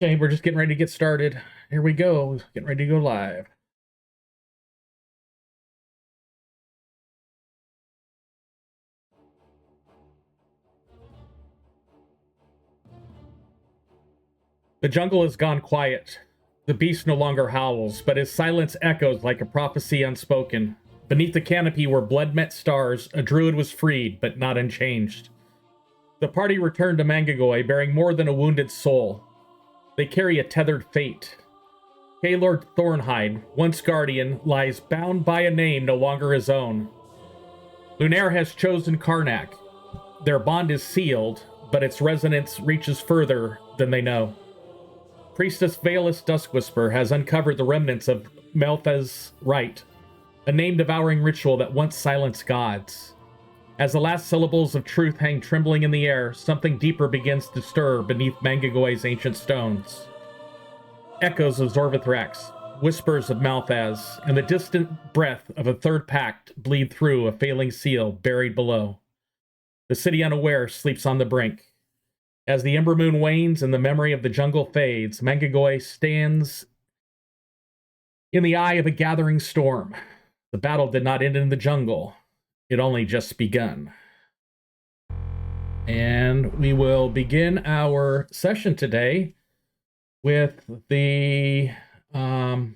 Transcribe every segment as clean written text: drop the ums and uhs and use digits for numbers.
Okay, we're just getting ready to get started. Here we go. Getting ready to go live. The jungle has gone quiet. The beast no longer howls, but his silence echoes like a prophecy unspoken. Beneath the canopy were blood-met stars, a druid was freed, but not unchanged. The party returned to Mangagoy, bearing more than a wounded soul. They carry a tethered fate. Kaleor Thornhide, once guardian, lies bound by a name no longer his own. Lunair has chosen Karnak. Their bond is sealed, but its resonance reaches further than they know. Priestess Vaelis Duskwhisper has uncovered the remnants of Maelthaz rite, a name-devouring ritual that once silenced gods. As the last syllables of truth hang trembling in the air, something deeper begins to stir beneath Mangagoy's ancient stones. Echoes of Zorvithrax, whispers of Maelthaz, and the distant breath of a third pact bleed through a failing seal buried below. The city unaware sleeps on the brink. As the ember moon wanes and the memory of the jungle fades, Mangagoy stands in the eye of a gathering storm. The battle did not end in the jungle. It only just begun. And we will begin our session today with the downtime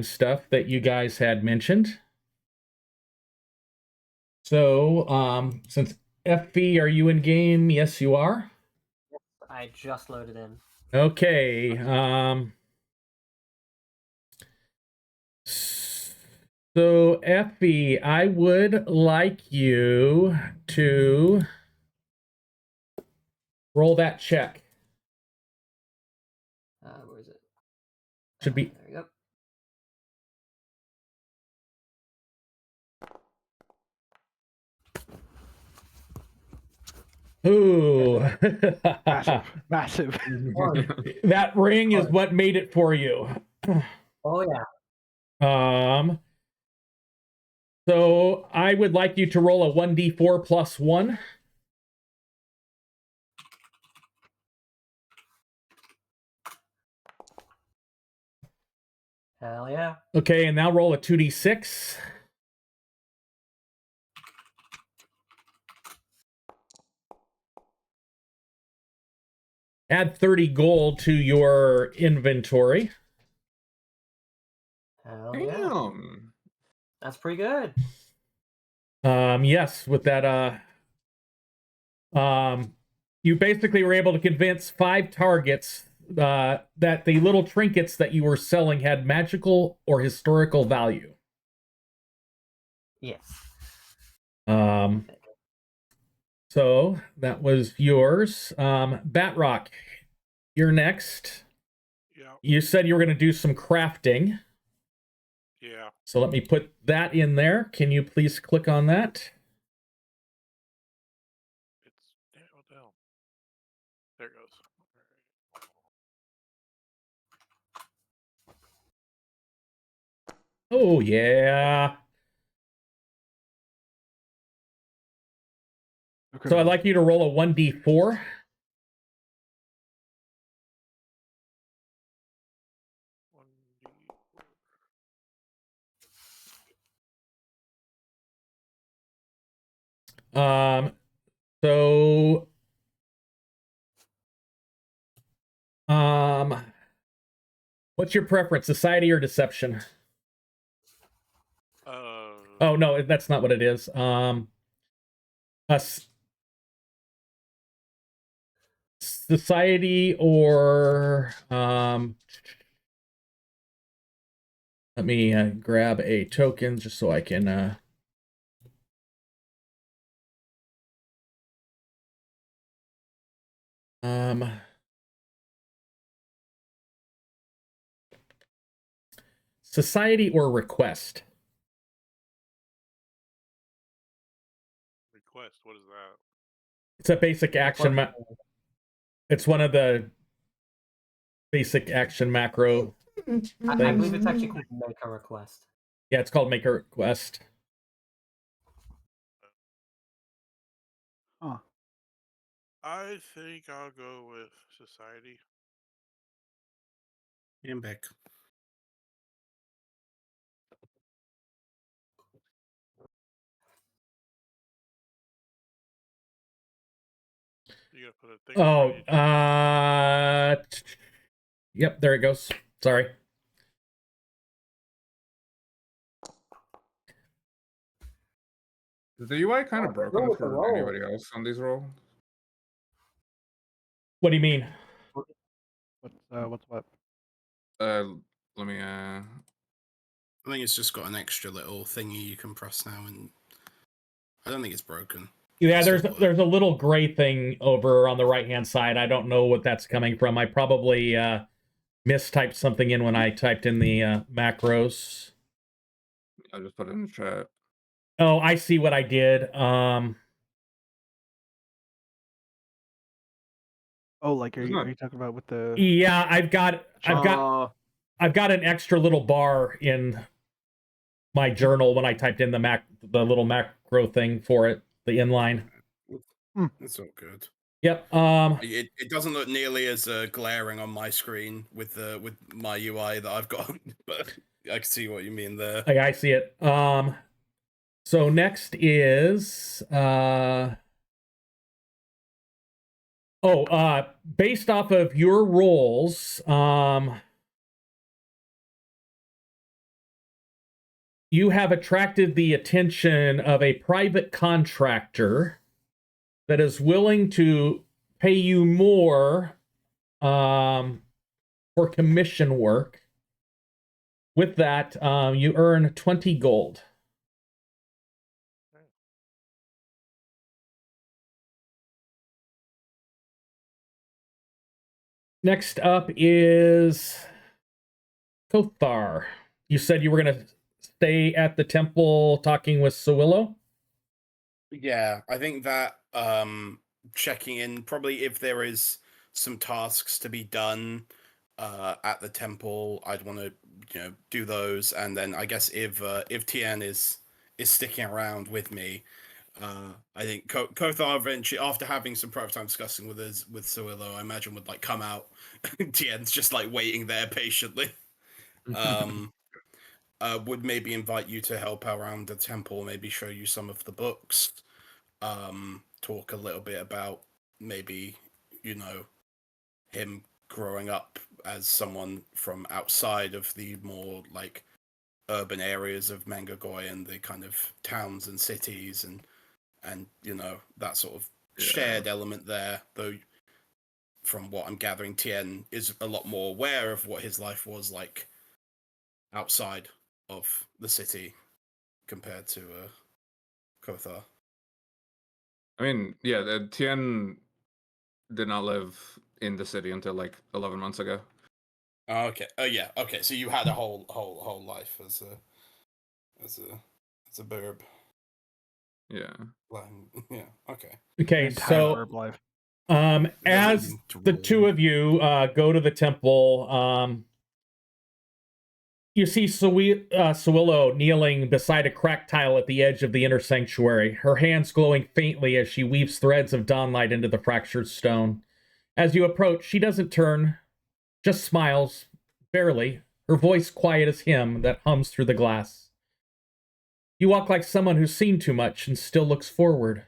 stuff that you guys had mentioned. So, since FV, are you in game? Yes, you are. I just loaded in. Okay. So, FV, I would like you to roll that check. Where is it? Should be. There we go. Ooh. Massive. That ring is what made it for you. Oh, yeah. So I would like you to roll a 1d4 plus 1. Hell yeah. Okay, and now roll a 2d6. Add 30 gold to your inventory. Hell yeah. That's pretty good. Yes, with that, you basically were able to convince 5 targets that the little trinkets that you were selling had magical or historical value. Yes. So that was yours. Batrock, you're next. Yeah. You said you were going to do some crafting. Yeah. So let me put that in there. Can you please click on that? What the hell? There it goes. Oh, yeah. Okay. So I'd like you to roll a 1d4. So what's your preference, society or deception? Oh no, that's not what it is. Society or let me grab a token just so I can society or request. Request, what is that? It's a basic action. It's one of the basic action macro things. I believe it's actually called make a request. Yeah, it's called make a request. Oh. I think I'll go with society. Back. You gotta put a thing. Oh, in front of you. yep, there it goes. Sorry. Is the UI kind of Go broken with the for roll. anybody else on these rolls? What do you mean? What's what? Let me I think it's just got an extra little thingy you can press now, and I don't think it's broken. Yeah, It's there's just there's a little gray thing over on the right-hand side. I don't know what that's coming from. I probably mistyped something in when I typed in the macros. I'll just put it in the chat. Oh, I see what I did. Oh, like are you talking about with the? Yeah, I've got an extra little bar in my journal when I typed in the little macro thing for it, the inline. It's all good. Yep. It doesn't look nearly as glaring on my screen with my UI that I've got, but I can see what you mean there. I see it. So next is based off of your rolls, you have attracted the attention of a private contractor that is willing to pay you more for commission work. With that, you earn 20 gold. Next up is Kothar. You said you were going to stay at the temple talking with Sawillo? Yeah, I think that checking in, probably if there is some tasks to be done at the temple, I'd want to do those, and then I guess if Tien is sticking around with me, I think Kothar eventually, after having some private time discussing with Sawillo, I imagine would like come out. Tien's just like waiting there patiently. Would maybe invite you to help around the temple, maybe show you some of the books, talk a little bit about maybe, him growing up as someone from outside of the more like urban areas of Mangagoy and the kind of towns and cities and that sort of shared element there, though from what I'm gathering, Tien is a lot more aware of what his life was like outside of the city compared to Kothar. I mean, yeah, Tien did not live in the city until like 11 months ago. Oh, okay. Oh, yeah. Okay. So you had a whole life as a burb. Yeah. Yeah. Okay. Okay, so Herb life. as the two of you go to the temple, you see Sawillo kneeling beside a cracked tile at the edge of the inner sanctuary, her hands glowing faintly as she weaves threads of dawnlight into the fractured stone. As you approach, she doesn't turn, just smiles, barely, her voice quiet as hymn that hums through the glass. You walk like someone who's seen too much and still looks forward.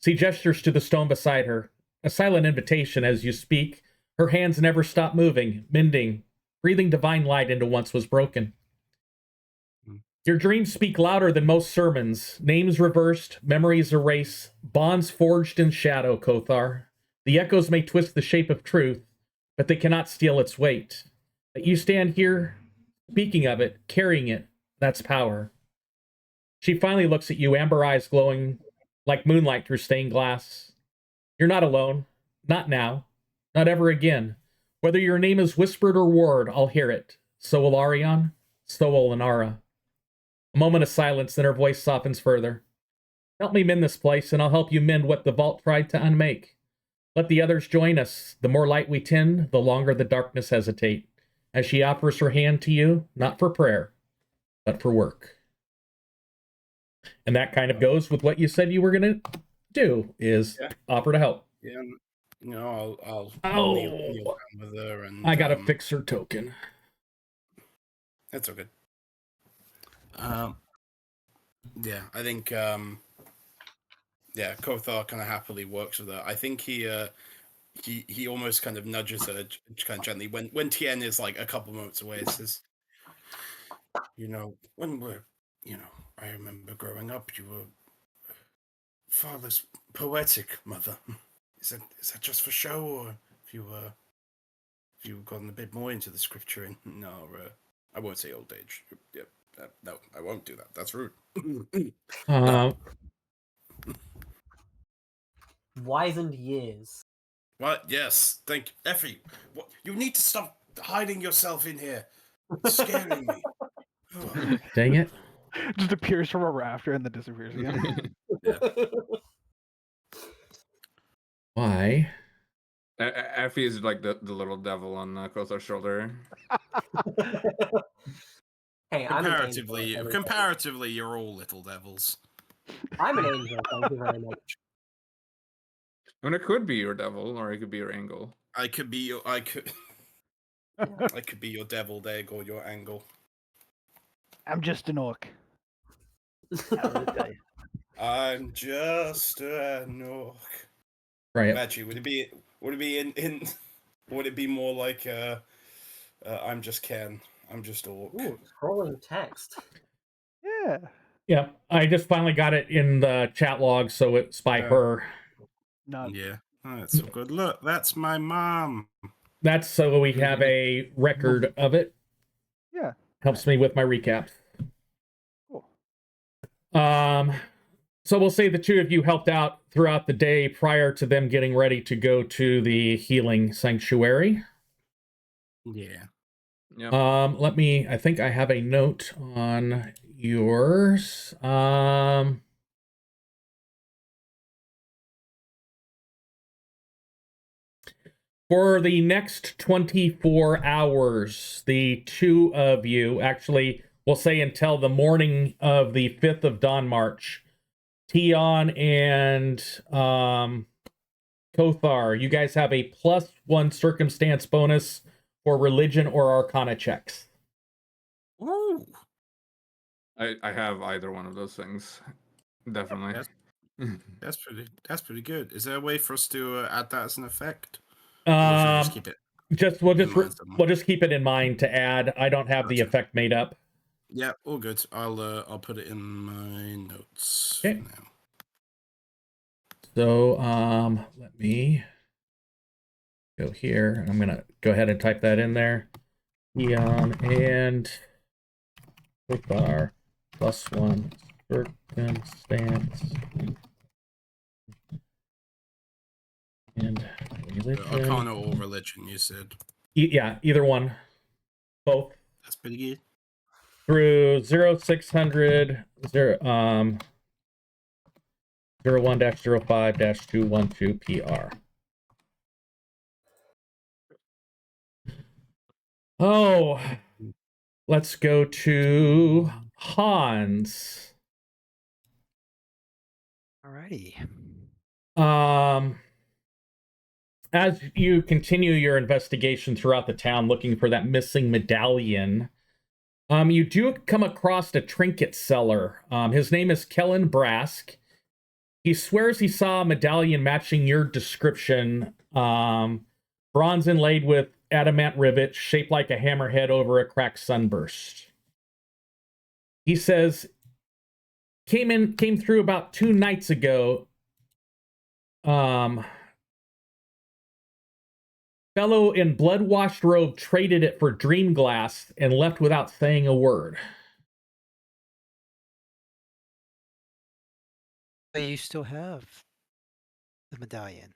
She gestures to the stone beside her, a silent invitation as you speak. Her hands never stop moving, mending, breathing divine light into once was broken. Your dreams speak louder than most sermons. Names reversed, memories erased, bonds forged in shadow, Kothar. The echoes may twist the shape of truth, but they cannot steal its weight. That you stand here, speaking of it, carrying it, that's power. She finally looks at you, amber eyes glowing like moonlight through stained glass. You're not alone. Not now. Not ever again. Whether your name is whispered or word, I'll hear it. So will Arion. So will Inara. A moment of silence, then her voice softens further. Help me mend this place, and I'll help you mend what the vault tried to unmake. Let the others join us. The more light we tend, the longer the darkness hesitate. As she offers her hand to you, not for prayer, but for work. And that kind of goes with what you said you were going to do, is offer to help. Yeah, you know, I'll kneel Oh, down with her, and I got a fixer token. That's all good. Yeah, I think Kothar kind of happily works with her. I think he almost kind of nudges her kind of gently when Tien is like a couple moments away. Says, when we're, I remember growing up, you were father's poetic, mother. Is that just for show, or have you gotten a bit more into the scripture? And no, I won't say old age. Yeah, no, I won't do that. That's rude. Wizened years. What? Yes, thank you. Effie. What? You need to stop hiding yourself in here. It's scaring me. Dang it. Just appears from a rafter and then disappears again. Why? Effie is like the little devil on Kothar's shoulder. Hey, Comparatively, you're all little devils. I'm an angel. Thank you very much. I mean, it could be your devil, or it could be your angle. I could be your deviled egg or your angle. I'm just an orc. I'm just an orc. Right. Maggie, would it be more like I'm just Ken. I'm just orc. Ooh, scrolling text. Yeah. Yeah, I just finally got it in the chat log, so it's by her. Not. Yeah. Oh, that's so good. Look, that's my mom. That's so we have a record of it. Yeah. Helps me with my recaps. Cool. So we'll say the two of you helped out throughout the day prior to them getting ready to go to the healing sanctuary. Yeah. Yep. I think I have a note on yours. For the next 24 hours, the two of you, actually, we'll say until the morning of the 5th of Dawn March, Tion and Kothar, you guys have a +1 circumstance bonus for religion or arcana checks. Ooh. I have either one of those things. Definitely. That's pretty good. Is there a way for us to add that as an effect? Just keep it. We'll just keep it in mind to add. I don't have the effect made up. Yeah, all good. I'll put it in my notes Okay. for now. So let me go here. I'm gonna go ahead and type that in there. Tion and Kothar +1 circumstance and religion. Arcana or religion, you said. Yeah, either one. Both. That's pretty good. Through 0600 01-05-212 PR. Oh, let's go to Hans. Alrighty. As you continue your investigation throughout the town looking for that missing medallion, you do come across a trinket seller. His name is Kellen Brask. He swears he saw a medallion matching your description, bronze inlaid with adamant rivets shaped like a hammerhead over a cracked sunburst. He says, came through about 2 nights ago. Fellow in blood-washed robe traded it for dream glass and left without saying a word. But you still have the medallion.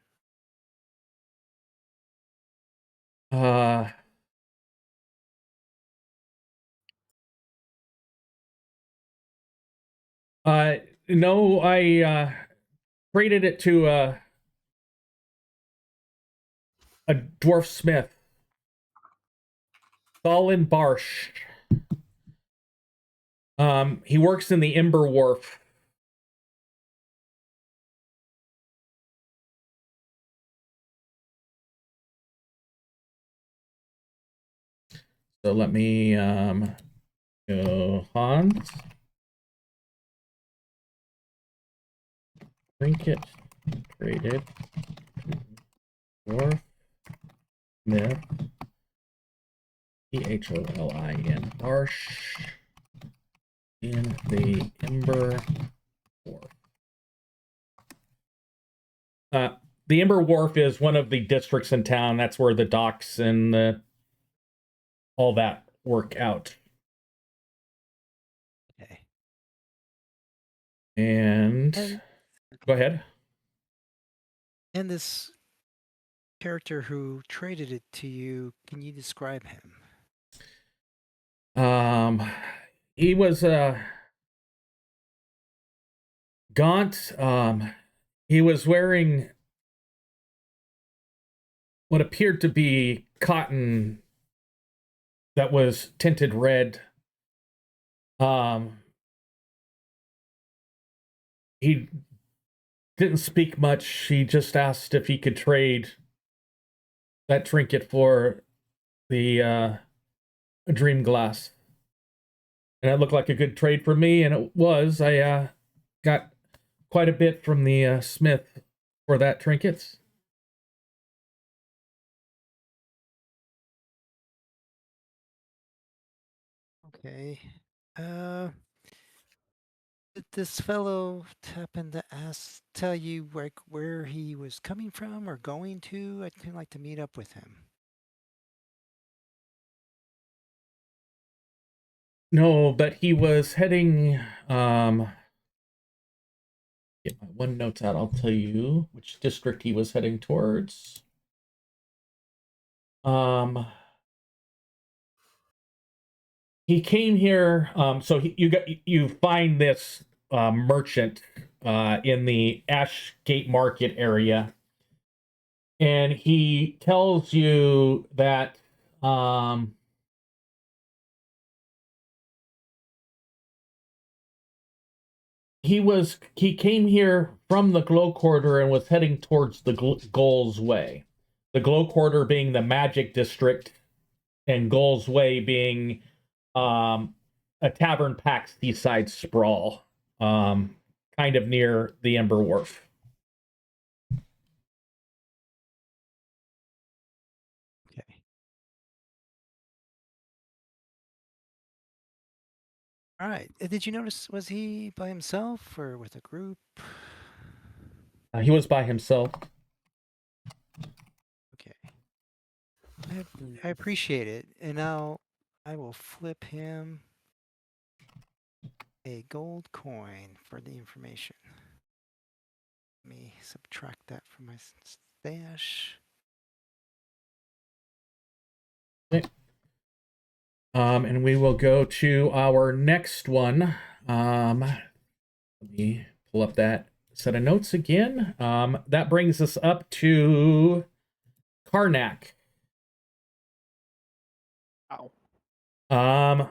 No, I traded it to a dwarf smith, Thalin Barsh. He works in the Ember Wharf. So let me go Hans. Trinket traded. Dwarf. Myth. Tholin. Harsh. In the Ember Wharf. The Ember Wharf is one of the districts in town. That's where the docks and all that work out. Okay. And go ahead. And this character who traded it to you, can you describe him? He was gaunt. He was wearing what appeared to be cotton that was tinted red. He didn't speak much. He just asked if he could trade that trinket for the dream glass. And it looked like a good trade for me, and it was. I got quite a bit from the smith for that trinket. Okay. Did this fellow happen to tell you like where he was coming from or going to? I'd kind of like to meet up with him. No, but he was heading. Get my one notes out. I'll tell you which district he was heading towards. He came here. So you find this merchant in the Ashgate Market area, and he tells you that he came here from the Glow Quarter and was heading towards the Goals Way. The Glow Quarter being the magic district, and Goals Way being a tavern packed seaside sprawl, kind of near the Ember Wharf. Okay. All right. Did you notice, was he by himself or with a group? He was by himself. Okay. I appreciate it. And now I will flip him a gold coin for the information. Let me subtract that from my stash. Okay. And we will go to our next one. Let me pull up that set of notes again. That brings us up to Karnak. Ow.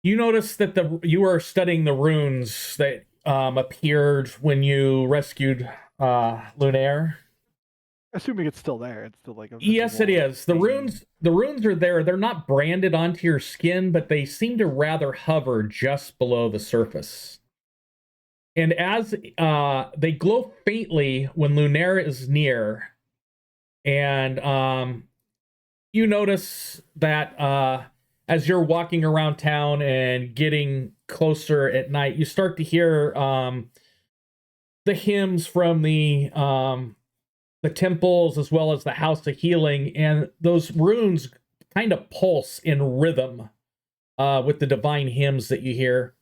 You notice that you are studying the runes that appeared when you rescued Lunair. Assuming it's still there, it's still like a Yes, it visible is. The runes are there. They're not branded onto your skin, but they seem to rather hover just below the surface. And as they glow faintly when Lunair is near, and you notice that as you're walking around town and getting closer at night, you start to hear the hymns from the temples as well as the House of Healing, and those runes kind of pulse in rhythm with the divine hymns that you hear,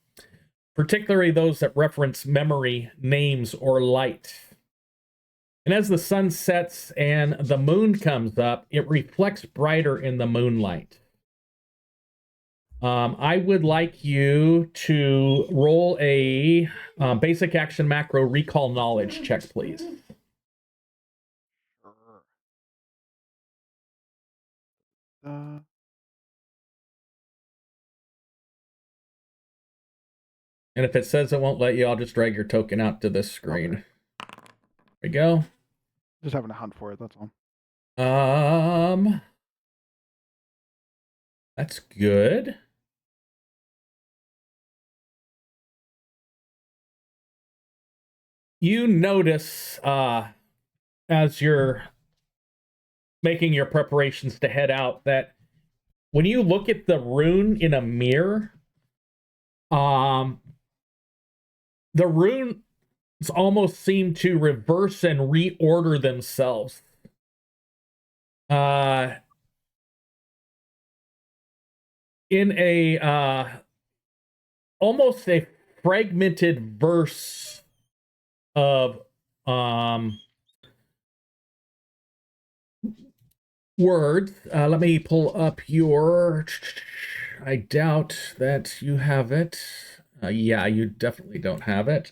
particularly those that reference memory, names, or light. And as the sun sets and the moon comes up, it reflects brighter in the moonlight. I would like you to roll a basic action macro recall knowledge check, please. Sure. And if it says it won't let you, I'll just drag your token out to this screen. Okay. There we go. Just having a hunt for it, that's all. That's good. You notice as you're making your preparations to head out that when you look at the rune in a mirror, the runes almost seem to reverse and reorder themselves. In a almost a fragmented verse of words. Let me pull up your. I doubt that you have it. Yeah, you definitely don't have it.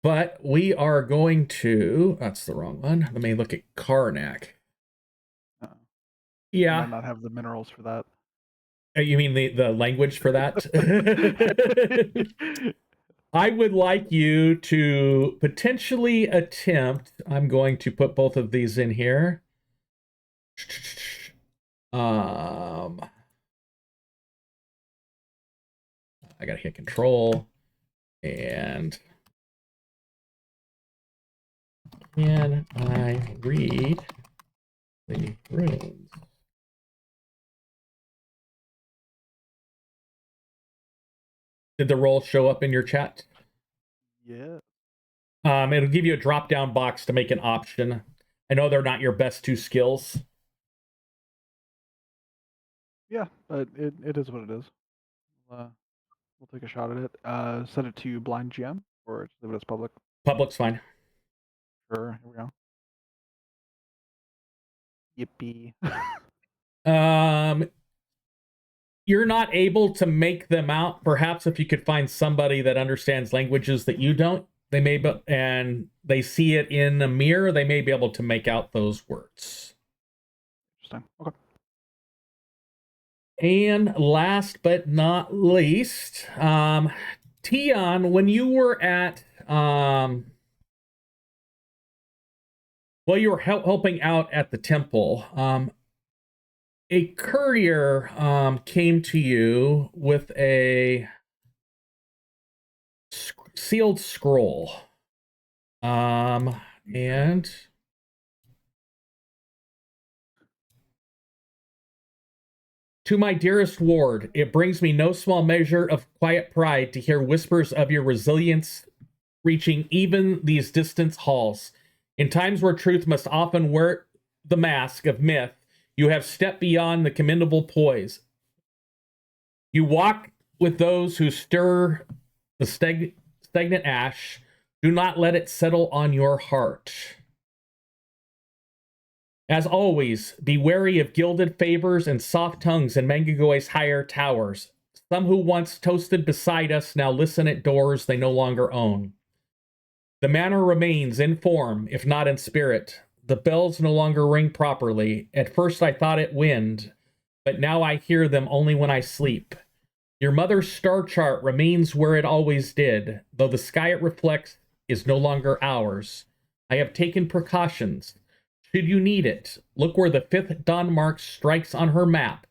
But we are going to. That's the wrong one. Let me look at Karnak. I Yeah. might not have the minerals for that. You mean the language for that? I would like you to potentially attempt. I'm going to put both of these in here. I gotta hit control and can I read the runes? Did the roll show up in your chat? Yeah. It'll give you a drop-down box to make an option. I know they're not your best two skills. Yeah, but it is what it is. We'll take a shot at it. Set it to blind GM or just leave it as public. Public's fine. Sure, here we go. Yippee. You're not able to make them out. Perhaps if you could find somebody that understands languages that you don't, they may be, and they see it in a mirror, they may be able to make out those words. Interesting. Okay. And last but not least, Tion, when you were at you were helping out at the temple, a courier came to you with a sealed scroll. And to my dearest ward, it brings me no small measure of quiet pride to hear whispers of your resilience reaching even these distant halls. In times where truth must often wear the mask of myth, you have stepped beyond the commendable poise. You walk with those who stir the stagnant ash. Do not let it settle on your heart. As always, be wary of gilded favors and soft tongues in Mangagoy's higher towers. Some who once toasted beside us now listen at doors they no longer own. The manor remains in form, if not in spirit. The bells no longer ring properly. At first I thought it wind, but now I hear them only when I sleep. Your mother's star chart remains where it always did, though the sky it reflects is no longer ours. I have taken precautions. Should you need it, look where the 5th dawn mark strikes on her map,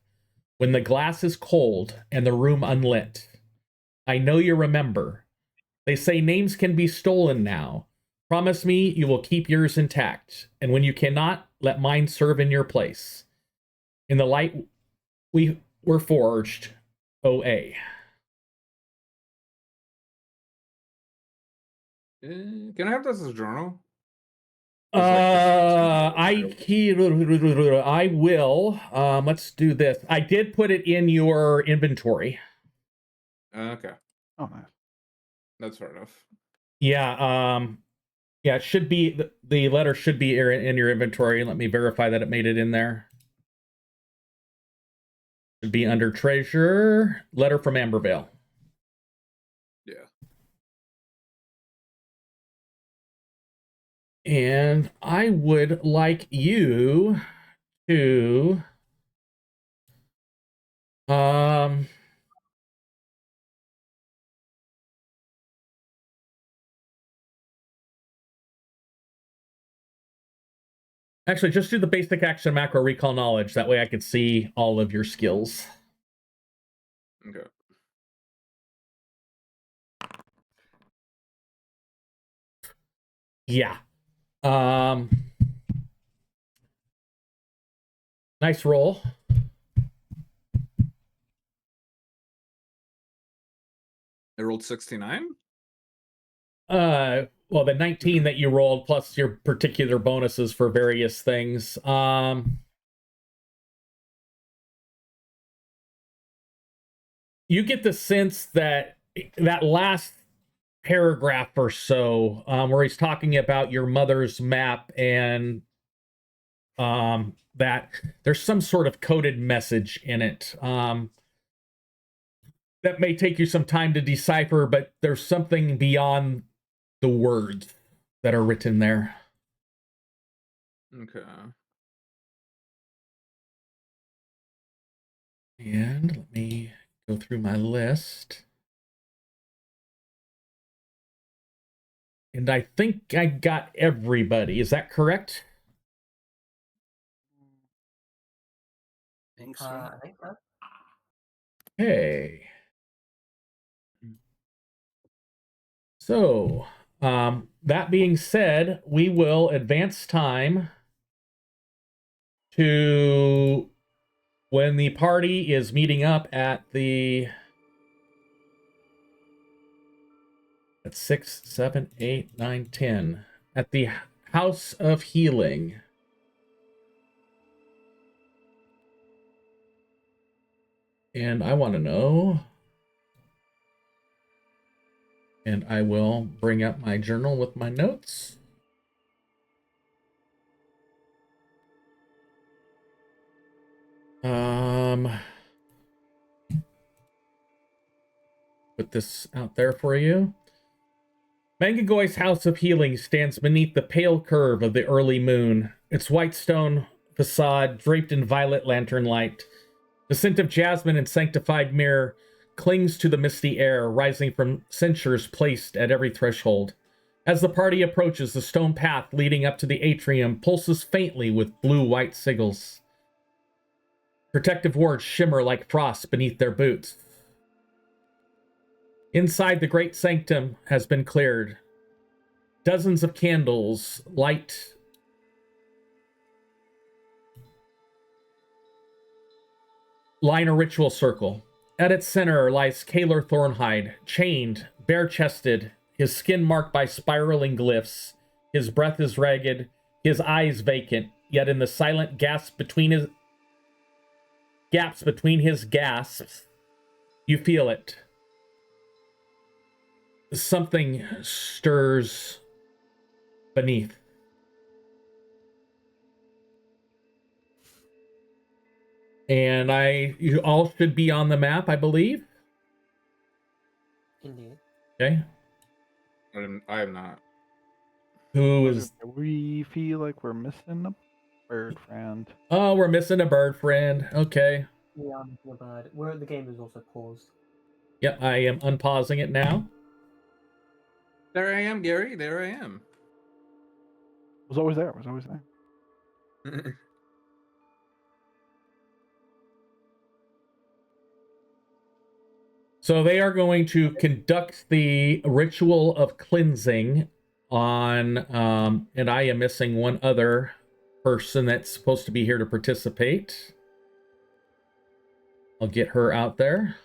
when the glass is cold and the room unlit. I know you remember. They say names can be stolen now. Promise me you will keep yours intact, and when you cannot, let mine serve in your place. In the light we were forged, OA. Can I have this as a journal? I will. Let's do this. I did put it in your inventory. Okay. Oh, nice. That's fair enough. Yeah, yeah, it should be, the letter should be in your inventory. Let me verify that it made it in there. Should be under treasure, letter from Ambervale. Yeah. And I would like you to Actually, just do the basic action macro recall knowledge. That way I could see all of your skills. Okay. Yeah. Nice roll. I rolled 69. Well, the 19 that you rolled plus your particular bonuses for various things. You get the sense that that last paragraph or so, where he's talking about your mother's map and that there's some sort of coded message in it. That may take you some time to decipher, but there's something beyond the words that are written there. Okay. And let me go through my list. And I think I got everybody. Is that correct? Think so. I think so. Okay. So, that being said, we will advance time to when the party is meeting up at 6, 7, 8, 9, 10 at the House of Healing. And I want to know, and I will bring up my journal with my notes. Put this out there for you. Mangagoy's House of Healing stands beneath the pale curve of the early moon, its white stone facade draped in violet lantern light. The scent of jasmine and sanctified myrrh clings to the misty air, rising from censers placed at every threshold. As the party approaches, the stone path leading up to the atrium pulses faintly with blue-white sigils. Protective wards shimmer like frost beneath their boots. Inside, the great sanctum has been cleared. Dozens of candles light line a ritual circle. At its center lies Kaleor Thornhide, chained, bare-chested, his skin marked by spiraling glyphs. His breath is ragged, his eyes vacant, yet in the silent gaps between his gasps, you feel it. Something stirs beneath. And you all should be on the map, I believe. Indeed. Okay. I am not. Who is? We feel like we're missing a bird friend. Oh, we're missing a bird friend. Okay. Yeah, I'm missing a bird. The game is also paused. Yep, I am unpausing it now. There I am, Gary. There I am. Was always there. Was always there. So they are going to conduct the ritual of cleansing on, and I am missing one other person that's supposed to be here to participate. I'll get her out there.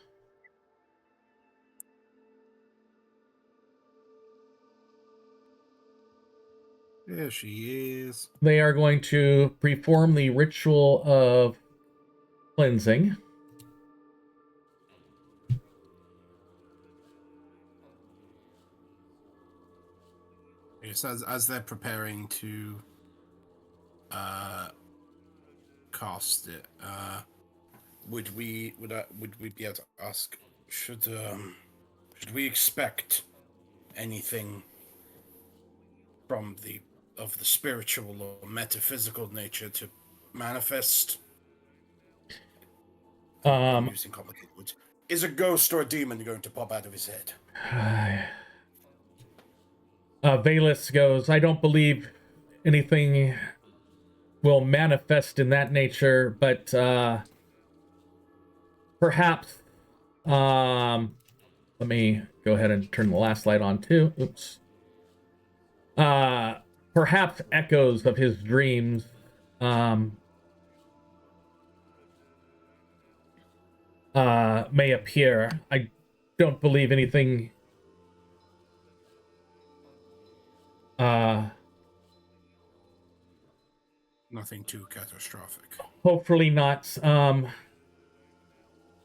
There she is. They are going to perform the ritual of cleansing. Yes, as they're preparing to cast it, would we be able to ask, should we expect anything from the spiritual or metaphysical nature to manifest? I'm using complicated words. Is a ghost or a demon going to pop out of his head? Vaelis goes, I don't believe anything will manifest in that nature, but perhaps let me go ahead and turn the last light on too. Oops. Perhaps echoes of his dreams may appear. I don't believe anything Nothing too catastrophic. hopefully not.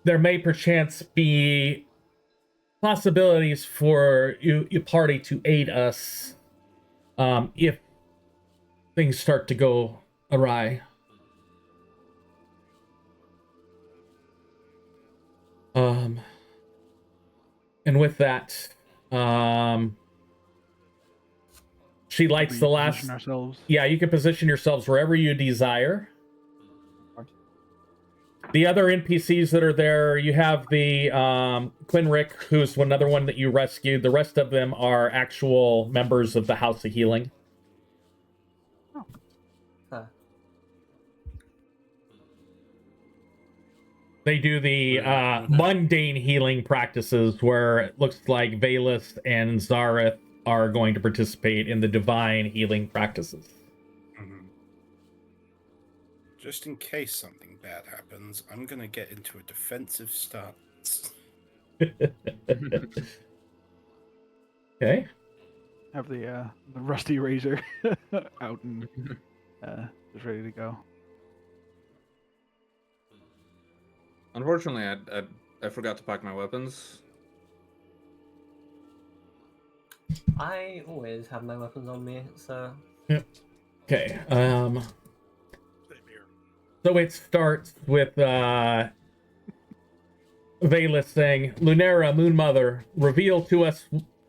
There may perchance be possibilities for you party to aid us if things start to go awry. And with that, she lights the last. Position ourselves. Yeah, you can position yourselves wherever you desire. The other NPCs that are there, you have the Quinrick, who's another one that you rescued. The rest of them are actual members of the House of Healing. Huh. They do the mundane healing practices where it looks like Vaelis and Zareth are going to participate in the divine healing practices. Mhm. Just in case something bad happens, I'm going to get into a defensive stance. Okay. Have the rusty razor out and just ready to go. Unfortunately, I forgot to pack my weapons. I always have my weapons on me, so Okay. Same here. So it starts with Vaelis saying, Lunair, Moon Mother, reveal to us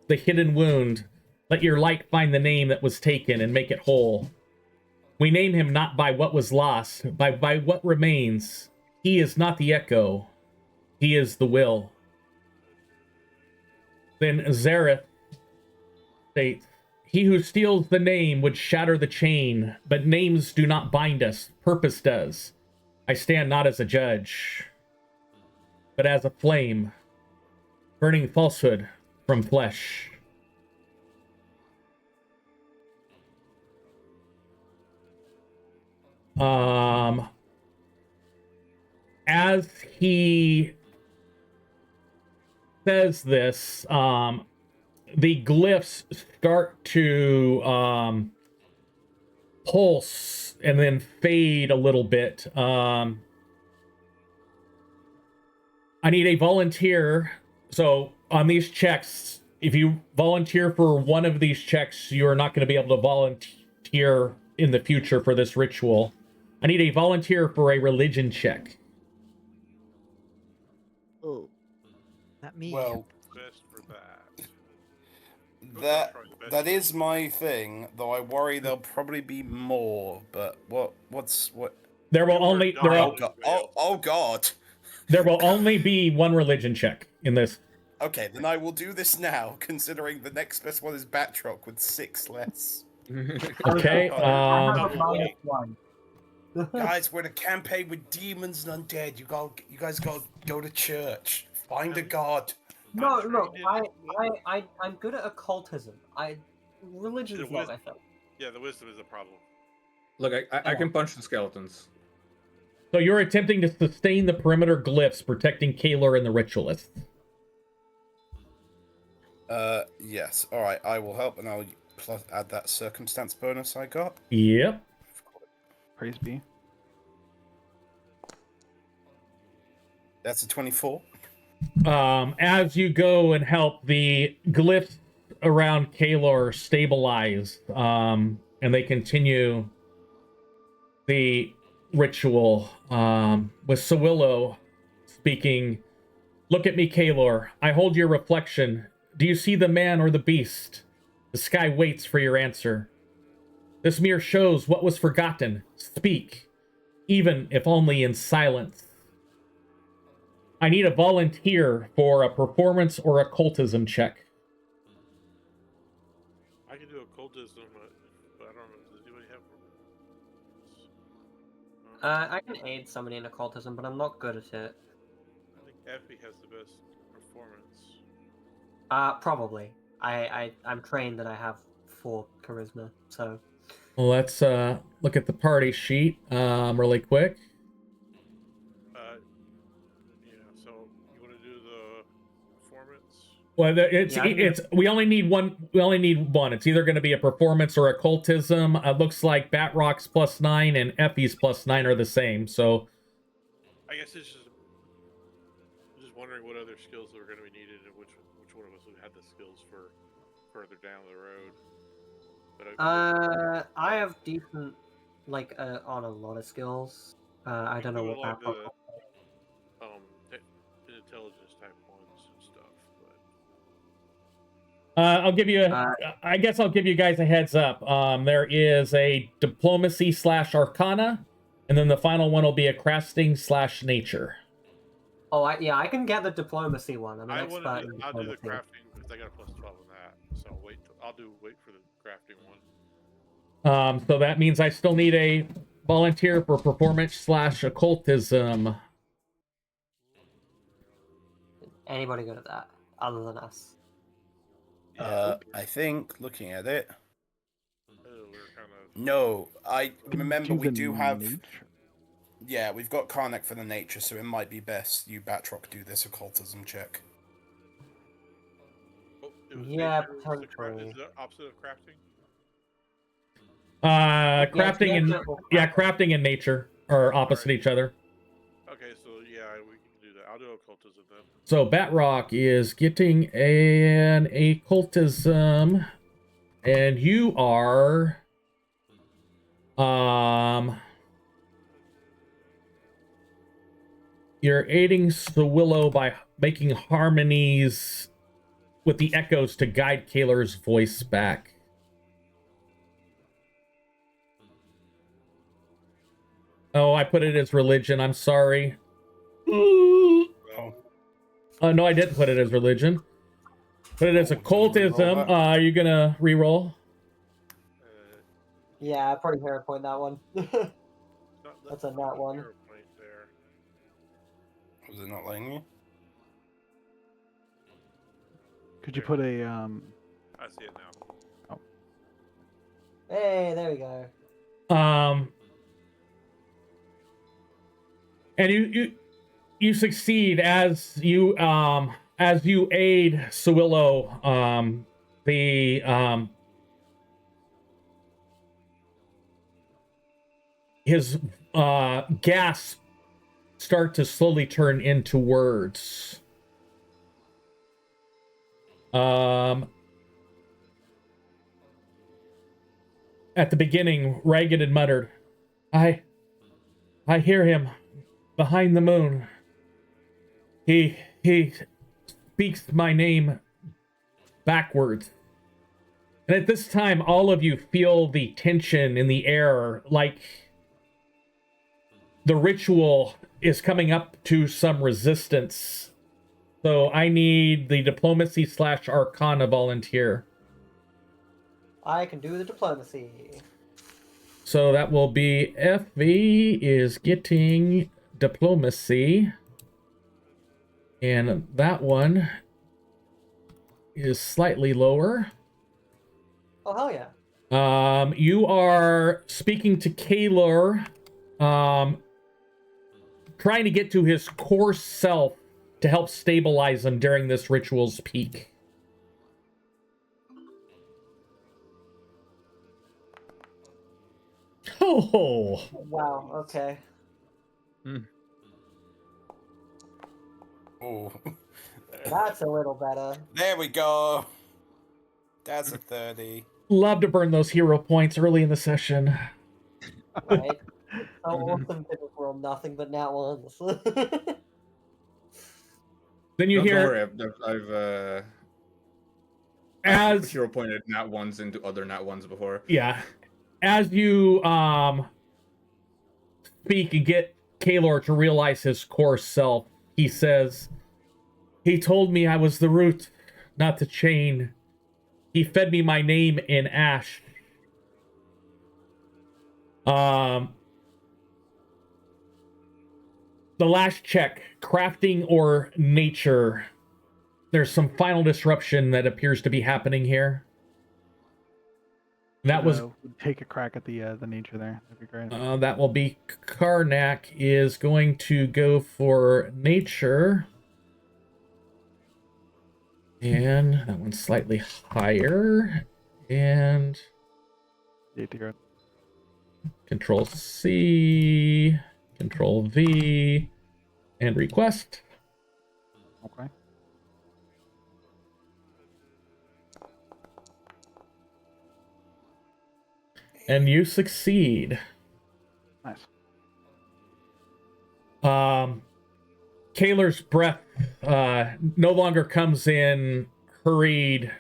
the hidden wound. Let your light find the name that was taken and make it whole. We name him not by what was lost, by what remains. He is not the echo. He is the will. Then Zareth states, he who steals the name would shatter the chain, but names do not bind us. Purpose does. I stand not as a judge, but as a flame, burning falsehood from flesh. As he says this, the glyphs start to pulse and then fade a little bit. I need a volunteer. So on these checks, if you volunteer for one of these checks, you are not going to be able to volunteer in the future for this ritual. I need a volunteer for a religion check. Oh, not me. Well, Best for that. that is my thing, though I worry there'll probably be more, but what's There will You were only not- there oh will, god, oh god. there will only be one religion check in this. Okay, then I will do this now, considering the next best one is Batroc with 6 less. Okay. I have a Double -1. Guys, we're in a campaign with demons and undead. You guys gotta go to church. Find a god. No, I'm look, trained I'm good at occultism. Religion's The not wis- my thing. Yeah, the wisdom is a problem. Look, I can punch the skeletons. So you're attempting to sustain the perimeter glyphs protecting Kaleor and the ritualists. Yes. All right, I will help, and I'll add that circumstance bonus I got. Yep. Praise be. That's a 24. As you go and help, the glyphs around Kaleor stabilize, and they continue the ritual, with Sawillo speaking. Look at me, Kaleor. I hold your reflection. Do you see the man or the beast? The sky waits for your answer. This mirror shows what was forgotten. Speak, even if only in silence. I need a volunteer for a performance or occultism check. I can do occultism, but I don't know. Does anybody have? I can aid somebody in occultism, but I'm not good at it. I think Effie has the best performance. Probably. I'm trained and I have 4 charisma, so. Well, let's look at the party sheet really quick. Yeah. So you want to do the performance? Well, it's we only need one. We only need one. It's either going to be a performance or occultism. It looks like Batrock's +9 and Effie's +9 are the same. So I guess it's just wondering what other skills that are going to be needed and which one of us would have the skills for further down the road. But I have decent, like, on a lot of skills. I don't know what like Batrock. the intelligence type ones and stuff. But I'll give you. I guess I'll give you guys a heads up. There is a diplomacy / arcana, and then the final one will be a crafting / nature. Oh, I can get the diplomacy one. I'm an expert in I'll do the diplomacy. crafting because I got a +12 on that. So wait for the crafting one. So that means I still need a volunteer for performance / occultism. Anybody good at that, other than us? I think looking at it. We're kind of... No, I remember we the do have. nature. Yeah, we've got Karnak for the nature, so it might be best you Batrock do this occultism check. Oh, it was Yeah, nature. potentially. Is the opposite of crafting? Crafting and crafting and nature are opposite each other. Okay, so yeah, we can do that. I'll do occultism then. So Batrock is getting an occultism, and you are you're aiding Sewillow by making harmonies with the echoes to guide Kaleor's voice back. Oh, I put it as religion. I'm sorry. Oh. No, I didn't put it as religion. Put it as occultism. Are you gonna re-roll? Yeah, I probably hero point that one. That's a nat one. Hero point there. Was it not letting me? Could you put a I see it now. Hey, there we go. And you succeed as you aid Sewillow. His gasps start to slowly turn into words. At the beginning, Ragged had muttered, I hear him behind the moon. He speaks my name backwards. And at this time, all of you feel the tension in the air, like the ritual is coming up to some resistance. So I need the diplomacy / arcana volunteer. I can do the diplomacy. So that will be FV is getting diplomacy. And that one is slightly lower. Oh, hell yeah. You are speaking to Kaleor, trying to get to his core self to help stabilize him during this ritual's peak. Oh. Wow, okay. Oh. That's a little better. There we go. That's a 30. Love to burn those hero points early in the session. Right? So awesome to just roll nothing but nat ones. Then you Don't hear worry, I've as hero pointed nat ones into other nat ones before. yeah, as you speak and get Kaleor to realize his core self, he says, "He told me I was the root, not the chain. He fed me my name in ash. The last check, crafting or nature. There's some final disruption that appears to be happening here. That was take a crack at the nature there. That'd be great. that will be Karnak is going to go for nature. And that one's slightly higher. And Control C, Control V, and request. Okay. And you succeed. Nice. Kaleor's breath no longer comes in hurried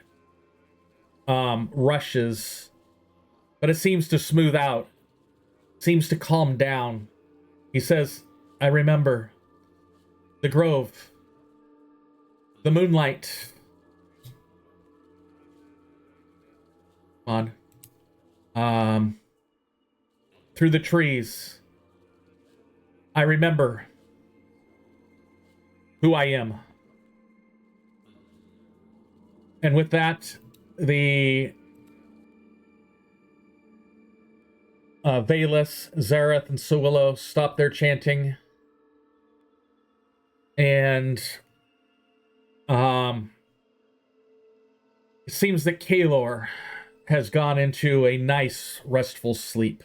rushes, but it seems to smooth out, seems to calm down. He says, I remember the grove, the moonlight. Through the trees. I remember who I am. And with that, the Vaelis, Zareth, and Sowillo stop their chanting. And it seems that Kaleor has gone into a nice, restful sleep.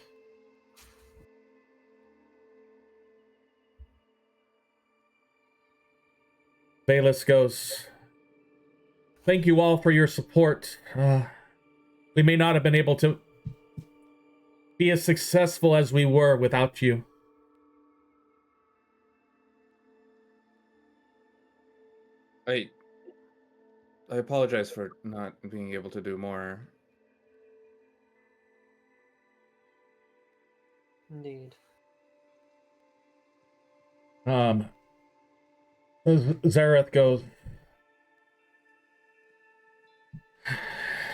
Vaelis goes, thank you all for your support. We may not have been able to be as successful as we were without you. I apologize for not being able to do more. Indeed. Zareth goes,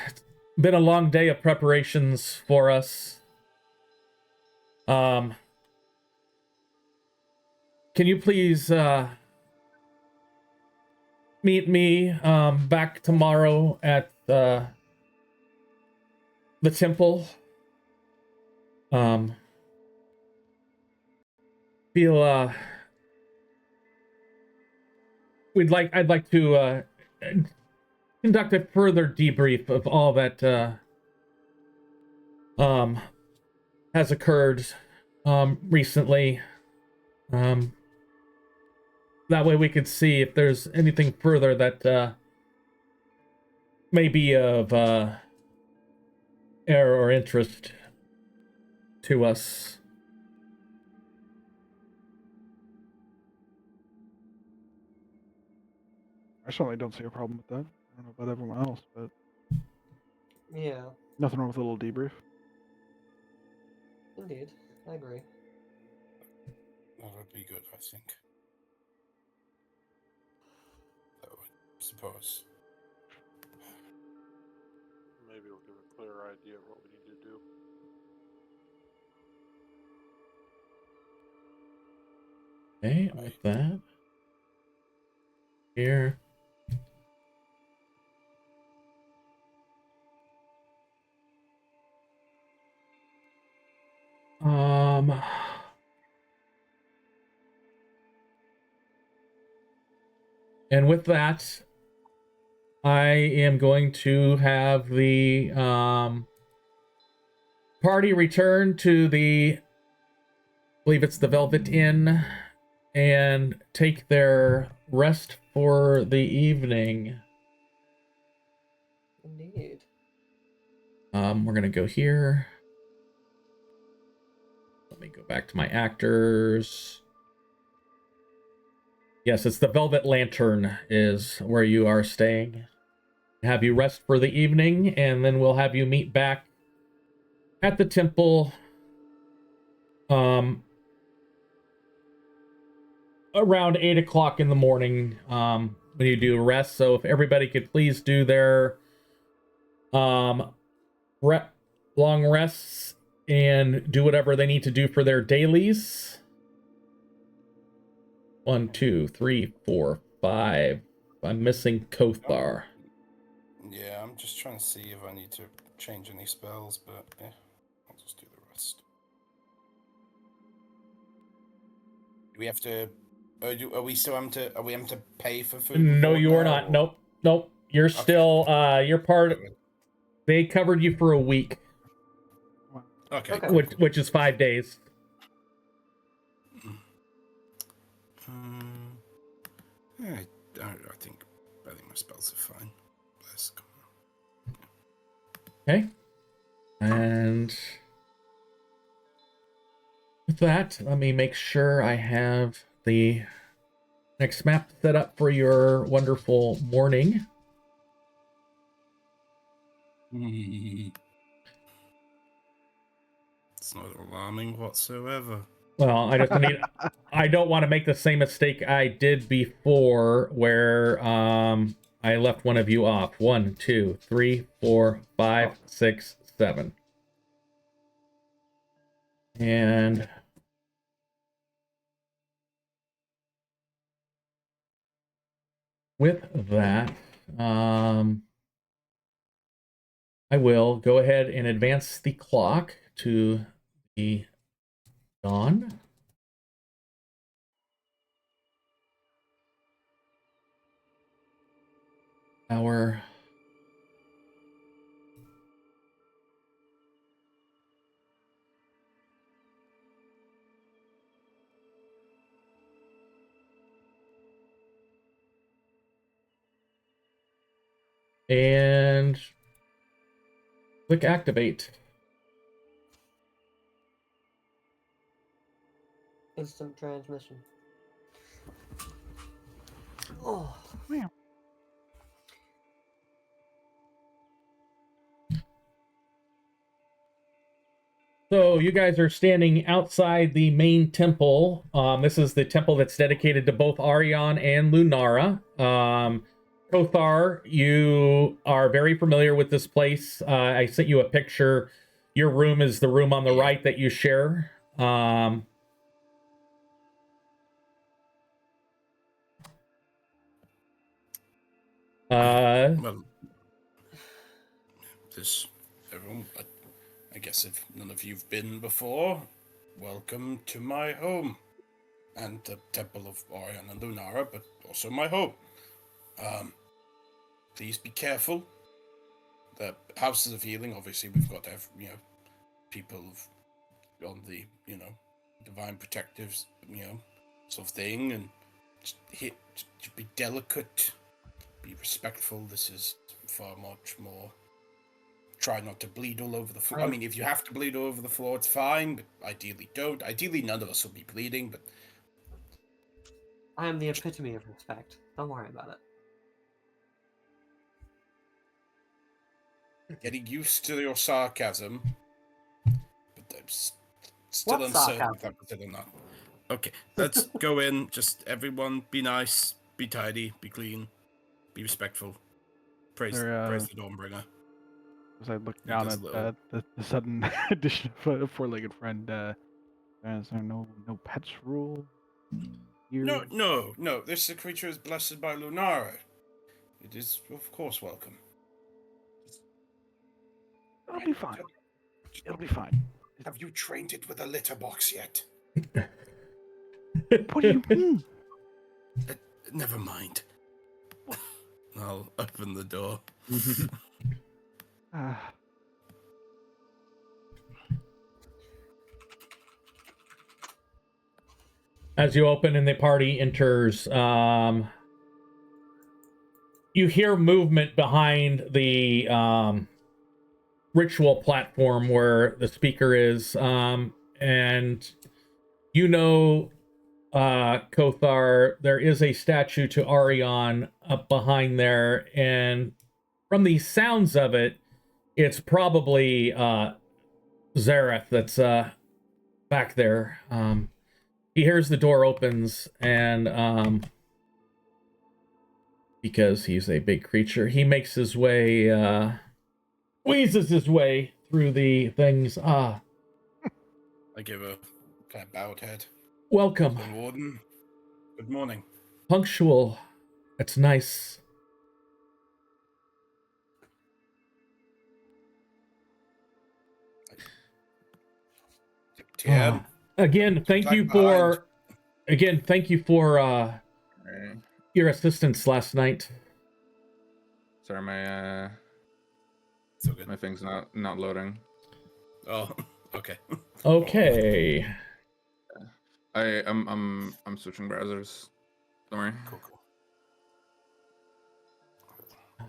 it's been a long day of preparations for us. Can you please meet me back tomorrow at the temple? I'd like to conduct a further debrief of all that has occurred recently. That way we could see if there's anything further that may be of error or interest to us. I certainly don't see a problem with that. I don't know about everyone else, but Yeah, nothing wrong with a little debrief. indeed. I agree. That would be good, I think. I would suppose. Maybe we'll give a clearer idea of what we need to do. Okay, with that. Here. And with that, I am going to have the party return to I believe it's the Velvet Inn, and take their rest for the evening. Indeed. We're gonna go here. Let me go back to my actors. Yes, it's the Velvet Lantern is where you are staying. Have you rest for the evening, and then we'll have you meet back at the temple around 8 o'clock in the morning when you do rest. So if everybody could please do their long rests and do whatever they need to do for their dailies. 1, 2, 3, 4, 5. I'm missing Kothar. Yeah, I'm just trying to see if I need to change any spells, but yeah, I'll just do the rest. Do we have to? Are we still having to? Are we having to pay for food? No, reward you are now, not. or- Nope. Nope. You're Okay. still you're part of, Okay. they covered you for a week, Okay. Okay. Cool, cool. which is 5 days. Yeah, I think my spells are fine. Bless. Come on. Okay. And with that, let me make sure I have the next map set up for your wonderful morning. It's not alarming whatsoever. Well, I just need. I don't want to make the same mistake I did before, where I left one of you off. 1, 2, 3, 4, 5, 6, 7, and with that, I will go ahead and advance the clock to the dawn. Hour. And click activate. Instant transmission. Oh. Yeah. So you guys are standing outside the main temple. This is the temple that's dedicated to both Arion and Lunara. Kothar, you are very familiar with this place. I sent you a picture. Your room is the room on the right that you share. Well, everyone. I guess if none of you've been before, welcome to my home, and the Temple of Orion and Lunara, but also my home. Please be careful. The houses of healing, obviously, we've got to have, people on the, divine protectives, sort of thing, and just be delicate, be respectful. This is far much more. Try not to bleed all over the floor. I mean, if you have to bleed all over the floor, it's fine, but ideally don't. Ideally, none of us will be bleeding, but... I am the epitome of respect. Don't worry about it. Getting used to your sarcasm, but I'm still What uncertain sarcasm? if that was it or not. Okay, let's go in. Just everyone, be nice, be tidy, be clean, be respectful. Praise the Dawnbringer. As I look He down does at a little- the sudden addition of a four-legged friend, is there no pets rule? Here? No. This creature is blessed by Lunara. It is, of course, welcome. It'll be fine. It'll be fine. Have you trained it with a litter box yet? What do you mean? Never mind. I'll open the door. As you open and the party enters, you hear movement behind the ritual platform where the speaker is, and Kothar, there is a statue to Arion up behind there, and from the sounds of it, it's probably Zareth that's back there. He hears the door opens, and because he's a big creature, he makes his way, squeezes his way through the things. I give a kind of bowed head. Welcome. The warden. Good morning. Punctual. It's nice. Tien, Again, thank you Back behind. for Right. your assistance last night. Sorry, So good. my thing's not loading. Oh, okay. Okay. I'm switching browsers. Don't worry. Cool, cool. I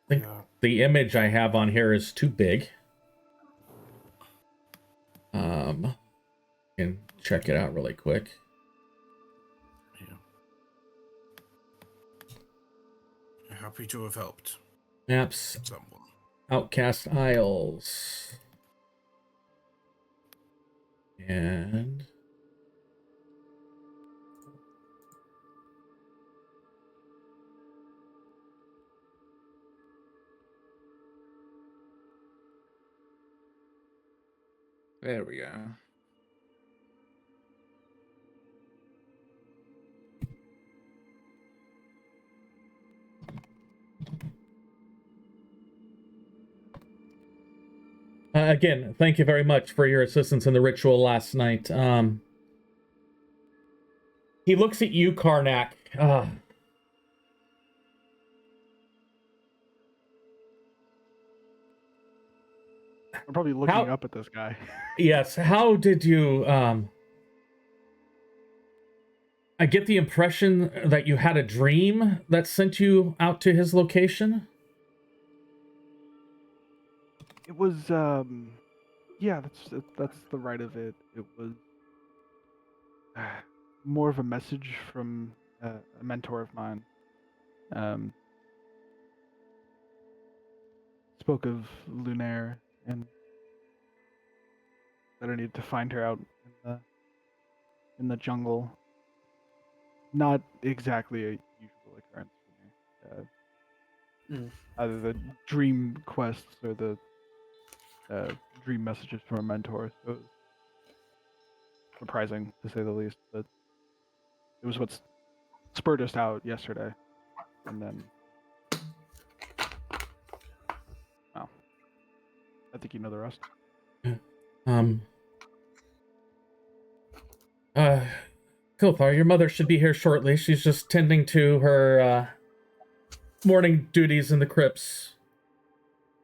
think the image I have on here is too big. Can check it out really quick. Yeah. Happy to have helped Maps, someone. Outcast Isles. And There we go. again, thank you very much for your assistance in the ritual last night. He looks at you, Karnak. I'm probably looking up at this guy. Yes, how did you, I get the impression that you had a dream that sent you out to his location? It was, yeah, that's the right of it. It was more of a message from a mentor of mine. Spoke of Lunair and that I needed to find her out in the jungle. Not exactly a usual occurrence for me. Either the dream quests or the dream messages from a mentor. So it was surprising, to say the least. But it was what spurred us out yesterday. And then... well, I think you know the rest. Kothar, your mother should be here shortly. She's just tending to her morning duties in the crypts.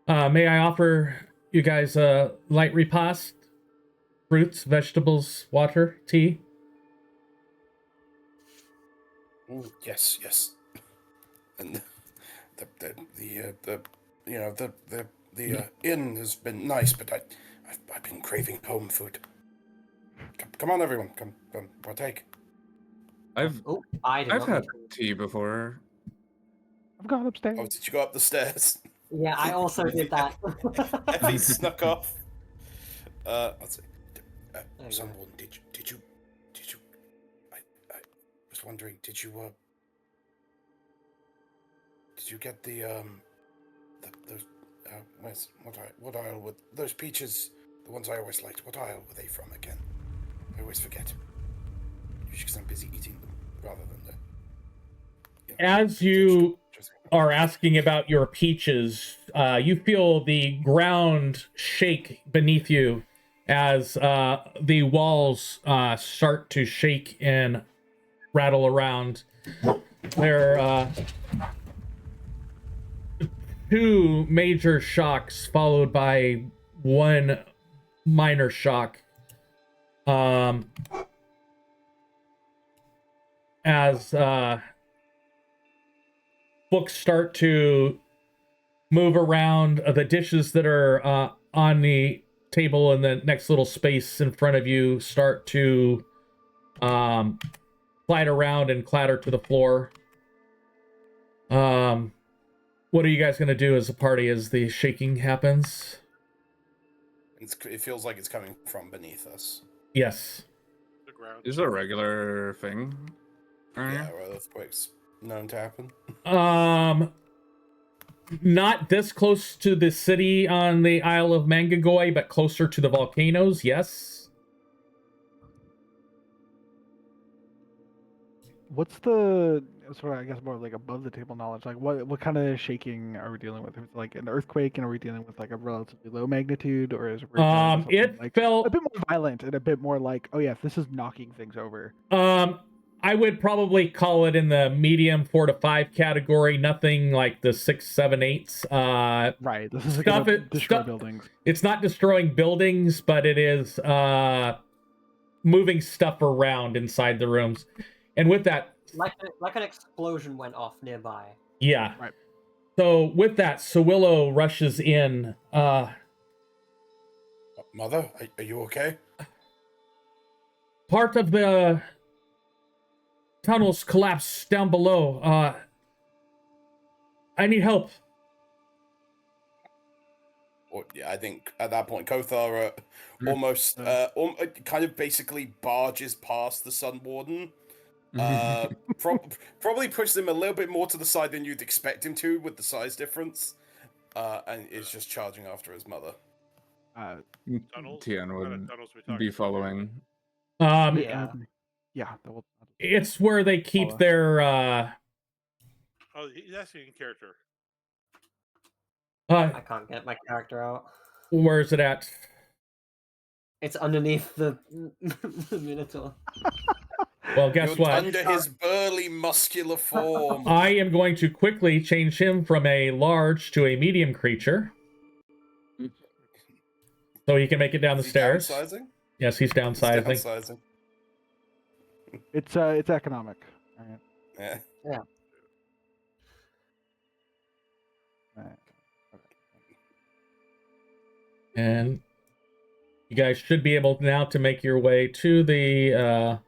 May I offer you guys a light repast? Fruits, vegetables, water, tea? Yes, yes. And the inn has been nice, but I've been craving home food. Come on, everyone, come partake. I've had tea before. I've gone upstairs. Oh, did you go up the stairs? Yeah, I also did that. Effie snuck off. Let's see. Someone, did you? I was wondering, did you get the those what aisle with those peaches? The ones I always liked. What aisle were they from again? I always forget. Usually because I'm busy eating them rather than the. As you are asking about your peaches, you feel the ground shake beneath you as the walls start to shake and rattle around. There are two major shocks followed by one minor shock. As books start to move around, the dishes that are on the table in the next little space in front of you start to slide around and clatter to the floor. What are you guys going to do as a party as the shaking happens? It feels like it's coming from beneath us. Yes. The ground. Is it a regular thing? Yeah, well, earthquakes known to happen. Not this close to the city on the Isle of Mangagoy, but closer to the volcanoes, yes. what's the sort of, I guess, more like above the table knowledge? Like, what kind of shaking are we dealing with? Is it like an earthquake, and are we dealing with like a relatively low magnitude, or is we dealing with something It like felt a bit more violent and a bit more like, oh yeah, this is knocking things over? I would probably call it in the medium 4 to 5 category. Nothing like the 6, 7, 8s. Right. This is Stuff gonna it destroy stuff, buildings. It's not destroying buildings, but it is moving stuff around inside the rooms. And with that, Like an explosion went off nearby. yeah. Right. So with that, Sawillow rushes in. Mother, are you okay? Part of the tunnels collapsed down below. I need help. Or, yeah, I think at that point, Kothar almost kind of basically barges past the Sun Warden. Probably pushes him a little bit more to the side than you'd expect him to with the size difference, and is just charging after his mother. Tunnels? Tien What kind of would tunnels we talking be about following. Yeah. Yeah. That will, It's where they keep Follow. their Oh, he's asking in character. I can't get my character out. where is it at? It's underneath the Minotaur. Well, guess You're what? under his burly, muscular form. I am going to quickly change him from a large to a medium creature. So he can make it down the Is he stairs. downsizing? Yes, he's He's downsizing. downsizing. it's economic. All right. Yeah. Yeah. And you guys should be able now to make your way to the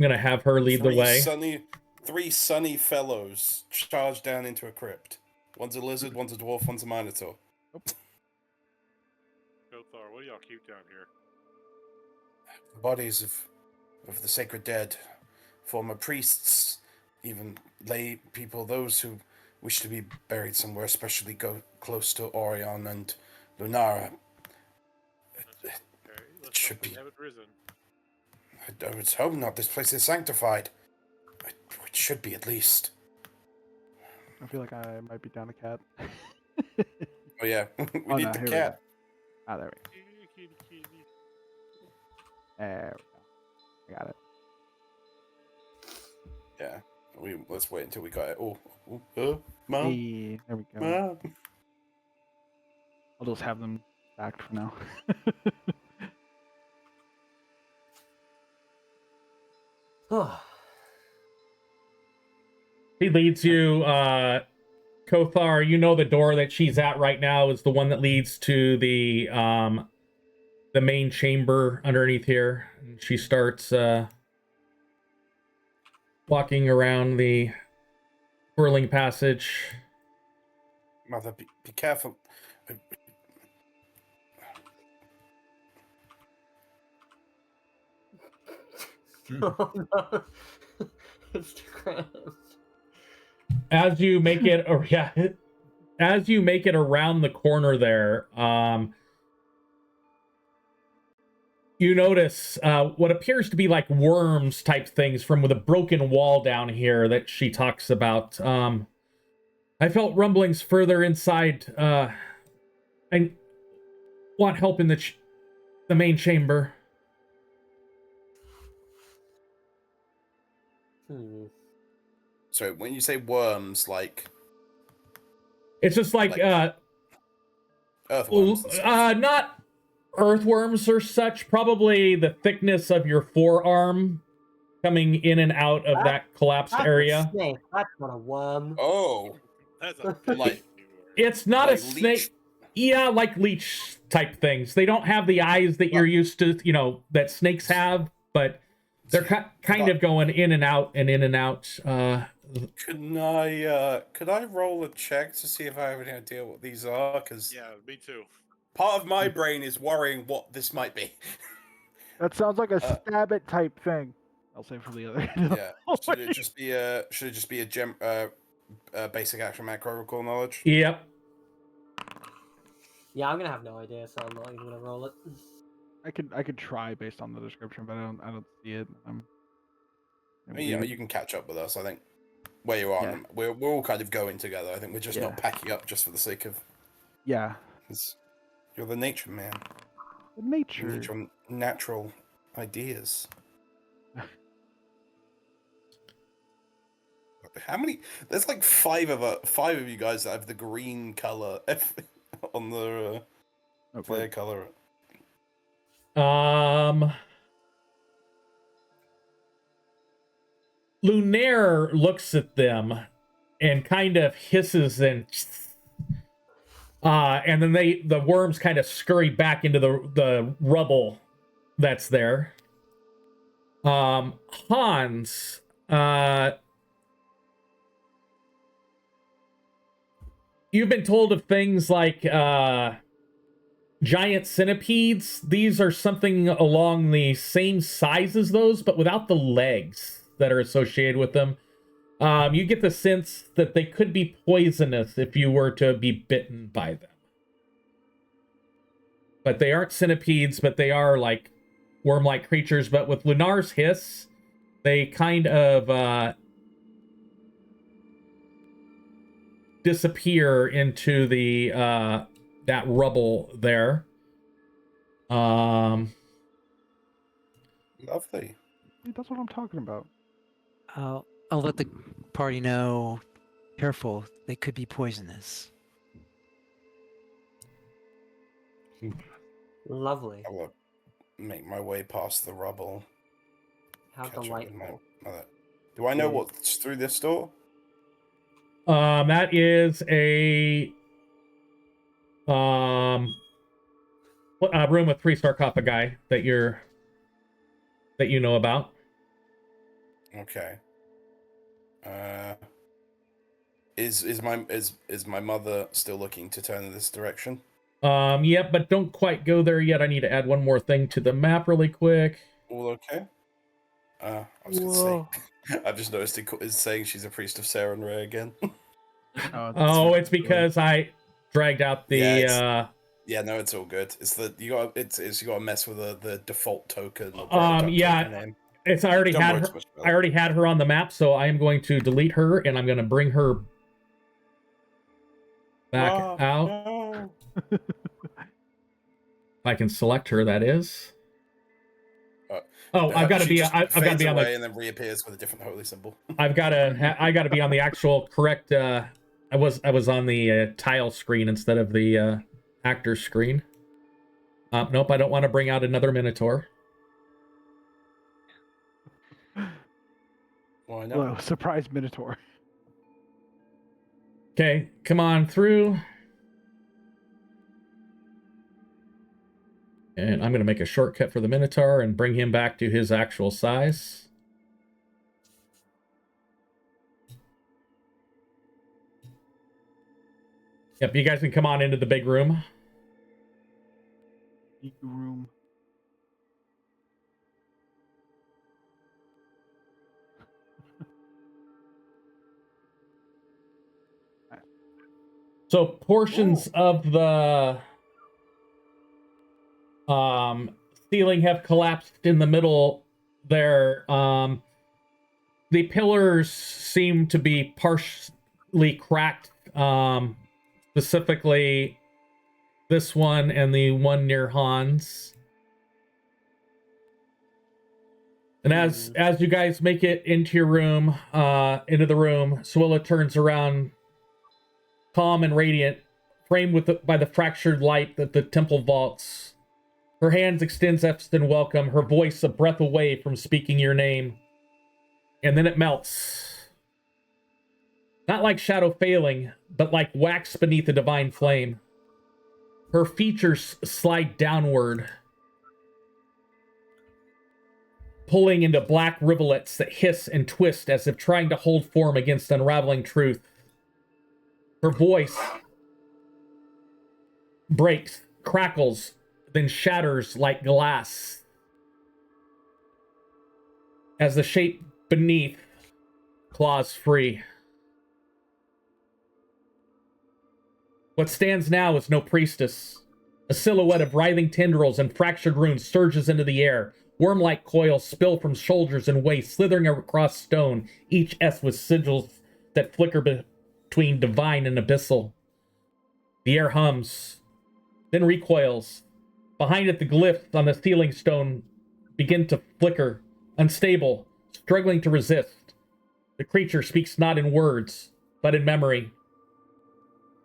I'm gonna have her lead the way. Three sunny fellows charge down into a crypt. One's a lizard, one's a dwarf, one's a minotaur. Gothar, what do y'all keep down here? The bodies of the sacred dead, former priests, even lay people, those who wish to be buried somewhere, especially go close to Orion and Lunair. Okay, let's should hope we be. haven't risen. I would hope not. This place is sanctified. It should be, at least. I feel like I might be down a cat. Oh yeah, we need the here cat. Ah, there we go. There we go. I got it. Yeah, let's wait until we got it. Mom, Hey, there we go. Mom. I'll just have them stacked for now. He leads you, Kothar. You know the door that she's at right now is the one that leads to the main chamber underneath here. And she starts walking around the whirling passage. Mother, be careful. Oh no. It's too cramped. As you make it, as you make it around the corner there, you notice what appears to be like worms type things from with a broken wall down here that she talks about. I felt rumblings further inside. I want help in the main chamber. So when you say worms, like It's just like earthworms. and stuff. not earthworms or such. Probably the thickness of your forearm coming in and out of that collapsed That's area. a snake. That's not a worm. Oh, That's a Like- It's not like a snake. leech? Yeah, like leech type things. They don't have the eyes that you're used to, that snakes have, but they're kind of going in and out and in and out. Could I roll a check to see if I have any idea what these are? Because Yeah, me too. part of my brain is worrying what this might be. That sounds like a stab it type thing. I'll say for the other. Yeah. Should it just be a basic action macro recall knowledge? Yep. Yeah, I'm gonna have no idea, so I'm not even gonna roll it. I could try based on the description, but I don't see it. Yeah, you can catch up with us. I think where you are, Yeah. we're all kind of going together. I think we're just Yeah. not packing up just for the sake of. Yeah. 'Cause you're the nature man. The You nature. need your natural ideas. How many? There's like five of you guys that have the green color on the player color. Lunair looks at them and kind of hisses and then the worms kind of scurry back into the rubble that's there. Hans, you've been told of things like giant centipedes. These are something along the same size as those, but without the legs that are associated with them. You get the sense that they could be poisonous if you were to be bitten by them. But they aren't centipedes, but they are like worm-like creatures. But with Lunar's hiss, they kind of disappear into the that rubble there. Lovely. That's what I'm talking about. I'll let the party know. Careful, they could be poisonous. Lovely. I will make my way past the rubble. How catch up with my delightful. mother. Do I know what's through this door? That is a room with 3 sarcophagi that you know about. Okay. Is my mother still looking to turn in this direction? Yep, but don't quite go there yet. I need to add one more thing to the map really quick. All okay? I was gonna say, I've just noticed it's saying she's a priest of Sarenrae again. It's because I dragged out the yeah, no, it's all good. It's that you gotta mess with the default token. Or yeah, name. it's I already had her on the map, so I am going to delete her and I'm going to bring her back out. No. I can select her. That is. I've got to be. I've got to be on the. And then reappears with a different holy symbol. I got to be on the actual correct. I was on the tile screen instead of the actor screen. Nope, I don't want to bring out another Minotaur. Why not? Whoa, surprise Minotaur. Okay, come on through. And I'm going to make a shortcut for the Minotaur and bring him back to his actual size. Yep, you guys can come on into the big room. Big room. So portions of the ceiling have collapsed in the middle there. The pillars seem to be partially cracked, specifically this one and the one near Hans. And as you guys make it into your room, into the room, Swilla turns around, calm and radiant, framed by the fractured light that the temple vaults. Her hands extends in welcome, her voice a breath away from speaking your name. And then it melts. Not like shadow failing, but like wax beneath a divine flame. Her features slide downward, pulling into black rivulets that hiss and twist as if trying to hold form against unraveling truth. Her voice breaks, crackles, then shatters like glass as the shape beneath claws free. What stands now is no priestess, A silhouette of writhing tendrils and fractured runes surges into the air. Worm-like coils spill from shoulders and waist, slithering across stone, each S with sigils that flicker between divine and abyssal. The air hums, then recoils. Behind it, the glyphs on the ceiling stone begin to flicker, unstable, struggling to resist. The creature speaks not in words, but in memory.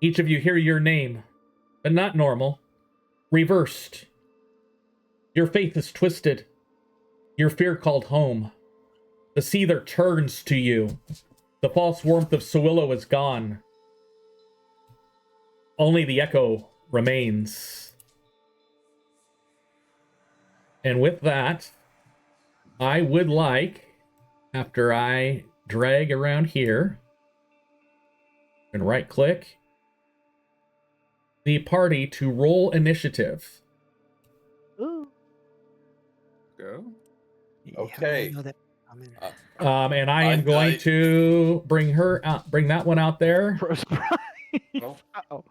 Each of you hear your name, but not normal. Reversed. Your faith is twisted. Your fear called home. The seether turns to you. The false warmth of Sewillow is gone. Only the echo remains. And with that, I would like, after I drag around here and right-click, the party to roll initiative. Ooh. Go. Yeah, Okay. I know that. I'm in. And I am going to bring her out, bring that one out there. For a surprise. Oh. Uh-oh.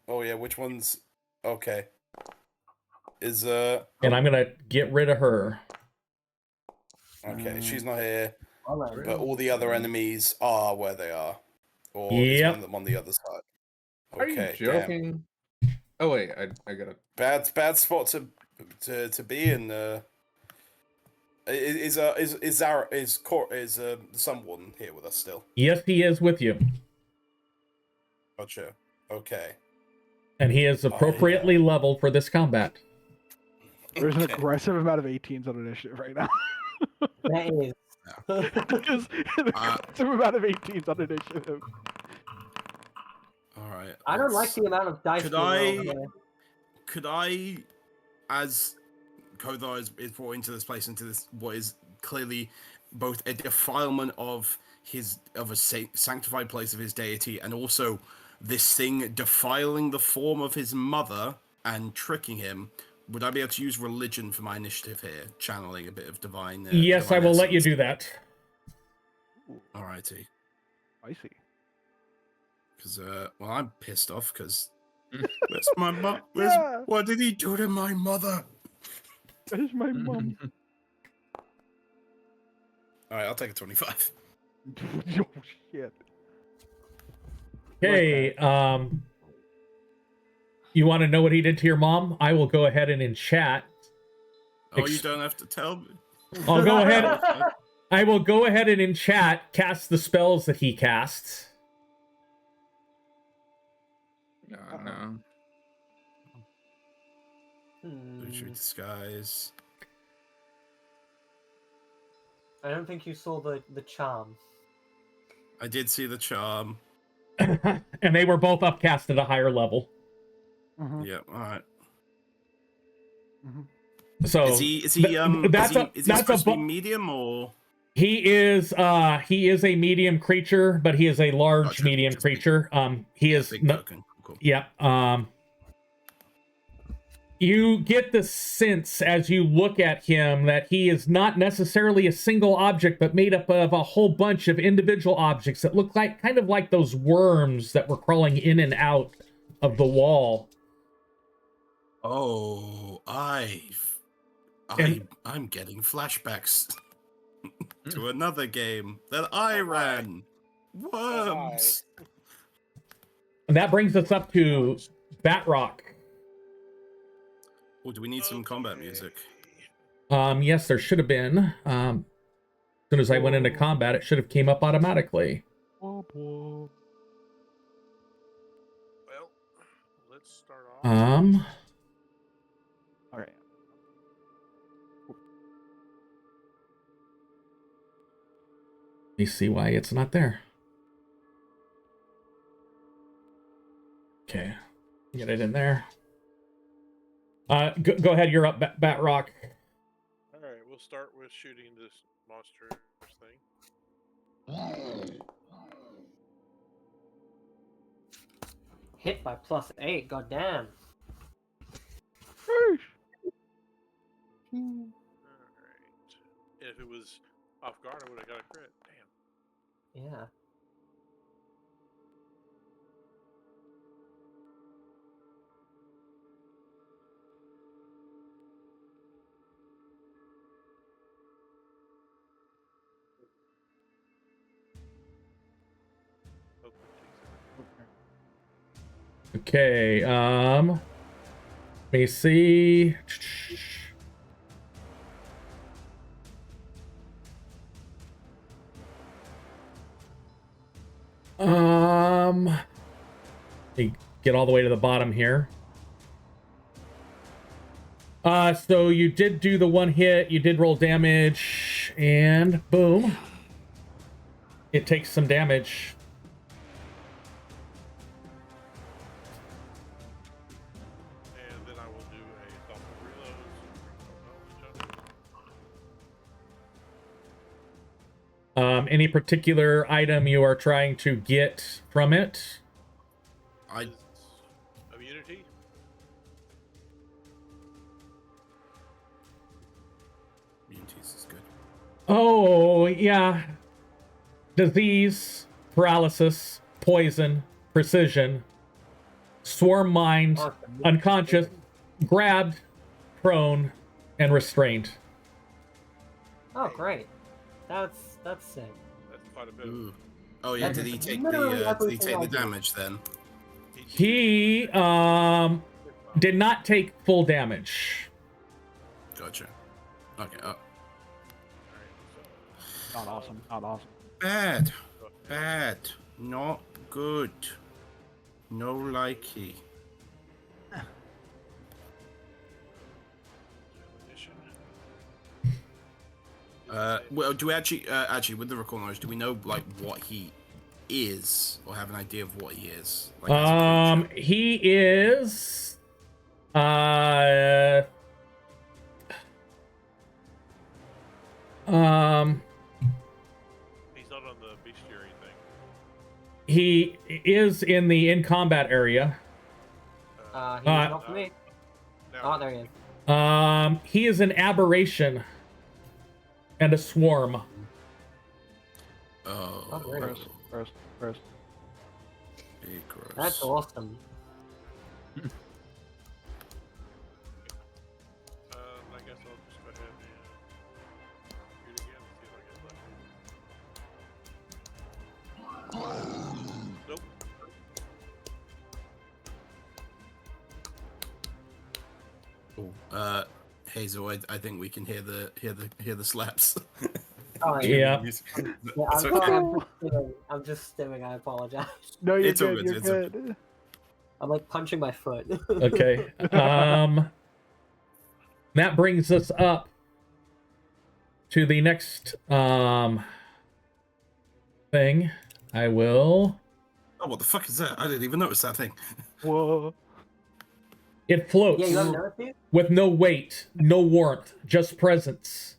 Oh yeah, which one's okay? Is And I'm gonna get rid of her. okay, she's not here, Hello. but all the other enemies are where they are. Or is Yep. one of them on the other side? Are you Okay, joking? Oh wait, I gotta. bad spot to be in. Is someone here with us still? Yes, he is with you. Gotcha. Okay. And he is appropriately leveled for this combat. There's an Okay. aggressive amount of 18s on initiative right now. That is. Just an aggressive amount of 18s on initiative. All right. I don't like let's- the amount of dice. Could being rolled I- here. Could I, as Kothar is brought into this place, into this what is clearly both a defilement of a sanctified place of his deity, and also this thing defiling the form of his mother and tricking him, would I be able to use religion for my initiative here, channeling a bit of divine? Yes, I divine will let you essence? do that. Alrighty, Spicy. because well, I'm pissed off because where's my mom? Yeah. What did he do to my mother? Where's my mom? All right, I'll take a 25. Oh shit. Okay, you want to know what he did to your mom? I will go ahead and in chat. Oh, you don't have to tell me. I'll go ahead. I will go ahead and in chat cast the spells that he casts. No. Illusory disguise. I don't think you saw the charm. I did see the charm. And they were both upcast at a higher level. Mhm, Yeah, all right. mhm. So Is he is he supposed to be medium or? he is a medium creature, but he is a large Gotcha. medium Just big- creature. He is Big no, token. Cool. yeah. You get the sense as you look at him that he is not necessarily a single object, but made up of a whole bunch of individual objects that look like kind of like those worms that were crawling in and out of the wall. Oh, And- I'm getting flashbacks to another game that I ran. Worms. And that brings us up to Batrock. Oh, do we need some combat music? Yes, there should have been. As soon as I went into combat, it should have came up automatically. Whoop, whoop. Well, let's start off. All right. Let me see why it's not there. Okay, get it in there. Go ahead. You're up, Batrock. All right, we'll start with shooting this monster thing. Hit by +8. Goddamn. Sheesh. All right. If it was off guard, I would have got a crit. Damn. Yeah. Okay, let me see. Let me get all the way to the bottom here. So you did do the one hit, you did roll damage, and boom. It takes some damage. And then I will do a thoughtful reload. Any particular item you are trying to get from it? Immunity? Immunities is good. Oh, yeah. Disease, paralysis, poison, precision, swarm mind, unconscious, grabbed, prone, and restrained. Oh, great. That's sick. That's quite a bit. Ooh. Oh yeah, That's did he take literally the everything I do. damage then? He did not take full damage. Gotcha. Okay. Not awesome. Not awesome. Bad. Not good. No likey. Well, do we actually with the recall knowledge, do we know like what he is, or have an idea of what he is? Like, as a creature? He is He's not on the bestiary thing. he is in the in combat area. He's not for me. Now, Oh, there he is. He is an aberration and a swarm. Oh, great. First. big gross. That's awesome. I guess I'll just go ahead and shoot again and see if I get lucky. Nope. Oh, Hazel, I think we can hear the slaps. Oh, Yeah. Yeah, It's I'm okay. sorry, I'm just stimming. I apologize. No, you're It's all good. good, You're it's all good. I'm like punching my foot. Okay. That brings us up to the next thing. I will. Oh, what the fuck is that? I didn't even notice that thing. Whoa. It floats Yeah, you haven't noticed it? with no weight, no warmth, just presence.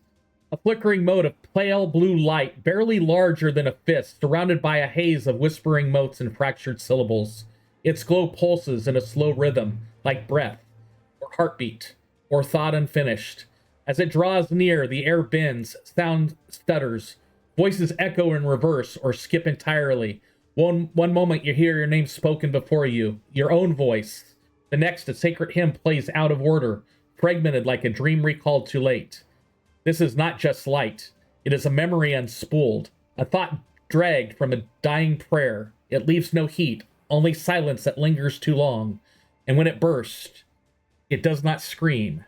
A flickering mote of pale blue light, barely larger than a fist, surrounded by a haze of whispering motes and fractured syllables. Its glow pulses in a slow rhythm, like breath, or heartbeat, or thought unfinished. As it draws near, the air bends, sound stutters, voices echo in reverse or skip entirely. One moment you hear your name spoken before you, your own voice. The next, a sacred hymn plays out of order, fragmented like a dream recalled too late. This is not just light. It is a memory unspooled, a thought dragged from a dying prayer. It leaves no heat, only silence that lingers too long. And when it bursts, it does not scream.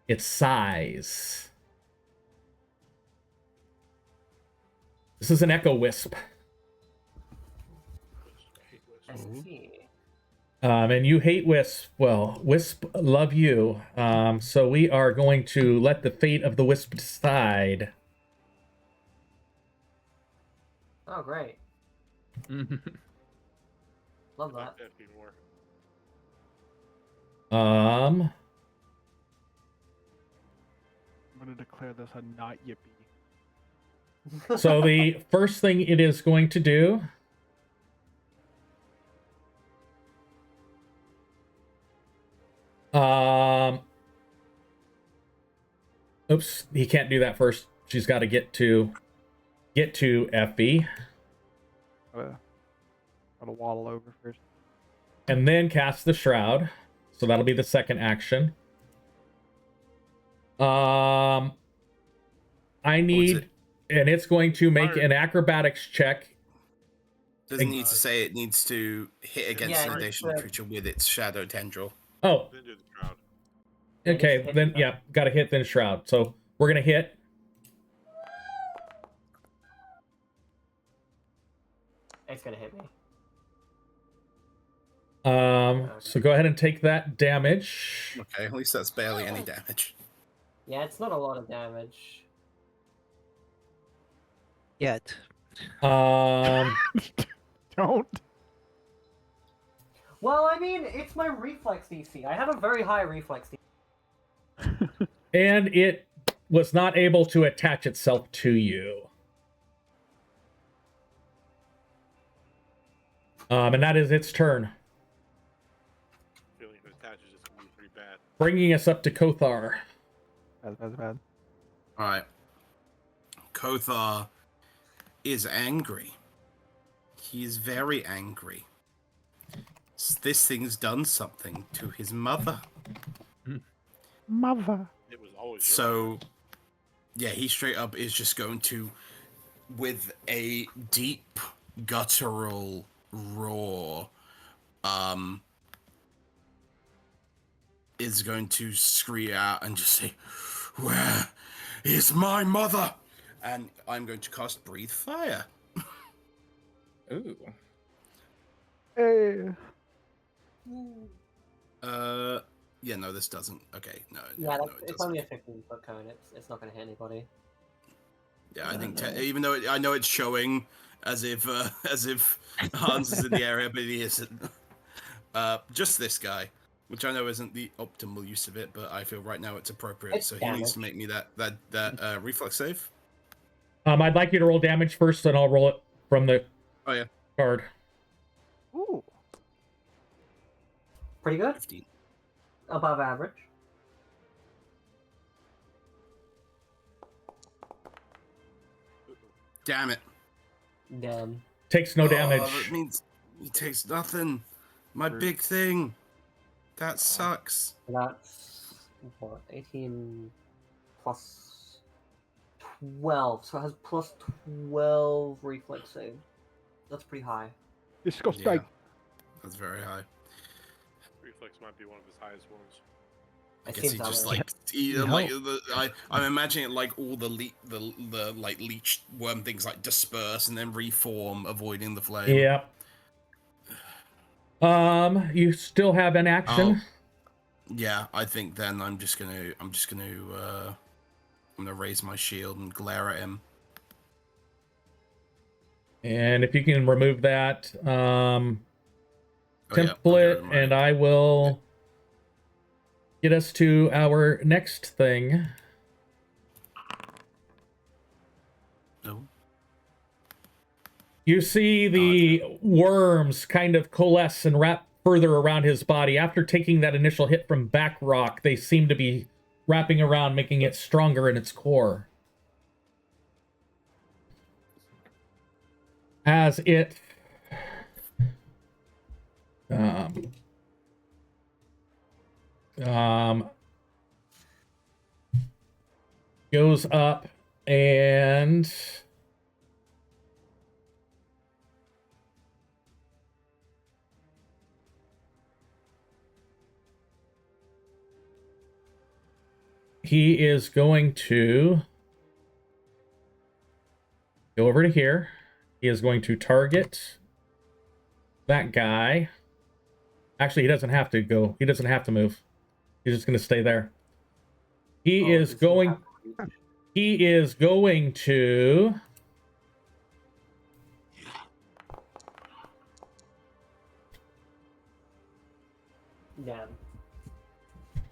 It sighs. This is an echo wisp. I see. And you hate Wisp. Well, Wisp love you. So we are going to let the fate of the Wisp decide. Oh, great. Love that. That'd be more. I'm gonna declare this a not yippee. So the first thing it is going to do oops, he can't do that first. She's got to get to Effie Gotta waddle over first. and then cast the shroud. So that'll be the second action. I need, and it's going to make an acrobatics check. Doesn't need to say it needs to hit against Yeah, an it's additional creature with its shadow tendril. Oh, Then do the shroud. okay. Then, yeah, got to hit then shroud. So we're going to hit. It's gonna hit me. So go ahead and take that damage. Okay, at least that's barely any damage. Yeah, it's not a lot of damage. Yet. Um, Don't. Well, I mean, it's my reflex DC. I have a very high reflex DC. and it was not able to attach itself to you. And that is its turn. Feeling if it attaches, it's gonna be pretty bad. Bringing us up to Kothar. Bad. Alright. Kothar is angry. He is very angry. This thing's done something to his mother. Mother. It was always So, yeah, he straight up is just going to, with a deep, guttural roar, is going to scream out and just say, "Where is my mother?" And I'm going to cast Breathe Fire. Ooh. Hey. Yeah, no, this doesn't. Okay, no. Yeah, no, that's, it it's doesn't. only a 15-foot cone. It's not gonna hit anybody. Yeah, I think even though I know it's showing as if Hans is in the area, but he isn't. Just this guy, which I know isn't the optimal use of it, but I feel right now it's appropriate. It's So he needs to make me that reflex save. I'd like you to roll damage first, and I'll roll it from the Oh yeah, card. Ooh. Pretty good. 15. Above average. Damn it! Damn. Takes no damage. That means he takes nothing. My big thing. That sucks. That's what, 18 plus 12. So it has plus 12 reflex save. That's pretty high. Disgusting. Yeah, that's very high. reflex might be one of his highest ones. I It guess he seems that just way. I'm imagining it like all the like leech worm things like disperse and then reform, avoiding the flame. Yep. You still have an action. Yeah, I think then I'm gonna raise my shield and glare at him. And if you can remove that I'll get template, rid of my- and I will get us to our next thing. No. You see the worms kind of coalesce and wrap further around his body. After taking that initial hit from back rock, they seem to be wrapping around, making it stronger in its core. As it goes up and he is going to go over to here. He is going to target that guy. Actually, he doesn't have to go. He doesn't have to move. He's just going to stay there. He is going to Damn.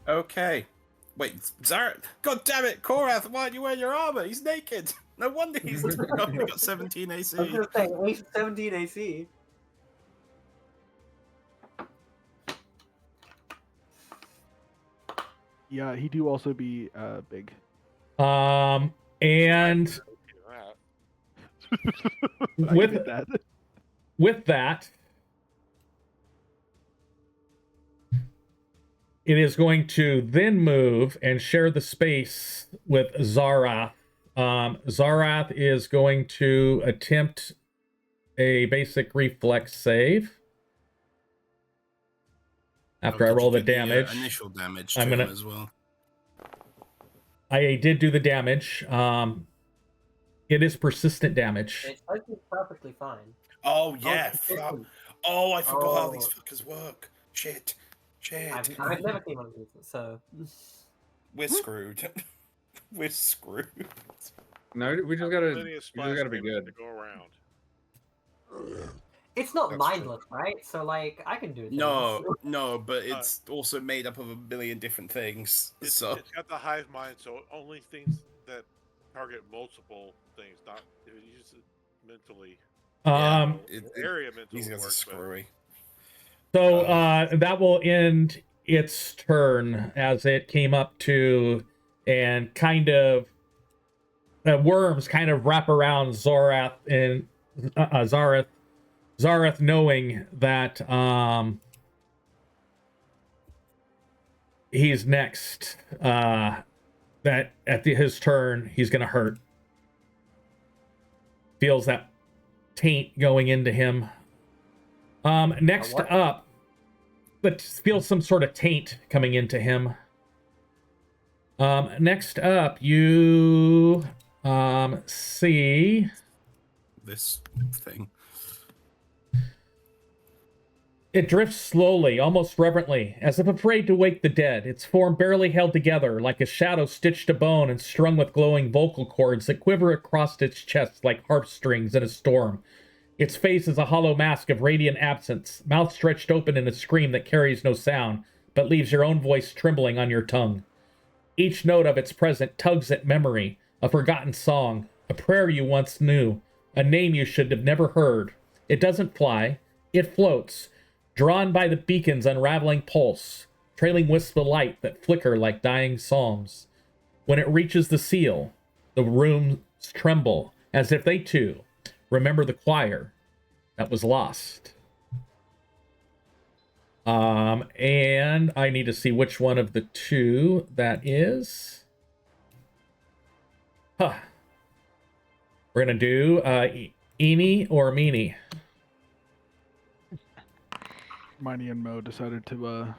Okay. Wait, Zara. God damn it, Korath! Why do you wear your armor? He's naked. No wonder he's only got 17 AC. I was gonna say, at least 17 AC. Yeah, he do also be big. and That. I With- get that. with that, it is going to then move and share the space with Zarath. Zarath is going to attempt a basic reflex save. After I did you roll the do the, damage. initial damage I'm to gonna- him as well. I did do the damage. It is persistent damage. It's actually perfectly fine. Oh yeah. it's fuck. different. Oh, I forgot how these Oh. fuckers work. Shit. I've never seen one of these, so. We're screwed. We're screwed. No, we just Plenty of gotta splash be damage good. to go around. It's not That's mindless, right? So, like, I can do it. No, but it's also made up of a million different things. It's got the hive mind, so only things that target multiple things, not if you use it mentally. Area mentally These guys are works, screwy. So that will end its turn as it came up to and kind of worms kind of wrap around Zorath and Zareth, knowing that he's next. That at his turn he's gonna hurt. Feels that taint going into him. Next up, but feels some sort of taint coming into him. Next up, you see This thing. it drifts slowly, almost reverently, as if afraid to wake the dead, its form barely held together, like a shadow stitched to bone and strung with glowing vocal cords that quiver across its chest like harp strings in a storm. Its face is a hollow mask of radiant absence, mouth stretched open in a scream that carries no sound, but leaves your own voice trembling on your tongue. Each note of its present tugs at memory, a forgotten song, a prayer you once knew, a name you should have never heard. It doesn't fly, it floats, drawn by the beacon's unraveling pulse, trailing wisps of light that flicker like dying psalms. When it reaches the seal, the rooms tremble, as if they too remember the choir that was lost. And I need to see which one of the two that is. We're gonna do Eenie or Meanie. Miney and Mo decided to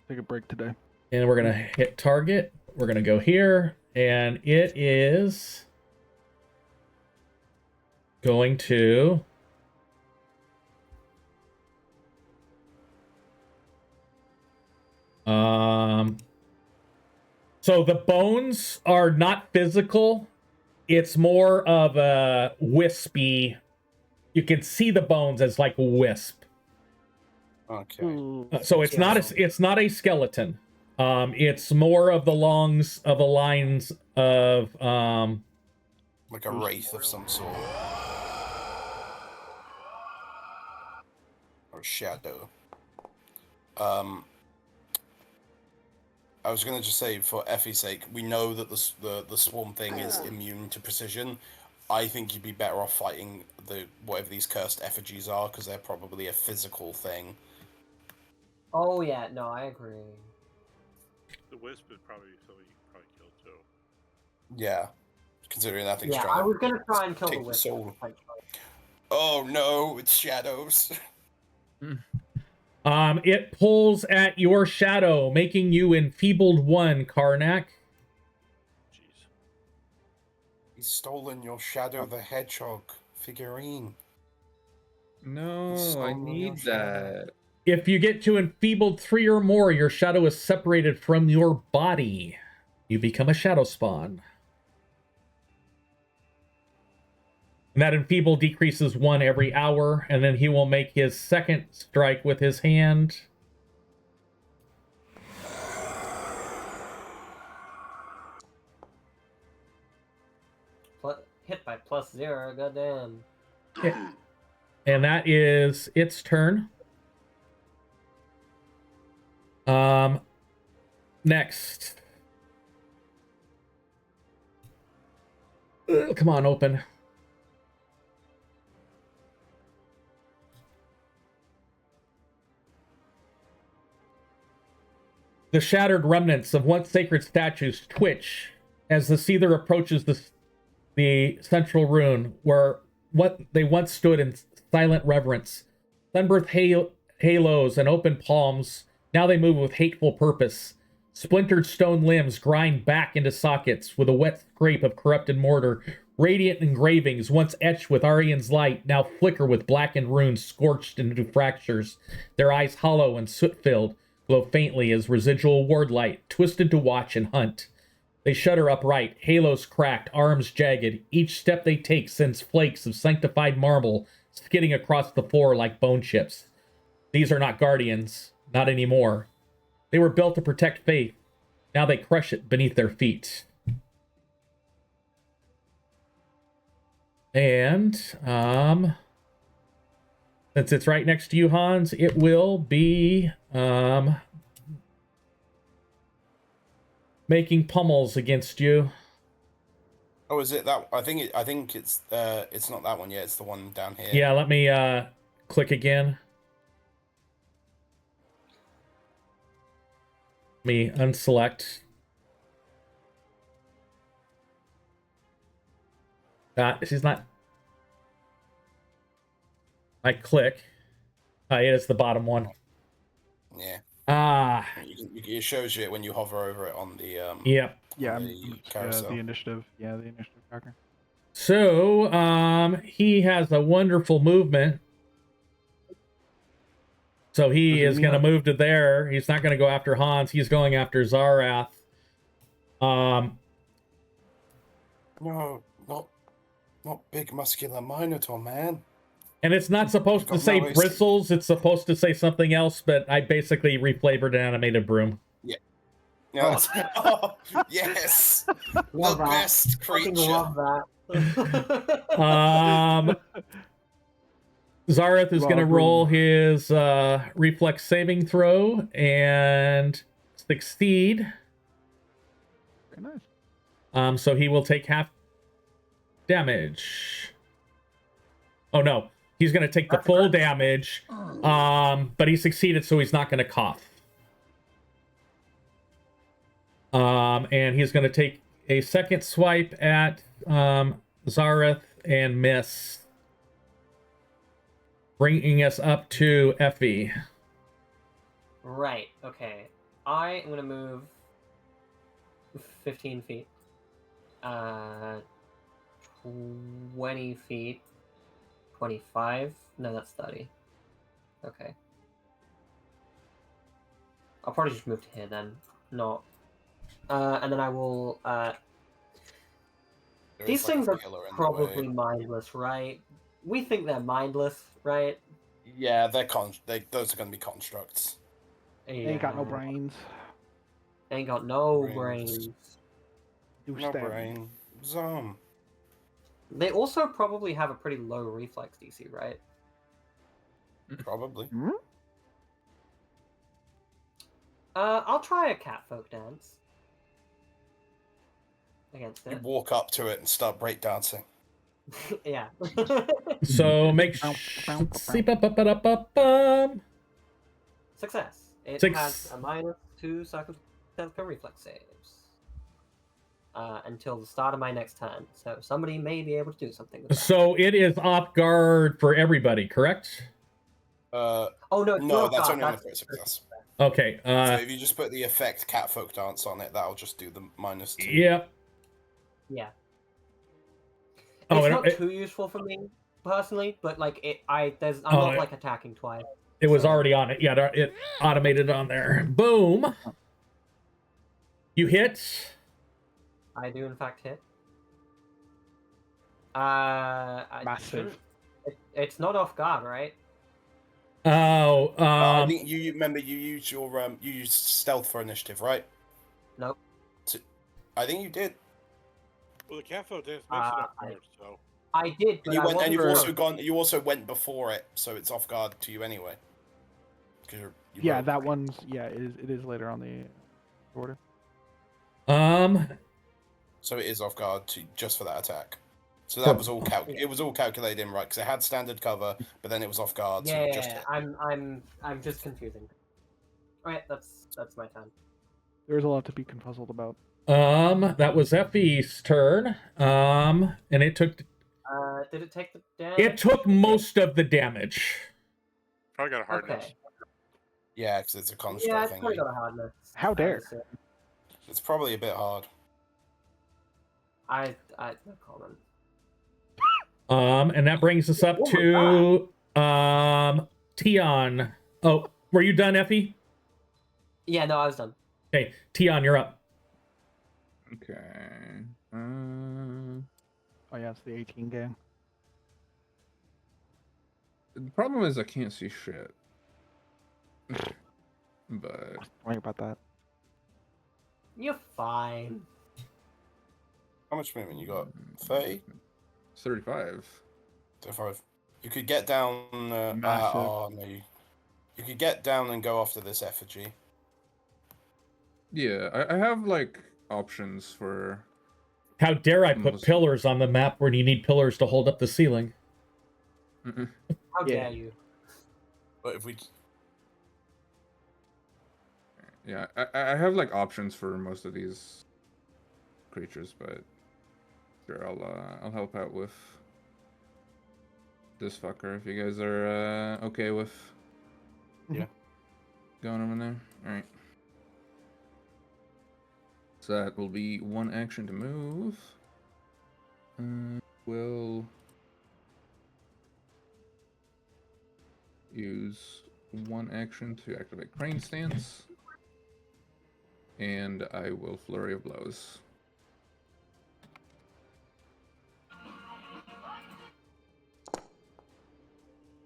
take a break today. And we're gonna hit target. We're gonna go here, and it is going to so the bones are not physical. It's more of a wispy. You can see the bones as like a wisp. Okay. So it's not a skeleton. It's more of the lungs of the lines of Like a wraith of some sort. Or a shadow. I was gonna just say, for Effie's sake, we know that the swarm thing is immune to precision. I think you'd be better off fighting whatever these cursed effigies are, because they're probably a physical thing. Oh yeah, no, I agree. The wisp is probably something you can probably kill too. Yeah, considering that thing's Yeah, trying I to was gonna try and kill the take the wisp. soul. Oh no, it's shadows. It pulls at your shadow, making you enfeebled 1, Karnak. Jeez. He's stolen your Shadow the Hedgehog figurine. No, I Stolen need your shadow. that. If you get to enfeebled 3 or more, your shadow is separated from your body. You become a shadow spawn. And that enfeeble decreases 1 every hour, and then he will make his second strike with his hand. Hit by +0, goddamn. Yeah. And that is its turn. Next. Come on, open. The shattered remnants of once sacred statues twitch as the seether approaches the central rune, where what they once stood in silent reverence. Sunbirth halos and open palms, now they move with hateful purpose. Splintered stone limbs grind back into sockets with a wet scrape of corrupted mortar. Radiant engravings, once etched with Aryan's light, now flicker with blackened runes scorched into fractures. Their eyes hollow and soot-filled, glow faintly as residual ward light, twisted to watch and hunt. They shudder upright, halos cracked, arms jagged. Each step they take sends flakes of sanctified marble skidding across the floor like bone chips. These are not guardians, not anymore. They were built to protect faith. Now they crush it beneath their feet. And, since it's right next to you, Hans, it will be, making pummels against you. Oh, is it that? I think it's not that one yet. It's the one down here. Yeah, let me, click again. Let me unselect. She's not. I click. It is the bottom one. Yeah. It shows you it when you hover over it on the Yep. Yeah, the carousel. the initiative. Yeah, the initiative tracker. So, he has a wonderful movement. So he is going to move to there. He's not going to go after Hans. He's going after Zarath. No, not big muscular Minotaur, man. And it's not supposed to say bristles. It's supposed to say something else, but I basically reflavored an animated broom. Yeah. Oh, yes. Love the that. best creature. Love that. Zarath is going to roll his reflex saving throw and succeed. Very nice. So he will take half damage. Oh no, he's going to take the full damage. But he succeeded, so he's not going to cough. And he's going to take a second swipe at Zarath and miss, bringing us up to Effie. Right, okay. I am going to move 15 feet. 20 feet. 25? No, that's 30. Okay. I'll probably just move to here then. Not. And then I will... These things are probably mindless, right? We think they're mindless, right? Yeah, those are going to be constructs. Yeah. Ain't got no brains. Ain't got no brains. No brain. Zom. They also probably have a pretty low reflex DC, right? Probably. Hmm? I'll try a catfolk dance. Against You it. walk up to it and start breakdancing. Yeah. So make Success. It Six. has a -2 circumstance per reflex saves. Until the start of my next turn. So somebody may be able to do something with that. So it is off guard for everybody, correct? Oh no, it's No, not that's guard, only on the that's- first success. Okay. So if you just put the effect Catfolk Dance on it, that'll just do the -2. Yep. Yeah. Oh, It's not too useful for me personally, but like I'm not like attacking twice. It was already on it. Yeah, it automated on there. Boom. You hit. I do in fact hit. Massive. It's not off guard, right? Oh, I think you remember you used your you used stealth for initiative, right? Nope. I think you did. Well, the Catfolk dance makes it off guard, so. I did, but And you've also gone. You also went before it, so it's off guard to you anyway. Yeah, that one's it is later on the order. So it is off guard just for that attack. So that was all it was all calculated in right because it had standard cover, but then it was off guard. Yeah, so just I'm just confusing. All right, that's my turn. There's a lot to be confuzzled about. that was Effie's turn. And it took Did it take the damage? It took most of the damage. Probably got a hardness. Okay. Yeah, because it's a Yeah, construct it's thing. probably got a hardness. How dare. It's probably a bit hard. I no comment. And that brings us up What to Tion. Oh, were you done, Effie? Yeah, no, I was done. Okay, Tion, you're up. Okay. Oh yeah, it's the 18 gang. The problem is I can't see shit. But Worry about that. You're fine. How much movement you got? 30? 35. 35. You could get down. Massive. Oh no, you could get down and go after this effigy. Yeah, I have like options for. How dare I put Most- pillars on the map when you need pillars to hold up the ceiling? How Yeah. dare you? But if we, Yeah, I have like options for most of these creatures, but sure, I'll help out with this fucker if you guys are okay with. Yeah. Going over there. All right. So that will be one action to move. We'll use one action to activate Crane Stance. And I will Flurry of Blows.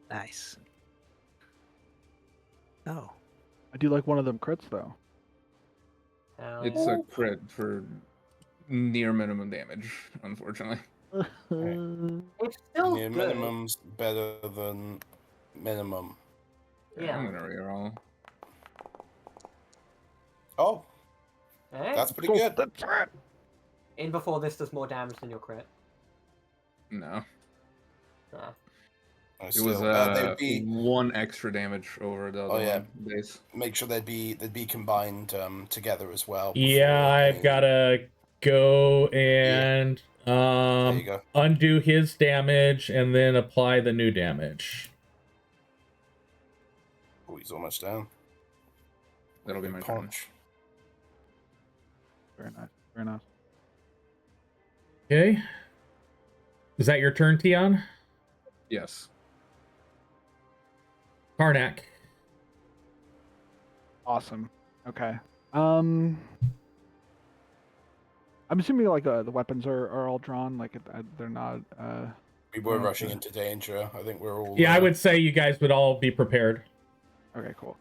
Nice. Oh. I do like one of them crits though. Hell It's a crit for near minimum damage, unfortunately. It's still yeah, good. minimum's better than minimum. Yeah. I'm gonna reroll. Oh, Eh? that's pretty good. In before this does more damage than your crit. No. Nah. Oh, It was still, they'd be, one extra damage over the other yeah. one base. make sure they'd be combined together as well. Yeah, I've got to go and There you go. undo his damage and then apply the new damage. Oh, he's almost down. That'll be my turn. Punch. Very nice. Very nice. Okay. Is that your turn, Tion? Yes. Karnak. Awesome. Okay. I'm assuming like the weapons are all drawn. Like they're not. We were Okay. rushing into danger. I think we're all. Yeah, I would say you guys would all be prepared. Okay. Cool.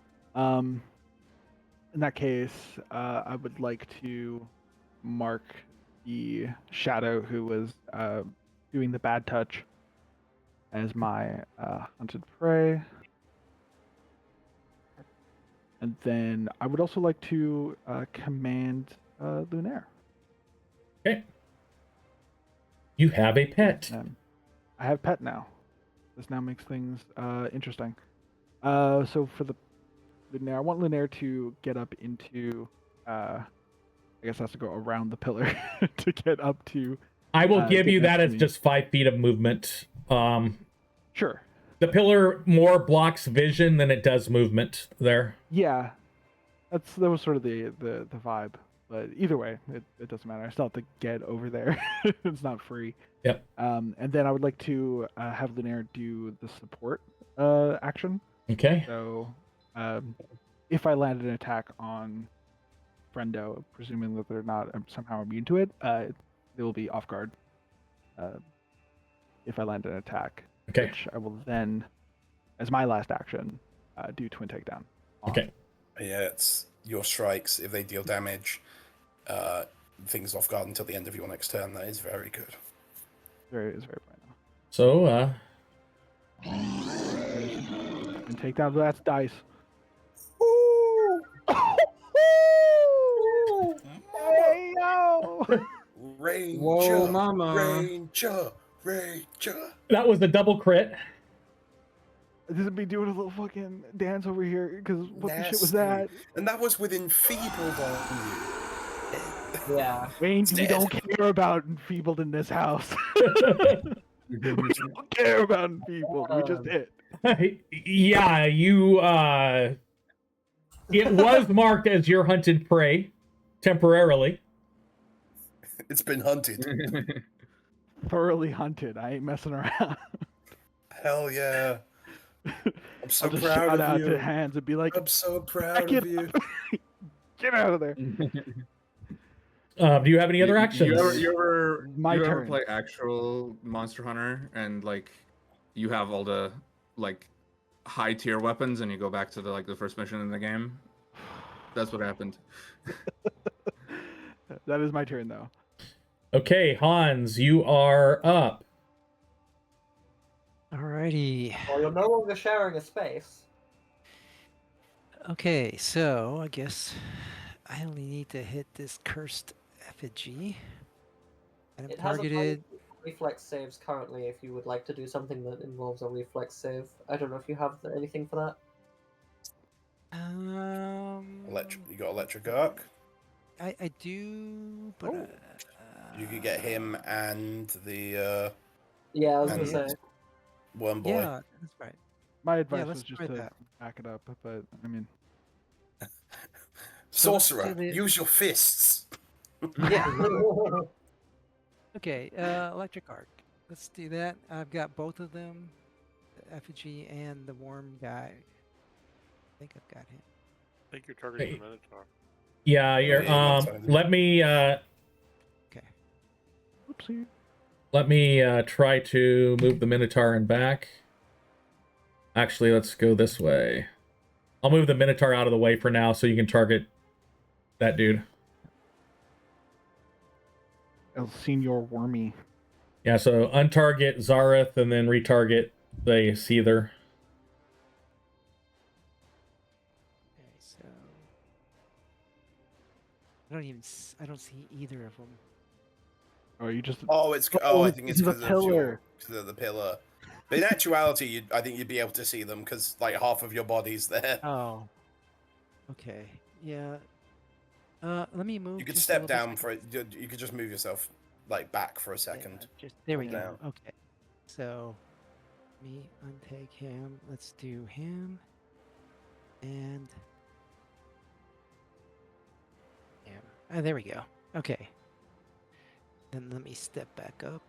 In that case, I would like to mark the shadow who was doing the bad touch as my hunted prey. And then I would also like to command Lunair. Okay. You have a pet. And I have pet now. This now makes things interesting. So for the Lunair, I want Lunair to get up into. I guess has to go around the pillar to get up to. I will give get you next that to as me. just 5 feet of movement. Sure. The pillar more blocks vision than it does movement there. Yeah, that was sort of the vibe. But either way, it doesn't matter. I still have to get over there. It's not free. Yep. And then I would like to have Lunair do the support action. Okay. So, if I land an attack on Friendo, presuming that they're not somehow immune to it, they will be off guard. If I land an attack, Okay. which I will then, as my last action, do twin takedown. Okay. Yeah, it's your strikes. If they deal damage, things off guard until the end of your next turn. That is very good. It's very fine now. So, And take down that's dice. Hey yo! Ranger, Whoa, mama. Ranger. that was the double crit. This would be doing a little fucking dance over here because what the shit was Nasty. that? And that was with enfeebled on Yeah. Wayne, we Dead. don't care about enfeebled in this house. don't care about people. We just hit. Yeah, you it was marked as your hunted prey temporarily. It's been hunted. Thoroughly hunted. I ain't messing around. Hell yeah. I'm so I'll just proud shout of out you. to Hands and be like, I'm so proud "Back of it you. up. Get out of there. Do you have any other actions? You ever My you ever turn. play actual Monster Hunter and like you have all the like high tier weapons and you go back to the first mission in the game? That's what happened. That is my turn, though. Okay, Hans, you are up. Alrighty. Well, you're no longer sharing a space. Okay, so I guess I only need to hit this cursed effigy. And I'm It has a targeted. reflex saves currently if you would like to do something that involves a reflex save. I don't know if you have anything for that. You got electric arc. I do, but Oh. You could get him and the Yeah, I was And- gonna say. worm boy. yeah, that's right. My advice let's was just try to that. back it up, but I mean, So let's Sorcerer, do the- use your fists. Yeah. Okay, electric arc. Let's do that. I've got both of them, the effigy and the worm guy. I think I've got him. I think you're targeting Hey. the Minotaur. Yeah, you're Yeah, that's fine. let me Okay. oopsie. let me try to move the Minotaur and back. Actually, let's go this way. I'll move the Minotaur out of the way for now so you can target that dude. El Senor Wormy. Yeah, so untarget Zareth and then retarget the Seether. Okay, so I don't see either of them. Oh, you just. Oh, it's Oh, I think it's he's a because pillar. of the pillar. But in actuality, I think you'd be able to see them because like half of your body's there. Oh. Okay. Yeah. Let me move. You could just a step little down for it. You could just move yourself like back for a bit. second. Yeah, just there we go. Down. Okay. So, me untake him. Let's do him. And him. Oh, there we go. Okay. Then let me step back up.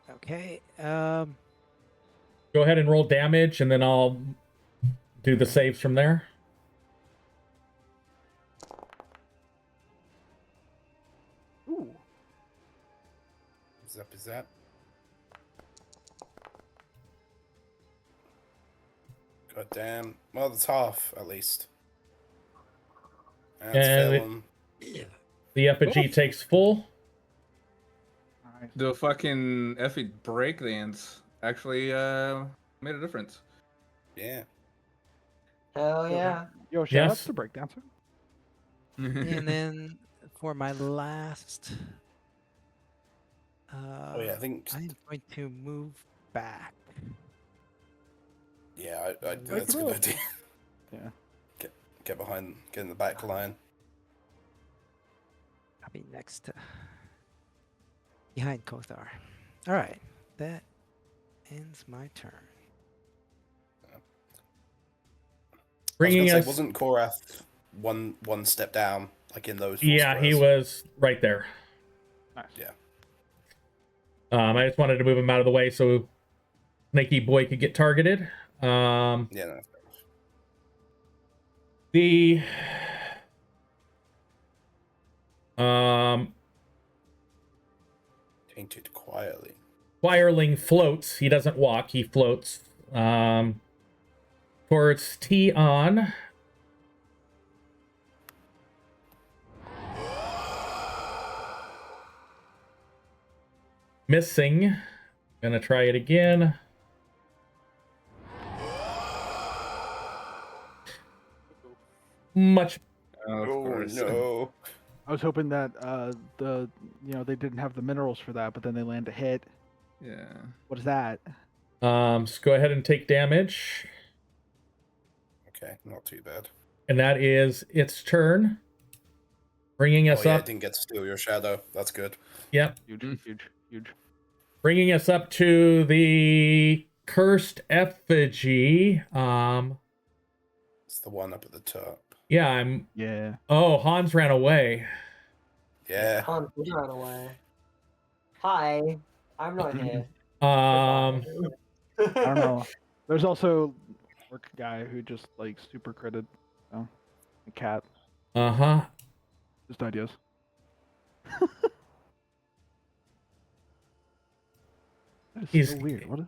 Okay. Go ahead and roll damage and then I'll do the saves from there. Ooh. Is that? God damn. Well, that's half at least. That's And film. The effigy takes full. Nice. The fucking effie breakdance actually made a difference. Yeah. Hell yeah. Yo, shout Yes. out to Breakdancer. And then for my last, Oh yeah, I think. I'm going to move back. Yeah, that's a good roll. idea. Yeah. Get behind, get in the back line. I'll be next to behind Kothar. All right, that ends my turn. Bringing I us. was gonna say, wasn't Korath one step down, like in those? Yeah, he was right there. Nice. Yeah. I just wanted to move him out of the way so Snaky Boy could get targeted. Yeah. No. The Tainted quietly. Wireling floats. He doesn't walk. He floats. Towards T-On. Missing. Gonna try it again. Much. Of course. No. I was hoping that they didn't have the minerals for that, but then they land a hit. Yeah. What is that? So go ahead and take damage. Okay, not too bad. And that is its turn. Bringing us Oh yeah, I up. didn't get to steal your shadow. That's good. Yep. Huge, huge, huge. Bringing us up to the cursed effigy. It's the one up at the top. Yeah, I'm. Yeah. Oh, Hans ran away. Yeah. Hans did run away. Hi, I'm not here. Um, I don't know. There's also orc guy who just like super critted. Oh, a cat. uh-huh. Just ideas. That is He's- so weird. What is?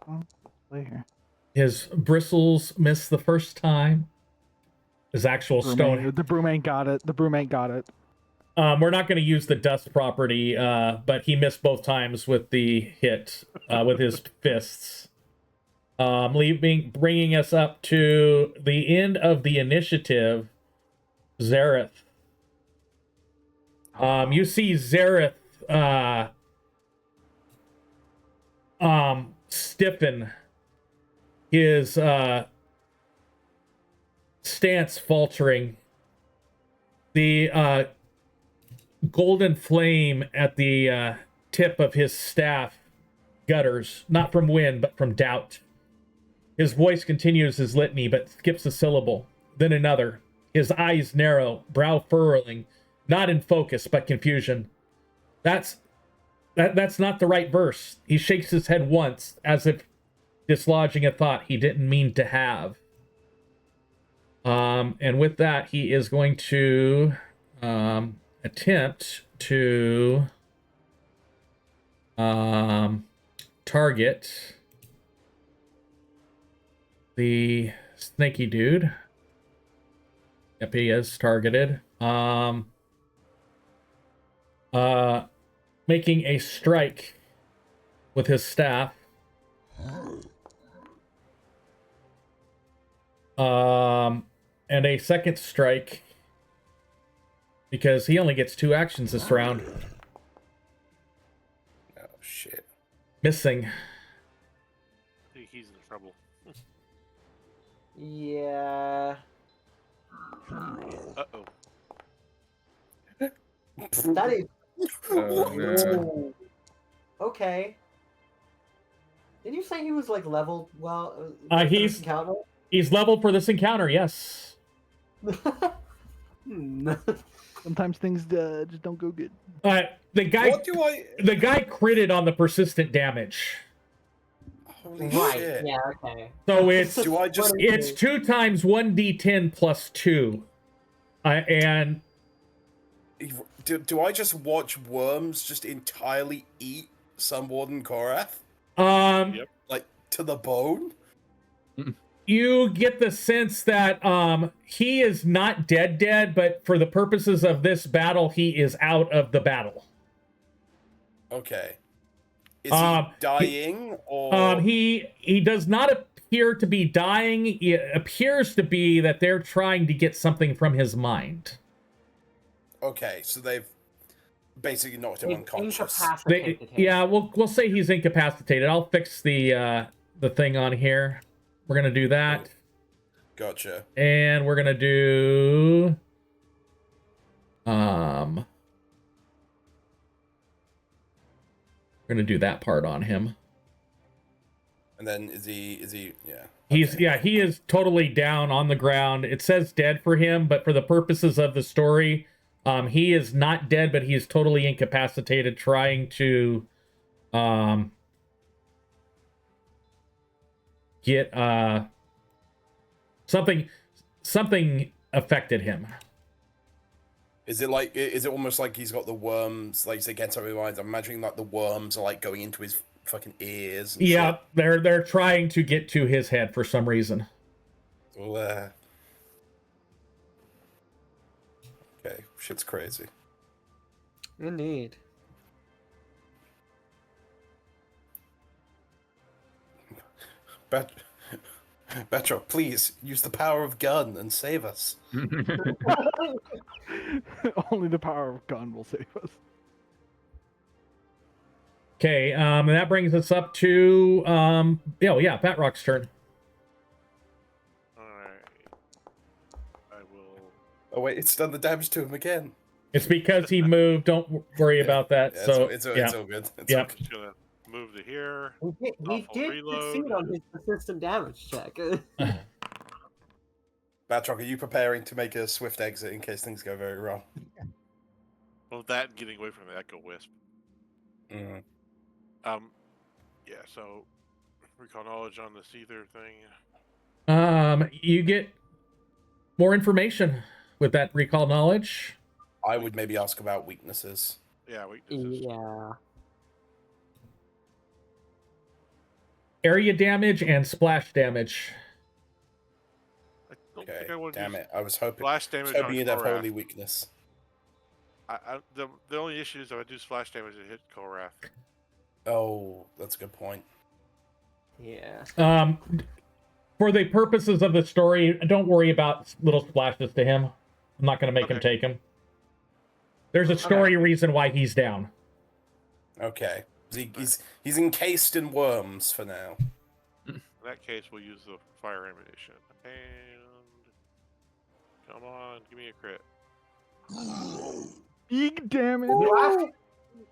Oh, play here. His bristles missed the first time. His actual stone. The broom ain't got it. The broom ain't got it. We're not going to use the dust property, but he missed both times with the hit with his fists. Bringing us up to the end of the initiative, Zareth. You see Zareth stiffen, his stance faltering. The golden flame at the tip of his staff gutters, not from wind, but from doubt. His voice continues his litany, but skips a syllable, then another. His eyes narrow, brow furrowing, not in focus, but confusion. That's not the right verse. He shakes his head once, as if dislodging a thought he didn't mean to have. And with that, he is going to attempt to target the snaky dude. Yep, he is targeted. Making a strike with his staff. And a second strike because he only gets 2 actions this round. Oh shit. Missing. I think he's in trouble. Yeah. Uh-oh. That is. Oh, no. Ooh. Okay. Did you say he was like leveled? Well, He's- encounter? He's leveled for this encounter, yes. Sometimes things just don't go good. The guy critted on the persistent damage. Holy Right. shit. Yeah. Okay. So it's Do I just it's 2 times 1d10 plus 2. And do I just watch worms just entirely eat some Warden Korath? Yep. Like to the bone? you get the sense that he is not dead, but for the purposes of this battle, he is out of the battle. Okay. Is he dying or he does not appear to be dying. It appears to be that they're trying to get something from his mind. okay, so they've basically knocked him unconscious. Incapacitated him. Yeah, we'll say he's incapacitated. I'll fix the thing on here. We're gonna do that. Gotcha. And we're gonna do we're gonna do that part on him. And then is he yeah. He is totally down on the ground. It says dead for him, but for the purposes of the story, he is not dead, but he is totally incapacitated, trying to get something affected him. Is it almost like he's got the worms, like you say, gets over minds? I'm imagining like the worms are like going into his fucking ears. And Yeah, they're trying to get to his head for some reason. shit. Okay, shit's crazy. Indeed. Betro, please use the power of gun and save us. Only the power of gun will save us. Okay, and that brings us up to Batrock's turn. Alright. I will. Oh wait, it's done the damage to him again. It's because he moved. Don't worry about that. Yeah, so it's yeah. all good. It's Yep. all good. Just gonna move to here. He Awful did reload. succeed on his persistent damage check. Batroc, are you preparing to make a swift exit in case things go very wrong? Well, that and getting away from the Echo Wisp. Mm. Yeah. So, recall knowledge on the Seether thing. You get more information with that recall knowledge. I would maybe ask about weaknesses. Yeah, weaknesses. Yeah. Area damage and splash damage. I don't Okay, think I want to damn use it. I was hoping splash damage on you'd have Korath. holy weakness. The only issue is if I do splash damage, it hits Korath. Oh, that's a good point. Yeah. For the purposes of the story, don't worry about little splashes to him. I'm not going to make him Okay. take him. There's a story reason why he's down. Okay. He's encased in worms for now. In that case, we'll use the fire ammunition. And come on, give me a crit. Big damage. You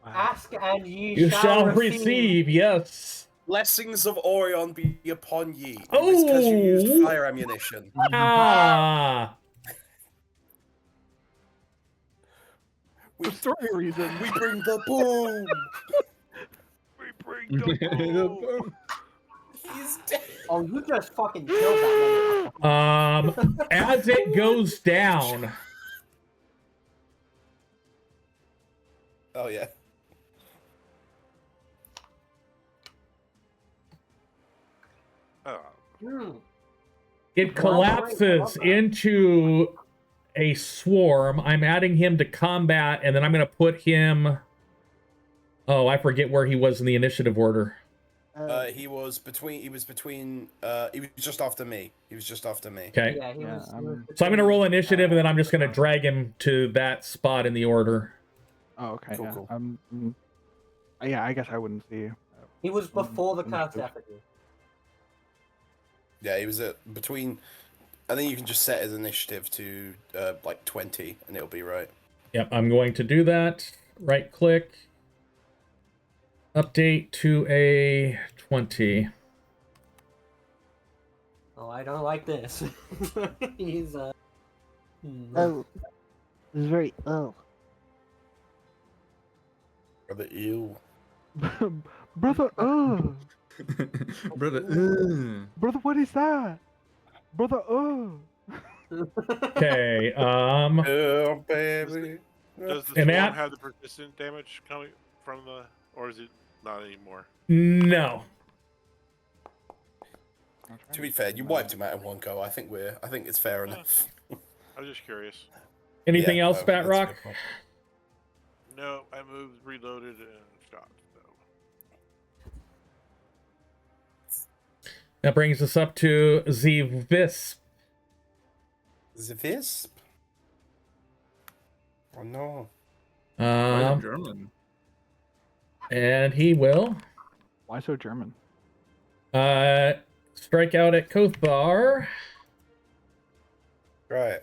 ask and You shall receive, yes. Blessings of Orion be upon ye. It's because you used Oh. fire ammunition. Ah. We, For story reasons. we bring the boom. We bring the boom. He's dead. Oh, you just fucking killed that motherfucker. As it goes down, Oh yeah. Oh, Hmm. it collapses into a swarm. I'm adding him to combat, and then I'm going to put him... Oh, I forget where he was in the initiative order. He was just after me. He was just after me. Okay. Yeah, he was. Yeah, So I'm going to roll initiative, and then I'm just going to drag him to that spot in the order. Oh, okay. Cool, yeah. cool. Yeah, I guess I wouldn't see. He was before the Understood. cast effigy. Yeah, he was between. I think you can just set his initiative to like 20, and it'll be right. Yep, I'm going to do that. Right click. Update to a 20. Oh, I don't like this. He's Oh, it's very Brother, ew. Brother, Brother. brother, what is that? Brother, Okay, Oh baby. does the And swarm that- have the persistent damage coming from the, or is it not anymore? no. To be fair, you wiped him out in one go. I think it's fair enough. I was just curious. Anything Yeah, else, no, that's a Batrock? good point. No, I moved, reloaded, and shot. So. That brings us up to Zorvithrax. The Visp? Oh no. Why is it German? And he will Why so German? strike out at Kothar. Right.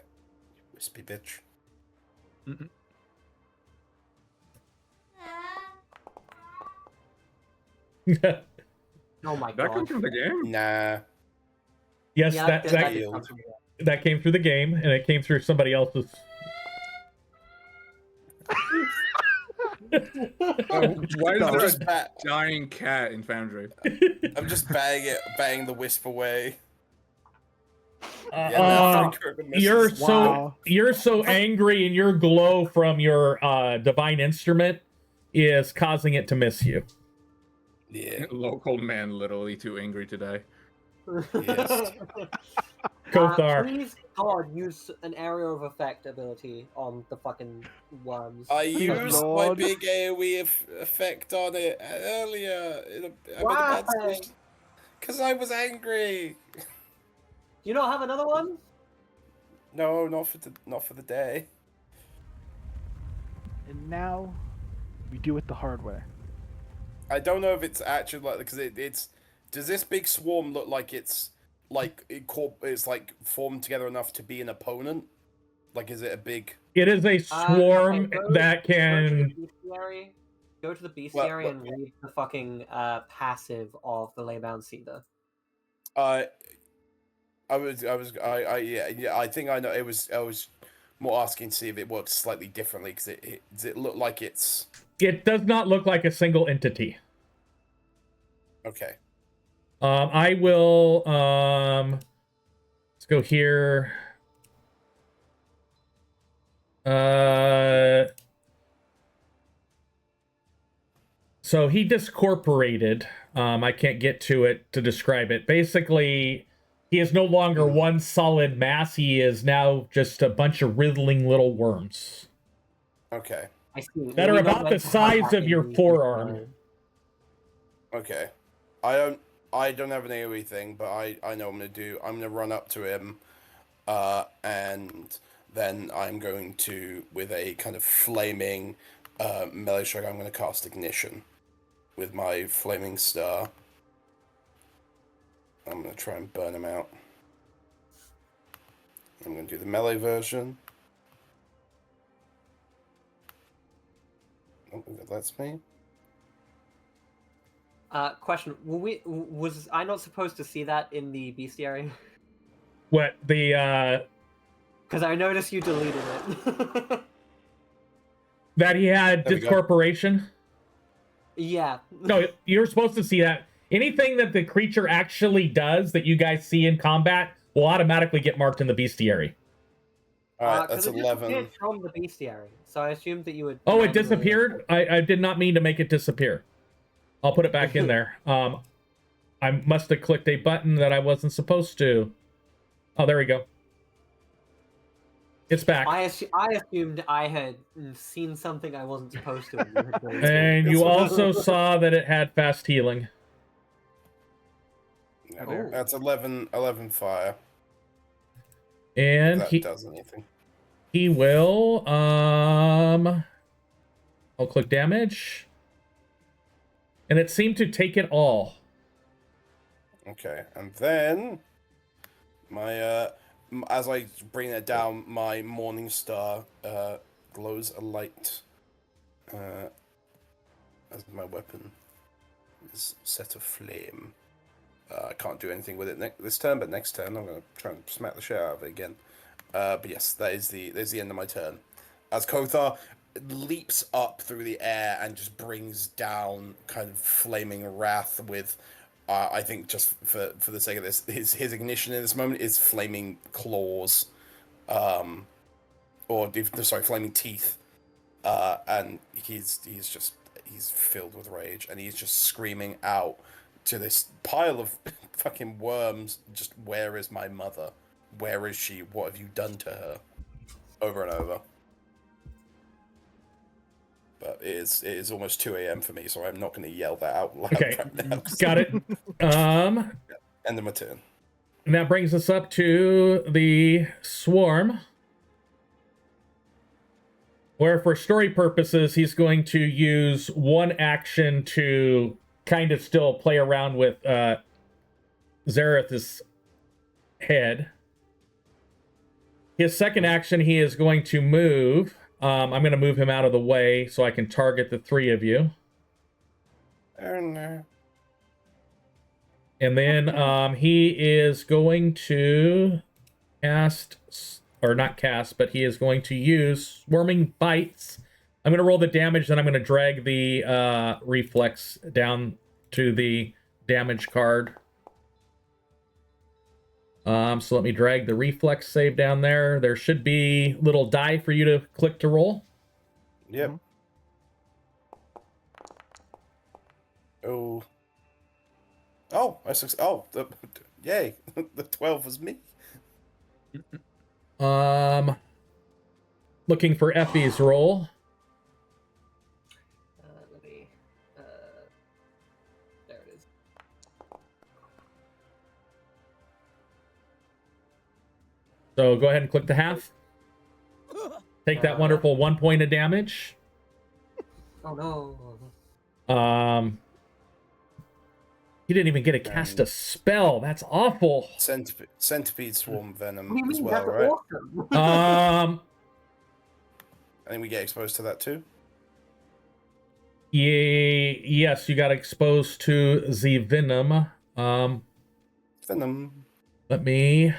Wispy bitch. oh my That god. comes from the game? Nah. Yes, Yeah, that did Yield. come from you. that came through the game, and it came through somebody else's. Why is I'm there just, a dying cat in Foundry? I'm just banging the wisp away. Uh, you're Wow. you're so angry, and your glow from your divine instrument is causing it to miss you. Yeah. Local man literally too angry today. Yes. Kothar. Please, God, use an area of effect ability on the fucking worms. I Dear used my Lord. big AoE effect on it earlier. Why? Because I was angry. Do you not have another one? No, not for the day. And now we do it the hard way. I don't know if it's actually like because it's. Does this big swarm look like it's like it's like formed together enough to be an opponent, Like, is it a big? It is a swarm okay, that can. Go to the bestiary Well, and read the fucking passive of the Laybound Cedar. Yeah. I think I know. I was more asking to see if it works slightly differently because does it look like it's. It does not look like a single entity. Okay. I will. Let's go here. So he discorporated. I can't get to it to describe it. Basically, he is no longer one solid mass. He is now just a bunch of wriggling little worms. Okay. I see. That are about the size of your forearm. Okay. I don't have an AoE thing, but I know what I'm gonna do. I'm gonna run up to him, and then I'm going to, with a kind of flaming melee strike, I'm gonna cast Ignition with my flaming star. I'm gonna try and burn him out. I'm gonna do the melee version. Oh, that's me. Question: was I not supposed to see that in the bestiary? What the Because I noticed you deleted it. that he had There we go. discorporation? Yeah. No, you're supposed to see that. Anything that the creature actually does that you guys see in combat will automatically get marked in the bestiary. All right, that's 'cause it 11. disappeared from the bestiary, so I assumed that you would. Oh, it manually- disappeared? I did not mean to make it disappear. I'll put it back in there. I must have clicked a button that I wasn't supposed to. Oh, there we go. It's back. I assumed I had seen something I wasn't supposed to. And you also saw that it had fast healing. Yeah, Oh. that's 11 fire. And If that does anything. he will I'll click damage. And it seemed to take it all. Okay, and then my as I bring it down, my morning star glows a light as my weapon is set aflame. I can't do anything with it this turn, but next turn I'm going to try and smack the shit out of it again. But yes, there's the end of my turn. As Kothar leaps up through the air and just brings down kind of flaming wrath with, I think just for the sake of this, his ignition in this moment is flaming claws, flaming teeth, and he's filled with rage and he's just screaming out to this pile of fucking worms, just, where is my mother? Where is she? What have you done to her? Over and over. But it is almost 2 a.m. for me, so I'm not going to yell that out loud Okay, right now. got it. End of my turn. And that brings us up to the swarm, where for story purposes, he's going to use one action to kind of still play around with Zareth's head. His second action, he is going to move. I'm going to move him out of the way so I can target the three of you. Oh, no. And then he is going to cast, or not cast, but he is going to use Swarming Bites. I'm going to roll the damage, then I'm going to drag the reflex down to the damage card. So let me drag the reflex save down there. There should be a little die for you to click to roll. Yep. Oh. Oh, yay. The 12 was me. Looking for Effie's roll. Let me. There it is. So go ahead and click the half. Take that wonderful 1 point of damage. Oh no. He didn't even get to cast a spell. That's awful. Centipede swarm venom What do you as mean? well, That's right? awesome. I think we get exposed to that too. Yeah, yes, you got exposed to the venom. Venom. Let me.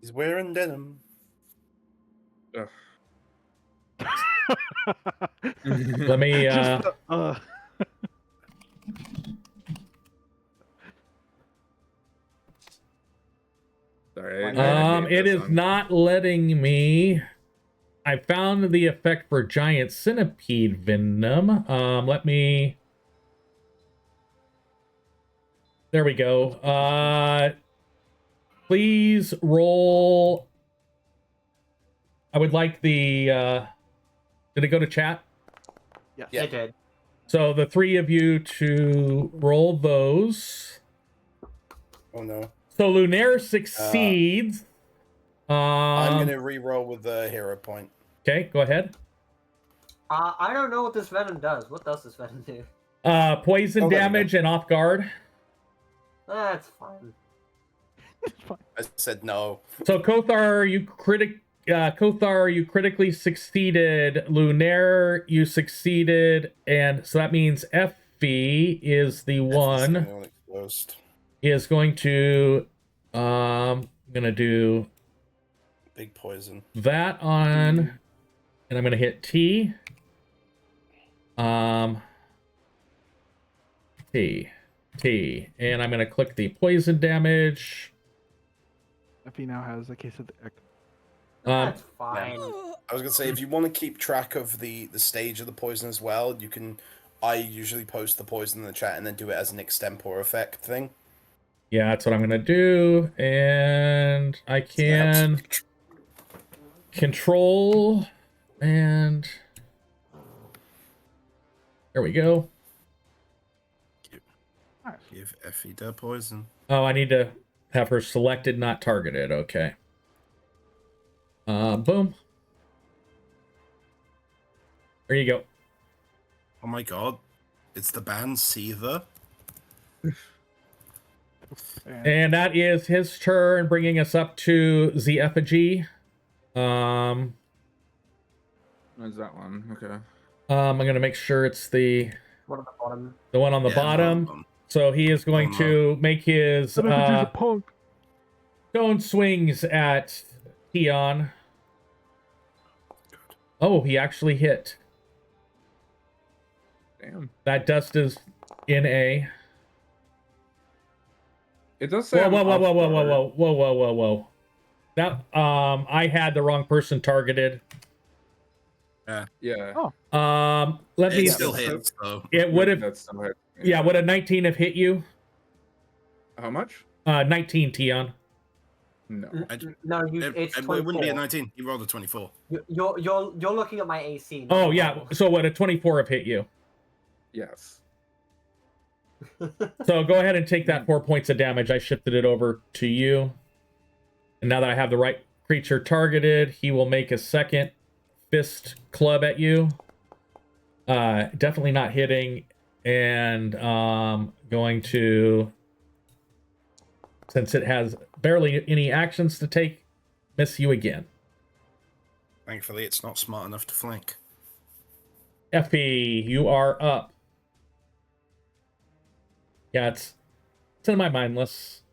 He's wearing denim. Let me. Sorry. It is not letting me. I found the effect for giant centipede venom. Let me. There we go. Please roll. I would like the. Did it go to chat? Yes. Yeah. It did. So the three of you to roll those. Oh no. So Lunair succeeds. I'm gonna re-roll with the hero point. Okay, go ahead. I don't know what this venom does. What does this venom do? Poison Oh, there we damage and off guard. That's fine. I said no. So Kothar, you critically succeeded. Lunair, you succeeded, and so that means Effie is the one. Effie's the only exposed. Is going to gonna do Big poison. that on, and I'm gonna hit T. T, and I'm gonna click the poison damage. Effie now has a case of the echo. That's fine. I was gonna say, if you want to keep track of the stage of the poison as well, you can. I usually post the poison in the chat and then do it as an extempore effect thing. Yeah, that's what I'm gonna do, and I can control, and there we go. Give Effie the poison. Oh, I need to have her selected, not targeted. Okay. Boom. There you go. Oh my god, it's the band Seether. And that is his turn, bringing us up to the effigy. Where's that one? Okay. I'm gonna make sure it's the One at the bottom. one on the bottom. So he is going to make his punk. stone swings at Tion. Oh, he actually hit. Damn. That dust is in a. It does say. Whoa. That I had the wrong person targeted. Yeah. Oh. Let me. It still hits though. It would have. That's still hit. Yeah, would a 19 have hit you? How much? 19, Tion. No. No, it's It 24. wouldn't be a 19. You rolled a 24. You're looking at my AC. not Oh my yeah. roll. So would a 24 have hit you? Yes. So go ahead and take that 4 points of damage. I shifted it over to you. And now that I have the right creature targeted, he will make a second fist club at you. Definitely not hitting. And going to, since it has barely any actions to take, miss you again. Thankfully, it's not smart enough to flank. Effie, you are up. Yeah, it's in my mindless.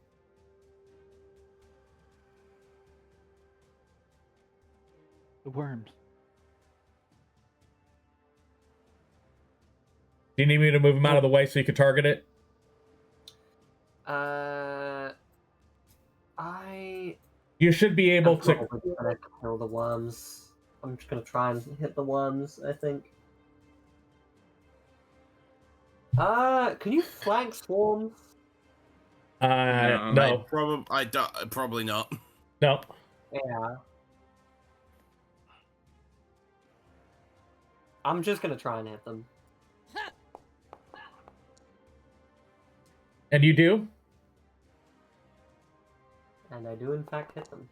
The worms. Do you need me to move him out of the way so you can target it? You should be able I'm to. probably gonna kill the worms. I'm just gonna try and hit the worms, I think. Can you flank swarms? No. Probably not. No. Yeah. I'm just gonna try and hit them. And you do? And I do in fact hit them.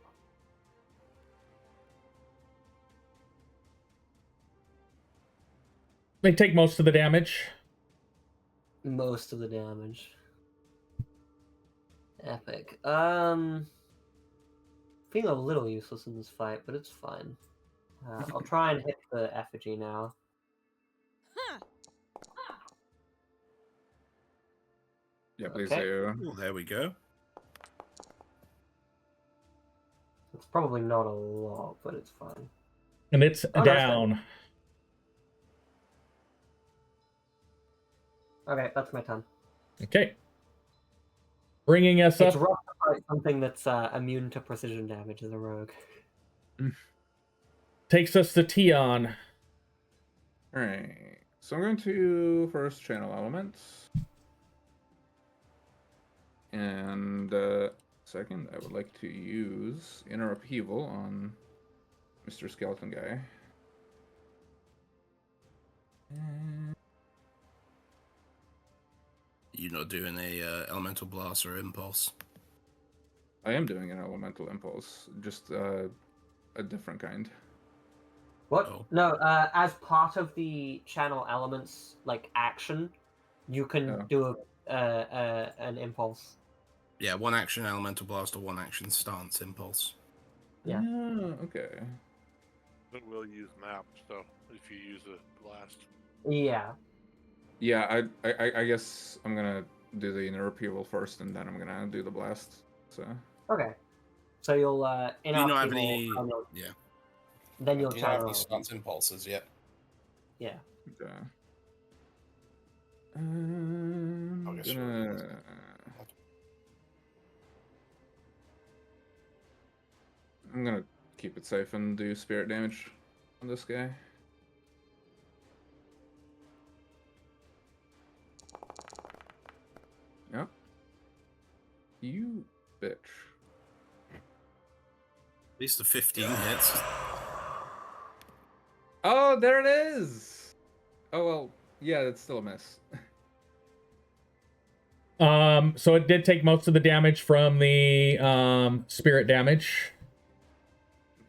They take most of the damage. Most of the damage. Epic. Feeling a little useless in this fight, but it's fine. I'll try and hit the effigy now. Yeah, please Okay. do. Oh, there we go. It's probably not a lot, but it's fine. And it's Oh, no, it's down. Okay, that's my turn. Okay. Bringing us It's up. rough to fight something that's immune to precision damage as a rogue. Takes us to Tion. Alright. So I'm going to first channel elements. And second, I would like to use Inner Upheaval on Mr. Skeleton Guy. You're not doing a elemental blast or impulse. I am doing an Elemental Impulse, just a different kind. What? Oh. No, as part of the channel elements like action, you can do an impulse. Yeah, one action elemental blast or one action stance impulse. Yeah. Okay. But we'll use map, so if you use a blast. Yeah. Yeah, I guess I'm gonna do the Inner Upheaval first, and then I'm gonna do the blast. So. Okay. So you'll Do you not have any? Yeah. Then you'll Do you not have channel. any stance impulses yet? Yeah. Okay. I guess I'm gonna keep it safe and do spirit damage on this guy. Yep. You bitch. At least the 15 hits. Oh, there it is! Oh, well, yeah, it's still a miss. So it did take most of the damage from the spirit damage.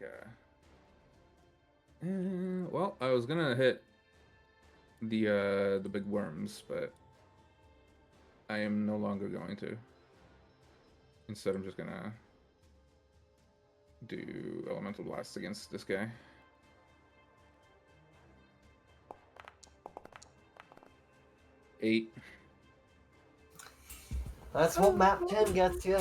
Okay. Well, I was gonna hit the big worms, but I am no longer going to. Instead, I'm just gonna do elemental blast against this guy. Eight. That's what map 10 gets you.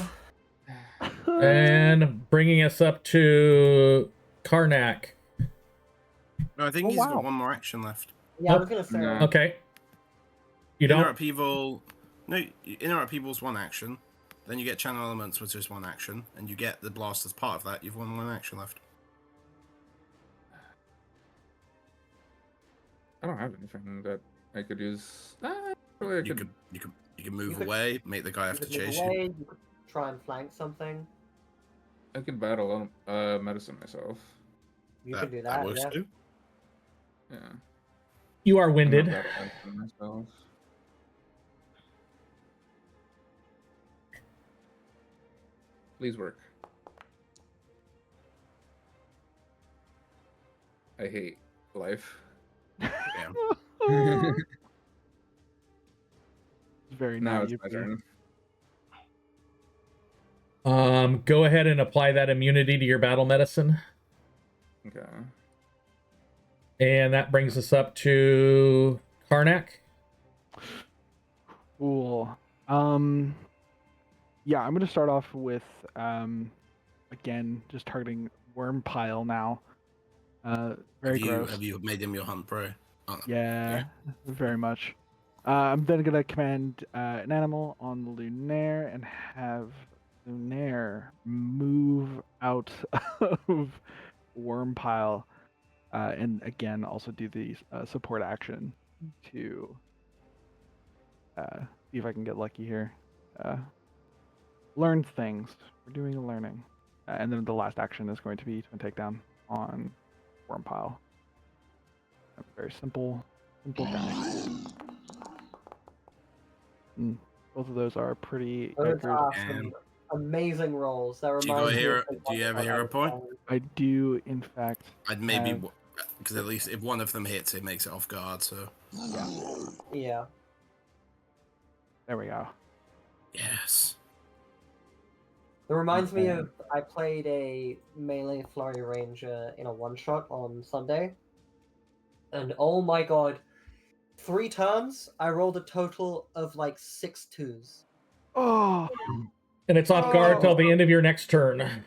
And bringing us up to Karnak. No, I think he's got one more action left. Yeah, I was gonna say. No. Okay. You Inner don't? Upheaval. No, Inner Upheaval's one action. Then you get Channel Elements, which is one action. And you get the blast as part of that. You've won one action left. I don't have anything that I could use. Probably I could. You can move away, make the guy have to chase you. You could try and flank something. I could battle medicine myself. You could do that. works Yeah. too. Yeah. You are I'm not winded. battle medicine myself. Please work. I hate life. Yeah. Very Now nice. it's my turn. Go ahead and apply that immunity to your battle medicine. Okay. And that brings us up to Karnak. Cool. Yeah, I'm gonna start off with again just targeting worm pile now. Very gross. Have you made him your hunt prey? Oh, no. Yeah, very much. I'm then gonna command an animal on the Lunair and have Lunair move out of worm pile, and again also do the support action to see if I can get lucky here. Learn things. We're doing a learning, and then the last action is going to be to take down on worm pile. Very simple guy. Both of those are pretty Those accurate. are some amazing rolls. That Do you reminds me. do you have a hero point? I do, in fact. I'd maybe have- Because at least if one of them hits, it makes it off guard. So Yeah. There we go. yes. It reminds me of I played a melee flurry ranger in a one-shot on Sunday. And oh my god, 3 turns, I rolled a total of like 6 2s. Oh, And it's off guard till the end of your next turn.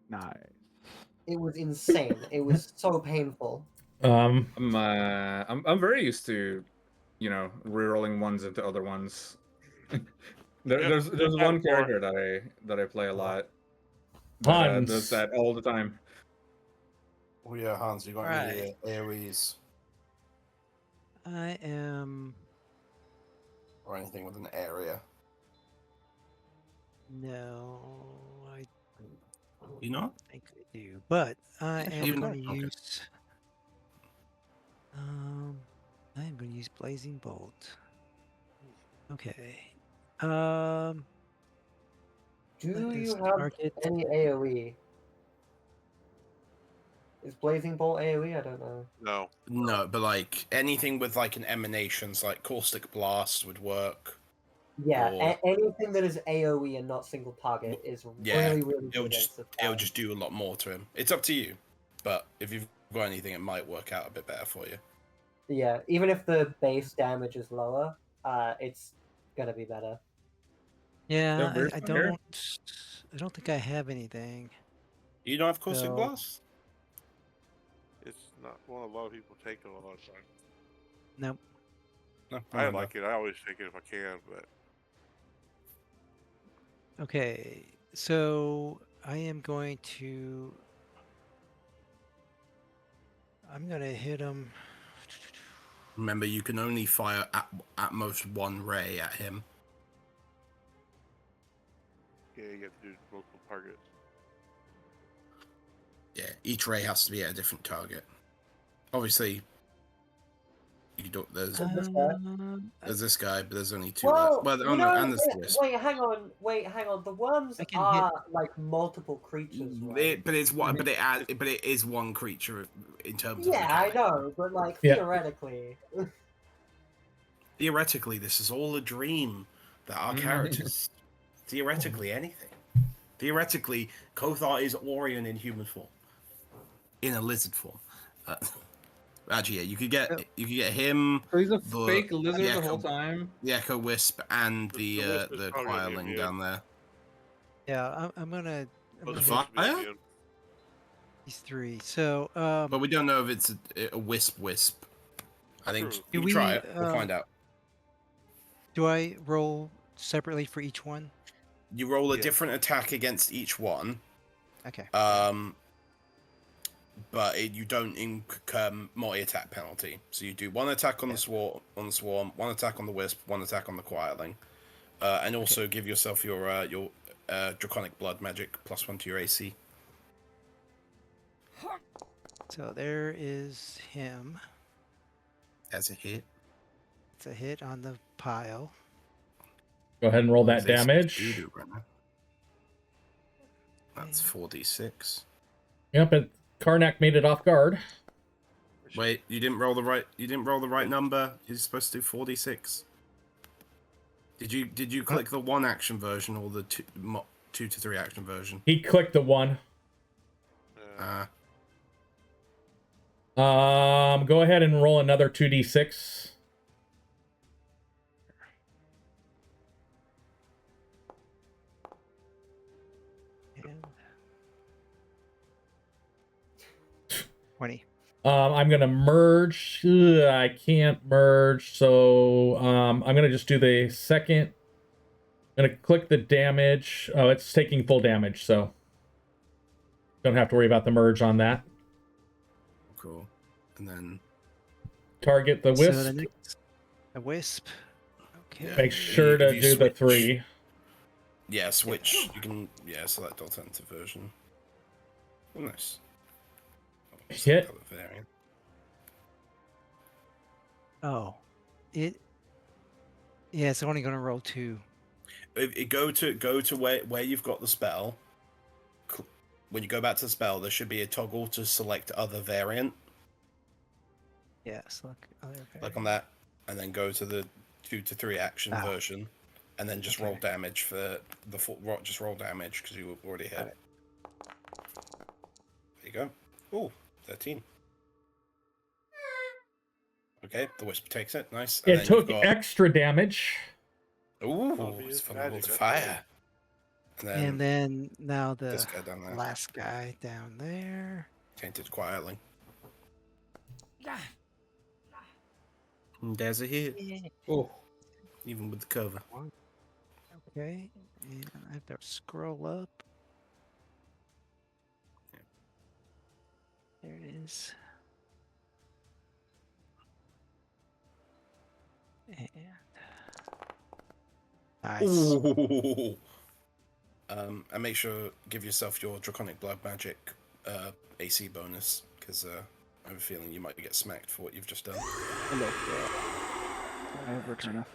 nice. It was insane. It was so painful. I'm very used to, rerolling ones into other ones. There's one character that I play a lot that does that all the time. Oh yeah, Hans, you got any AoEs I am. or anything with an area? No, I You not? think I do, but I am Even- going to okay. use. I am going to use Blazing Bolt. Okay. Do Let you us have target- any AoE? Is Blazing Bolt AoE? I don't know. No. No, but like anything with like an emanations, like caustic blast would work. Yeah, Or- anything that is AoE and not single target is Yeah, really, really it'll good just against this it'll guy. just do a lot more to him. It's up to you, but if you've got anything, it might work out a bit better for you. Yeah, even if the base damage is lower, it's gonna be better. Yeah, There's I one here. don't think I have anything. You don't have caustic No. blast? It's not one a lot of people take it a lot of times. Nope. No, I like it. I always take it if I can, but Okay, so I am going to. I'm gonna hit him. Remember, you can only fire at most one ray at him. yeah, you have to do multiple targets. Yeah, each ray has to be at a different target. Obviously, you don't. There's this guy, but there's only 2 Well, left. Well, you know, and there's this. wait, hang on. The worms I can are like multiple creatures, right? But it's one. But it is one creature in terms of. Yeah, I mechanic. know, but like Yeah. theoretically. Theoretically, this is all a dream that our characters. Theoretically, anything. Theoretically, Kothar is Orion in human form, in a lizard form. Actually, yeah, you could get him, So he's a the- fake lizard the the whole Echo- time. the Echo Wisp, and The Wisp is the probably gonna be Quireling immune. down there. Yeah, I'm gonna. But gonna it's hit fire? supposed to be immune. these 3. So, But we don't know if it's a wisp. I think True. you Do can try we, it. We'll find out. do I roll separately for each one? You roll a Yeah. different attack against each one. Okay. But you don't incur multi-attack penalty. So you do 1 attack on the swarm, 1 attack on the wisp, 1 attack on the quireling, and also give yourself your draconic blood magic +1 to your AC. So there is him. As a hit. It's a hit on the pile. Go ahead and roll that What does AC damage. do right now? That's 4d6. Yep, and Karnak made it off guard. Wait, you didn't roll the right number. You're supposed to do 4d6. Did you click the 1 action version or the 2 to 3 action version? He clicked the 1. Go ahead and roll another 2d6. And 20. I'm gonna merge. Ugh, I can't merge, so I'm gonna just do the second. I'm gonna click the damage. Oh, it's taking full damage, so don't have to worry about the merge on that. Cool. And then Target the So wisp. the next, a wisp. Okay. Yeah. Make sure If to you do the switch- 3. yeah, switch. You can select alternative version. Oh, nice. Oh, Hit. select other variant. Oh, it. Yeah, it's only going to roll 2. Go to where you've got the spell. when you go back to the spell, there should be a toggle to select other variant. Yes, look. Click on that, and then go to the 2 to 3 action version, and then just roll damage for the full. Just roll damage because you already hit. There you go. Ooh, 13. Okay, the wisp takes it. Nice. And It took extra damage. Ooh, it's vulnerable to fire. And then now the this guy down there. last guy down there. Tainted quietly. And there's a hit. Oh, even with the cover. Okay, and I have to scroll up. There it is. And nice. Ooh. And make sure give yourself your draconic blood magic AC bonus because I have a feeling you might get smacked for what you've just done. I have returneth.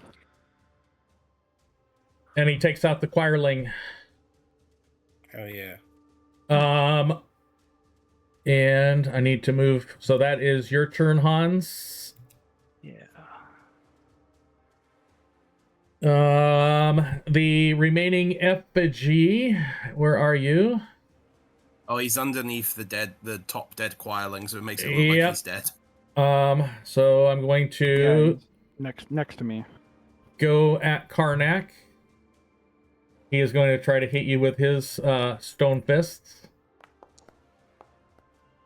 And he takes out the choirling. Hell yeah. And I need to move. So that is your turn, Hans. Yeah. The remaining effigy, where are you? Oh, he's underneath the top dead choirling, so it makes it look like he's dead. So I'm going to next to me. Go at Karnak. He is going to try to hit you with his stone fists.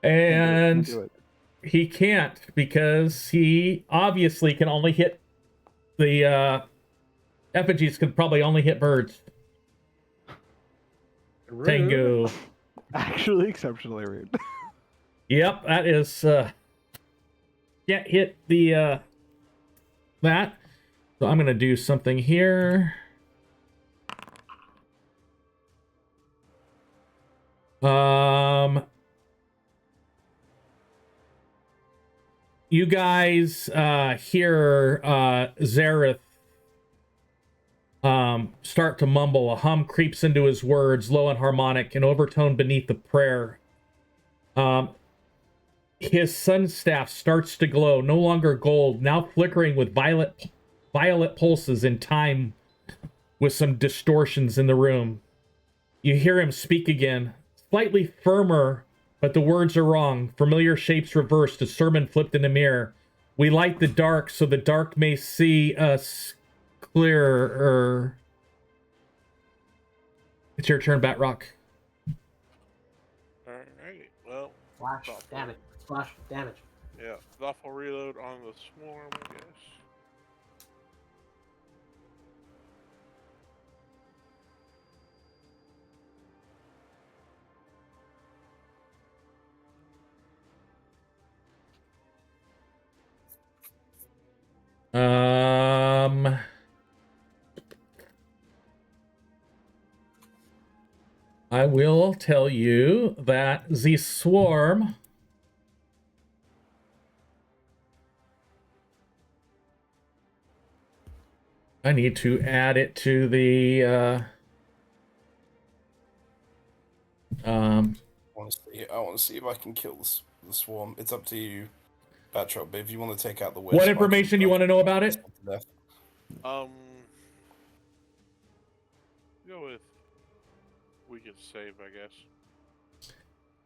And he can't because he obviously can only hit the effigies could probably only hit birds. Rude. Tengu. Actually, exceptionally rude. Yep, that is can't hit the that. So I'm gonna do something here. You guys hear Zareth start to mumble. A hum creeps into his words, low and harmonic, an overtone beneath the prayer. His sun staff starts to glow, no longer gold, now flickering with violet pulses in time with some distortions in the room. You hear him speak again, slightly firmer, but the words are wrong. Familiar shapes reversed, a sermon flipped in a mirror. We light the dark so the dark may see us clearer. It's your turn, Batrock. Alright, well. Flash damage. Flash damage. Yeah, thoughtful reload on the swarm, I guess. I will tell you that the swarm I need to add it to the I want to see if I can kill the swarm. It's up to you, Batrock, but if you want to take out the wisp, what information you want to know about it? Go with we can save, I guess.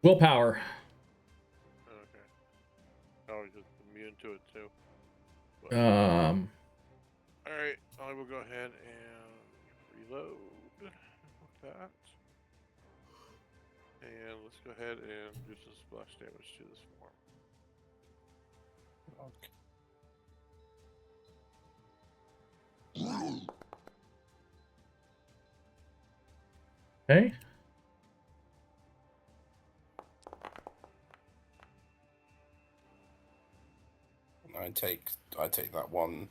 Willpower. Okay. Oh, he's just immune to it too. But, alright, I will go ahead and reload with that. And let's go ahead and do some splash damage to this swarm. Okay. I take that one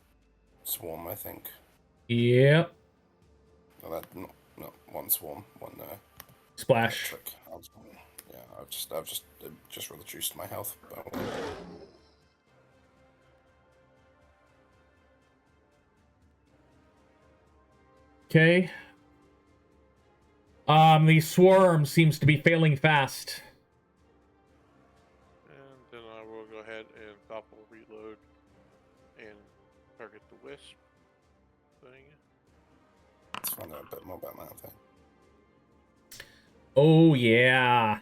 swarm, I think. Yep. No, that not one swarm, one splash. trick. Yeah, I've just reduced my health. Okay. The swarm seems to be failing fast. And then I will go ahead and doppel reload and target the wisp thing. Let's find out a bit more about that thing. Oh yeah.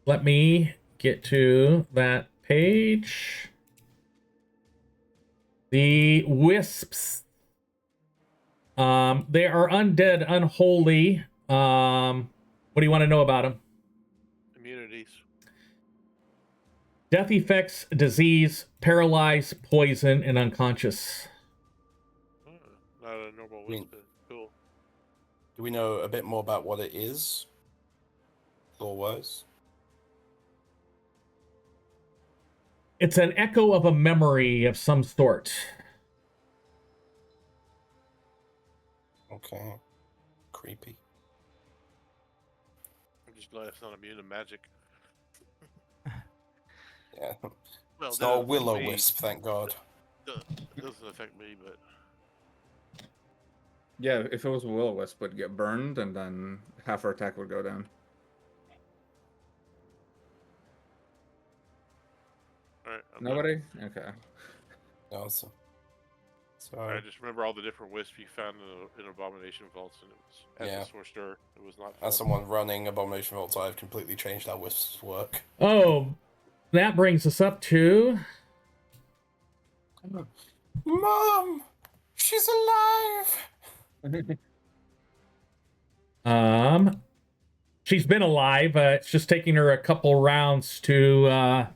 Let me get to that page. The wisps. They are undead, unholy. What do you want to know about them? Immunities. Death effects, disease, paralyze, poison, and unconscious. Not a normal wisp. Cool. Do we know a bit more about what it is? Lore-wise? It's an echo of a memory of some sort. Okay. Creepy. I'm just glad it's not immune to magic. Yeah. Well, It's that not a doesn't affect willow me. wisp, thank God. It doesn't affect me, but Yeah, if it was a will-o-wisp, would get burned, and then half her attack would go down. alright. Nobody? Okay. Awesome. So, I just remember all the different wisps you found in Abomination Vaults, and it was as a sorcerer, it was not. as someone running Abomination Vaults, I've completely changed how wisps work. Oh, that brings us up to... Mom! She's alive! She's been alive. It's just taking her a couple rounds to,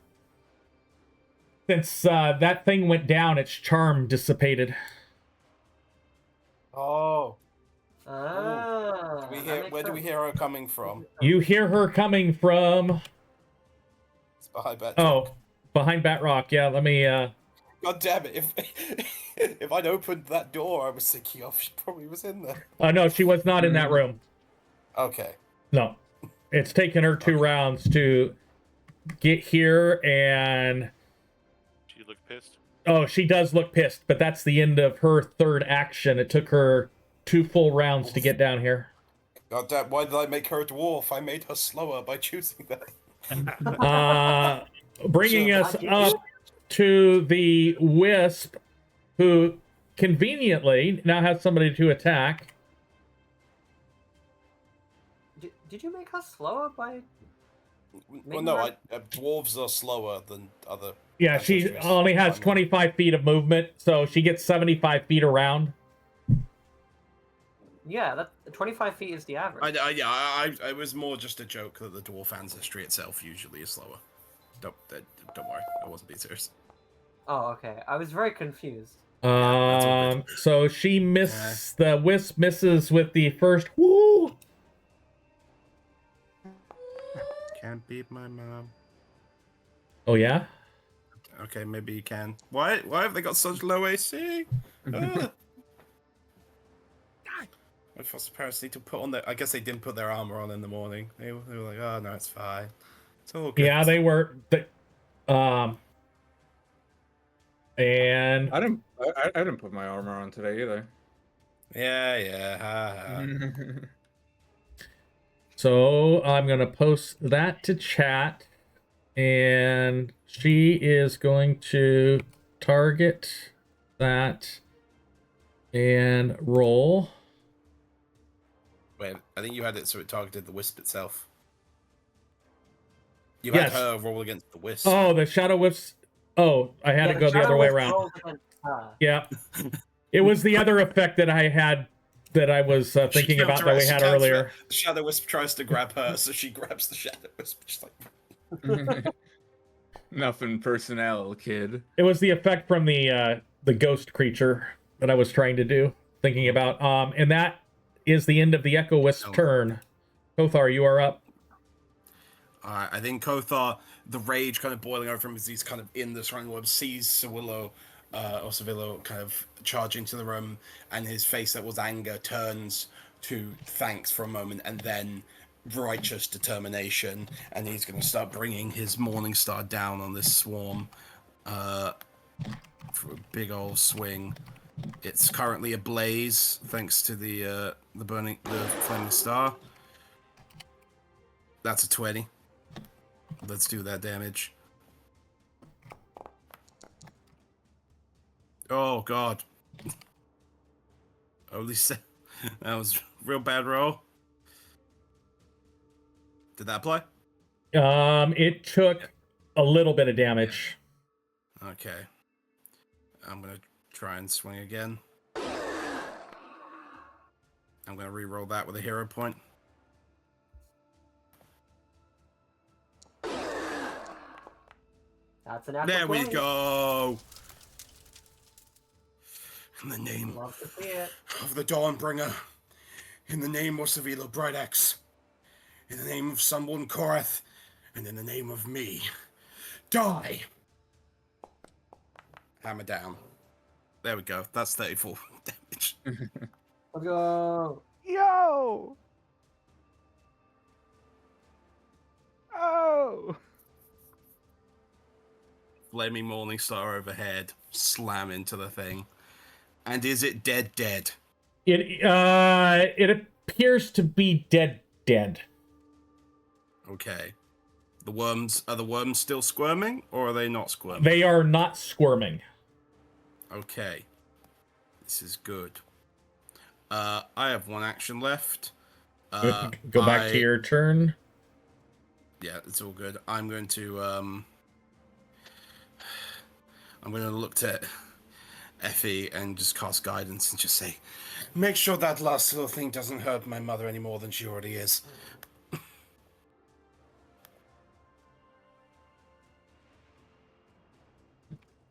since that thing went down, its charm dissipated. Oh. Ah. Where do we hear her coming from? You hear her coming from... It's behind Bat. Oh, behind Bat Rock. Yeah, let me... God damn it! If I'd opened that door, I was thinking, oh, she probably was in there. No, she was not in that room. Okay. No. It's taken her 2 rounds to get here, and... She looked pissed. Oh, she does look pissed, but that's the end of her 3rd action. It took her 2 full rounds to get down here. God damn, why did I make her a dwarf? I made her slower by choosing that. Bringing us up to the wisp, who conveniently now has somebody to attack. Did you make her slower by? Well, no, dwarves are slower than other. Yeah, she ancestries. only has 25 feet of movement, so she gets 75 feet around. Yeah, that 25 feet is the average. I was more just a joke that the dwarf ancestry itself usually is slower. Don't worry, I wasn't being serious. Oh, okay. I was very confused. So she the wisp misses with the first woo. Can't beat my mom. Oh yeah? Okay, maybe you can. Why have they got such low AC? My foster parents need to put on their... I guess they didn't put their armor on in the morning. They were like, oh no, it's fine. It's all good. Yeah, they were. And I didn't put my armor on today either. Yeah, ha. So I'm gonna post that to chat, and she is going to target that and roll. Wait, I think you had it so it targeted the wisp itself. You Yes. had her roll against the wisp. Oh, the shadow wisps. Oh, I had to go the other way around. Yeah, it was the other effect that I had that I was thinking about that we had earlier. The shadow wisp tries to grab her, so she grabs the shadow wisp. Just like... Nothing personnel, kid. It was the effect from the ghost creature that I was trying to do, thinking about. And that is the end of the Echo Wisp turn. Kothar, you are up. Alright, I think Kothar, the rage kind of boiling over him as he's kind of in the surrounding web, sees Cirillo kind of charge into the room, and his face that was anger turns to thanks for a moment, and then righteous determination, and he's going to start bringing his Morning Star down on this swarm for a big old swing. It's currently ablaze thanks to the flaming star. That's a 20. Let's do that damage. Oh god. Holy shit. That was a real bad roll. Did that apply? It took a little bit of damage. Okay. I'm gonna try and swing again. I'm gonna re-roll that with a hero point. That's an apple. There we go. In the name Love to see it. of the Dawnbringer, in the name of Sevilo Bridex, in the name of Sunborn Korath, and in the name of me, die. Hammer down. There we go. That's 34 damage. Let's go. Yo! Oh! Flaming Morningstar overhead. Slam into the thing. And is it dead? It appears to be dead. Okay. Are the worms still squirming, or are they not squirming? They are not squirming. Okay. This is good. I have one action left. Go back to your turn. Yeah, it's all good. I'm going to look to Effie and just cast guidance and just say, make sure that last little thing doesn't hurt my mother any more than she already is.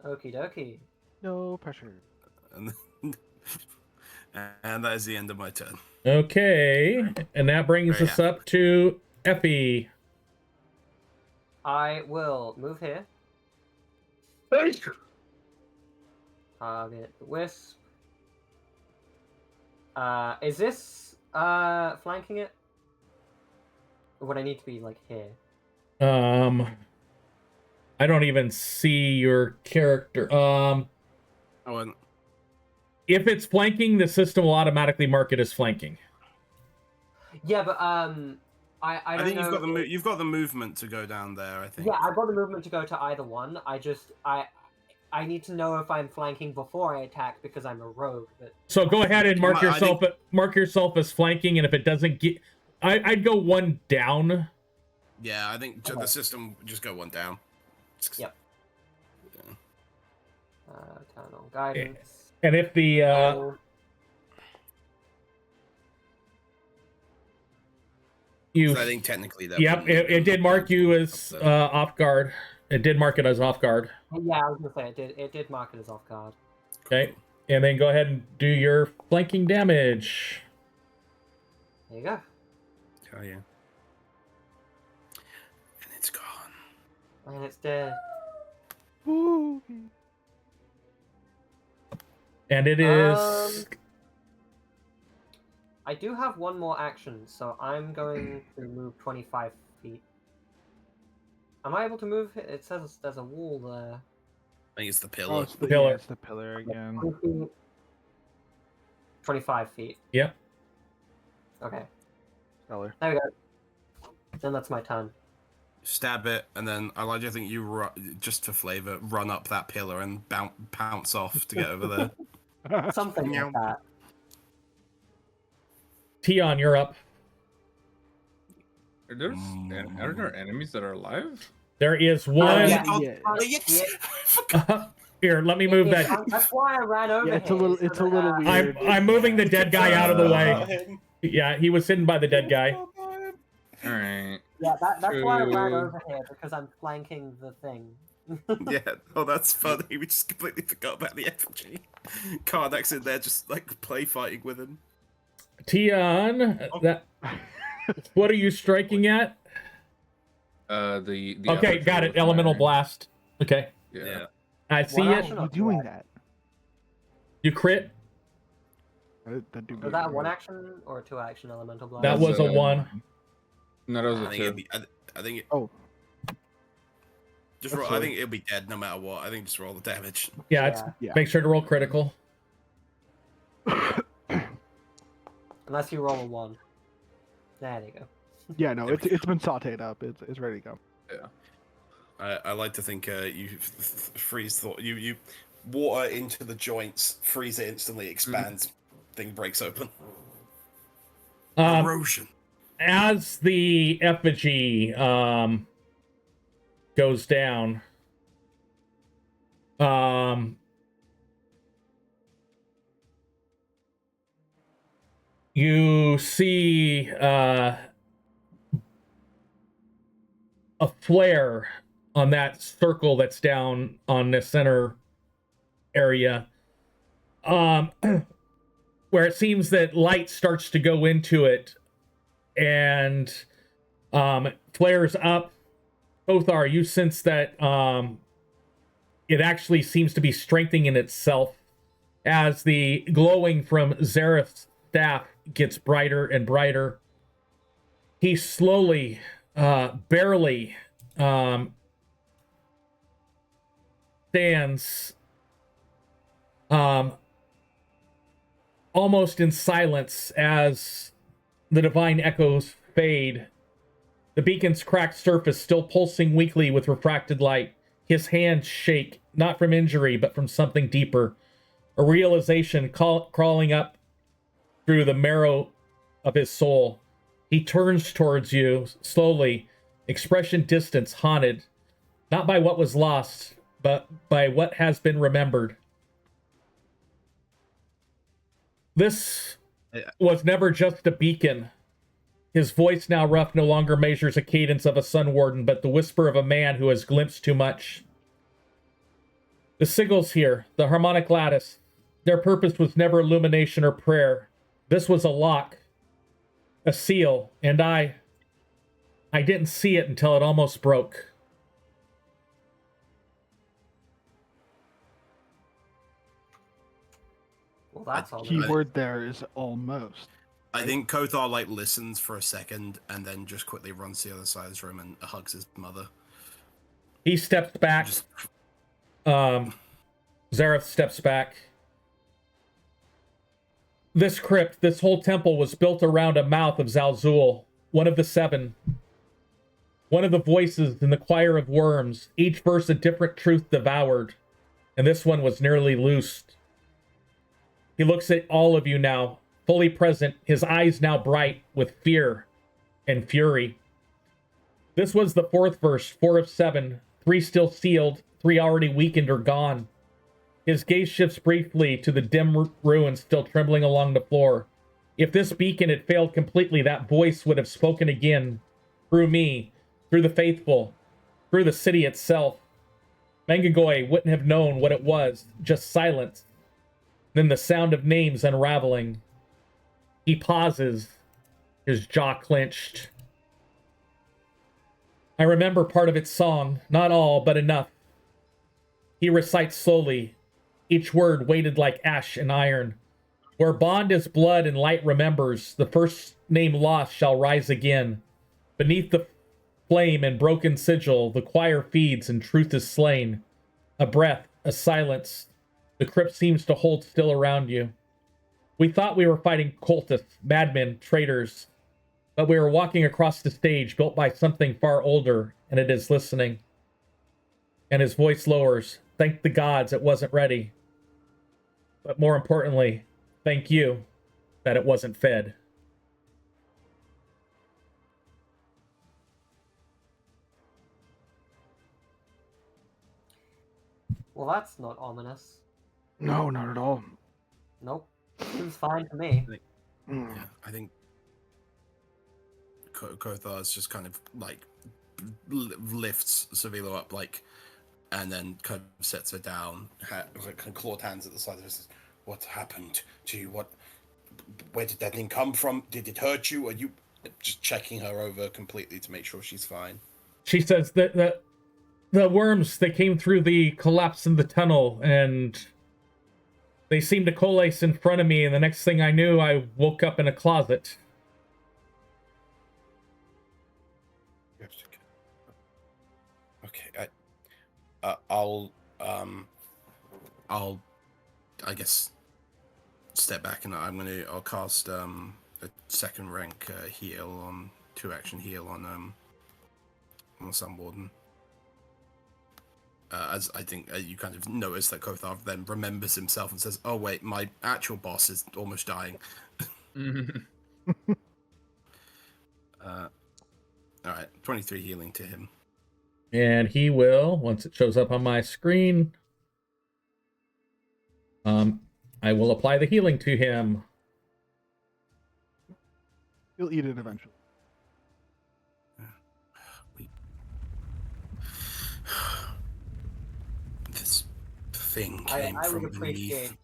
Okie dokie. No pressure. And that is the end of my turn. Okay, and that brings Very us happy. up to Effie. I will move here. Target the wisp. Is this flanking it? Or would I need to be like here? I don't even see your character. Oh, and If it's flanking, the system will automatically mark it as flanking. Yeah, but I don't think know. you've got the movement to go down there. I think. Yeah, I've got the movement to go to either one. I need to know if I'm flanking before I attack because I'm a rogue. But So go ahead and mark I think- yourself as flanking, and if it doesn't get, I'd go one down. Yeah, I think the system would just go one down. Yep. Turn on guidance. And if the you, So I think technically that. yep, it did mark you as off guard. It did mark it as off guard. Yeah, I was gonna say it did mark it as off guard. Okay, and then go ahead and do your flanking damage. There you go. Oh yeah. And it's gone. And it's dead. Woo! And it is. I do have one more action, so I'm going to move 25 feet. Am I able to move? It says there's a wall there. I think it's the Oh, pillar. it's the Pillar. Yeah, it's the pillar again. 25 feet. Yep. Okay. Stellar. There we go. Then that's my turn. Stab it, and then I like to think you just for flavor run up that pillar and pounce off to get over there. Something like that. Tion, you're up. Are there enemies that are alive? There is one. yeah. Here, let me move that. That's why I ran over Yeah, it's a here, little, so it's a that, little weird. I'm moving the dead guy out of the way. Yeah, he was sitting by the dead guy. All right. Yeah, that's why I ran over here, because I'm flanking the thing. Yeah, oh, that's funny. We just completely forgot about the effigy. Karnak's in there just like play fighting with him. Tion, that. What are you striking at? The Okay, upper got field it. with Elemental my- blast. Okay, Yeah. I see What it. action? Why are you doing that? You crit. That do Was that a 1 action or a 2 action elemental blast? That was a 1. No, that was I a think it'll 2. be. I think it. Oh. Just That's roll. I fine. think it'll be dead no matter what. I think just roll the damage. Yeah, it's, Yeah. make sure to roll critical. Unless you roll a 1. There you go. Yeah, no, There it's we it's been sautéed up. It's ready to go. Yeah. I like to think you freeze thought you water into the joints, freeze it instantly, expands, thing breaks open. Erosion. As the effigy goes down, you see a flare on that circle that's down on the center area, where it seems that light starts to go into it and flares up. Kothar, you sense that it actually seems to be strengthening in itself as the glowing from Zareth's staff gets brighter and brighter. He slowly, barely stands almost in silence as the divine echoes fade. The beacon's cracked surface still pulsing weakly with refracted light. His hands shake, not from injury, but from something deeper. A realization crawling up through the marrow of his soul. He turns towards you, slowly, expression distance, haunted, not by what was lost, but by what has been remembered. This was never just a beacon. His voice, now rough, no longer measures a cadence of a sun warden, but the whisper of a man who has glimpsed too much. The sigils here, the harmonic lattice, their purpose was never illumination or prayer. This was a lock, a seal, and I didn't see it until it almost broke. Well, that's all. Keyword there is almost. I think Kothar listens for a second and then just quickly runs to the other side of this room and hugs his mother. He steps back. Zareth steps back. This crypt, this whole temple was built around a mouth of Zalzul, one of the 7. One of the voices in the choir of worms, each verse a different truth devoured, and this one was nearly loosed. He looks at all of you now, fully present, his eyes now bright with fear and fury. This was the 4th verse, 4 of 7, 3 still sealed, 3 already weakened or gone. His gaze shifts briefly to the dim ruins still trembling along the floor. If this beacon had failed completely, that voice would have spoken again, through me, through the faithful, through the city itself. Mangagoy wouldn't have known what it was, just silence, then the sound of names unraveling. He pauses, his jaw clenched. I remember part of its song, not all, but enough. He recites slowly, each word weighted like ash and iron. Where bond is blood and light remembers, the first name lost shall rise again. Beneath the flame and broken sigil, the choir feeds and truth is slain. A breath, a silence. The crypt seems to hold still around you. We thought we were fighting cultists, madmen, traitors, but we were walking across the stage built by something far older, and it is listening. And his voice lowers. Thank the gods it wasn't ready. But more importantly, thank you that it wasn't fed. Well, that's not ominous. No, not at all. Nope. Seems fine to me. Mm. Yeah, I think Kothar's just kind of lifts Sevilo up and then kind of sets her down, kind of clawed hands at the side of her. Says, "What happened to you? Where did that thing come from? Did it hurt you? Are you just checking her over completely to make sure she's fine?" She says that the worms, they came through the collapse in the tunnel, and they seemed to coalesce in front of me, and the next thing I knew, I woke up in a closet. Okay, I guess step back and I'll cast a second rank heal on 2-action heal on the Sunwarden. As I think you kind of notice that Kothar then remembers himself and says, "Oh wait, my actual boss is almost dying." All right, 23 healing to him. And he will, once it shows up on my screen, I will apply the healing to him. You'll eat it eventually. This thing came I from would appreciate beneath.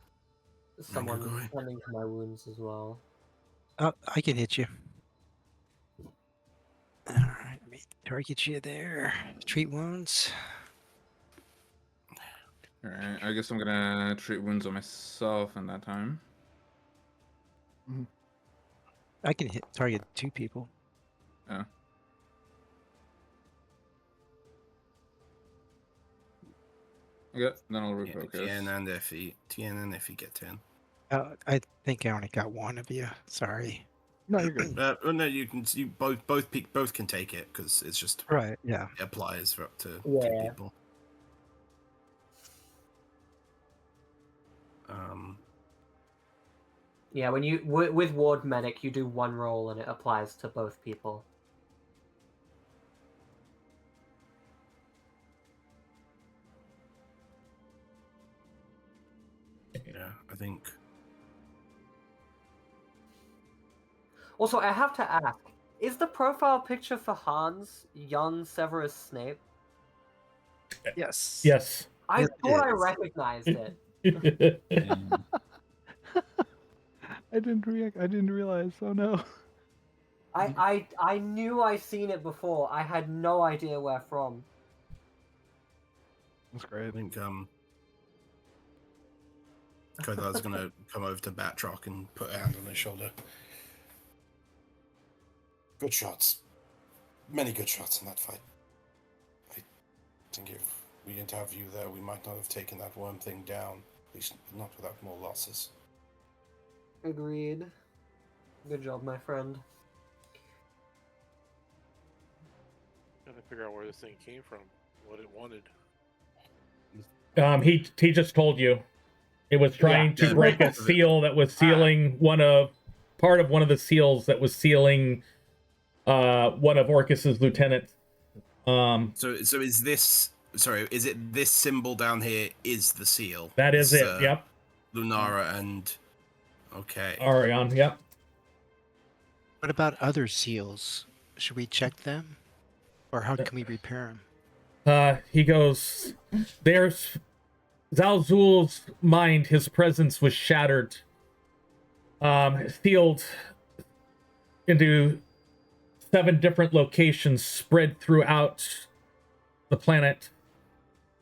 someone Mangagoy. tending to my wounds as well. Oh, I can hit you. All right, let me target you there. Treat wounds. All right, I guess I'm gonna treat wounds on myself in that time. I can target 2 people. Yeah. Okay, then I'll refocus. Tien and Effie get 10. I think I only got 1 of you. Sorry. No, you're good. No, you both can take it because it's just Right. Yeah. it applies for up to 2 Yeah. people. Yeah, when you with Ward Medic, you do 1 roll and it applies to both people. Yeah, I think. Also, I have to ask, is the profile picture for Hans young Severus Snape? Yes. Yes. I It thought I is. recognized it. I didn't realize. Oh no. I knew I seen it before. I had no idea where from. That's I great. think Kodhar's gonna come over to Batroc and put a hand on his shoulder. Good shots. Many good shots in that fight. I think if we didn't have you there, we might not have taken that worm thing down. At least not without more losses. Agreed. Good job, my friend. Gotta figure out where this thing came from, what it wanted. He just told you. It was trying to Yeah. break a seal that was sealing part of one of the seals that was sealing one of Orcus's lieutenants. So is this? Sorry, is it this symbol down here? Is the seal? That is It's, it. Yep. Lunara and. Okay. Arion. Yep. What about other seals? Should we check them? Or how can we repair them? He goes, there's Zalzul's mind, his presence was shattered. Sealed into 7 different locations spread throughout the planet.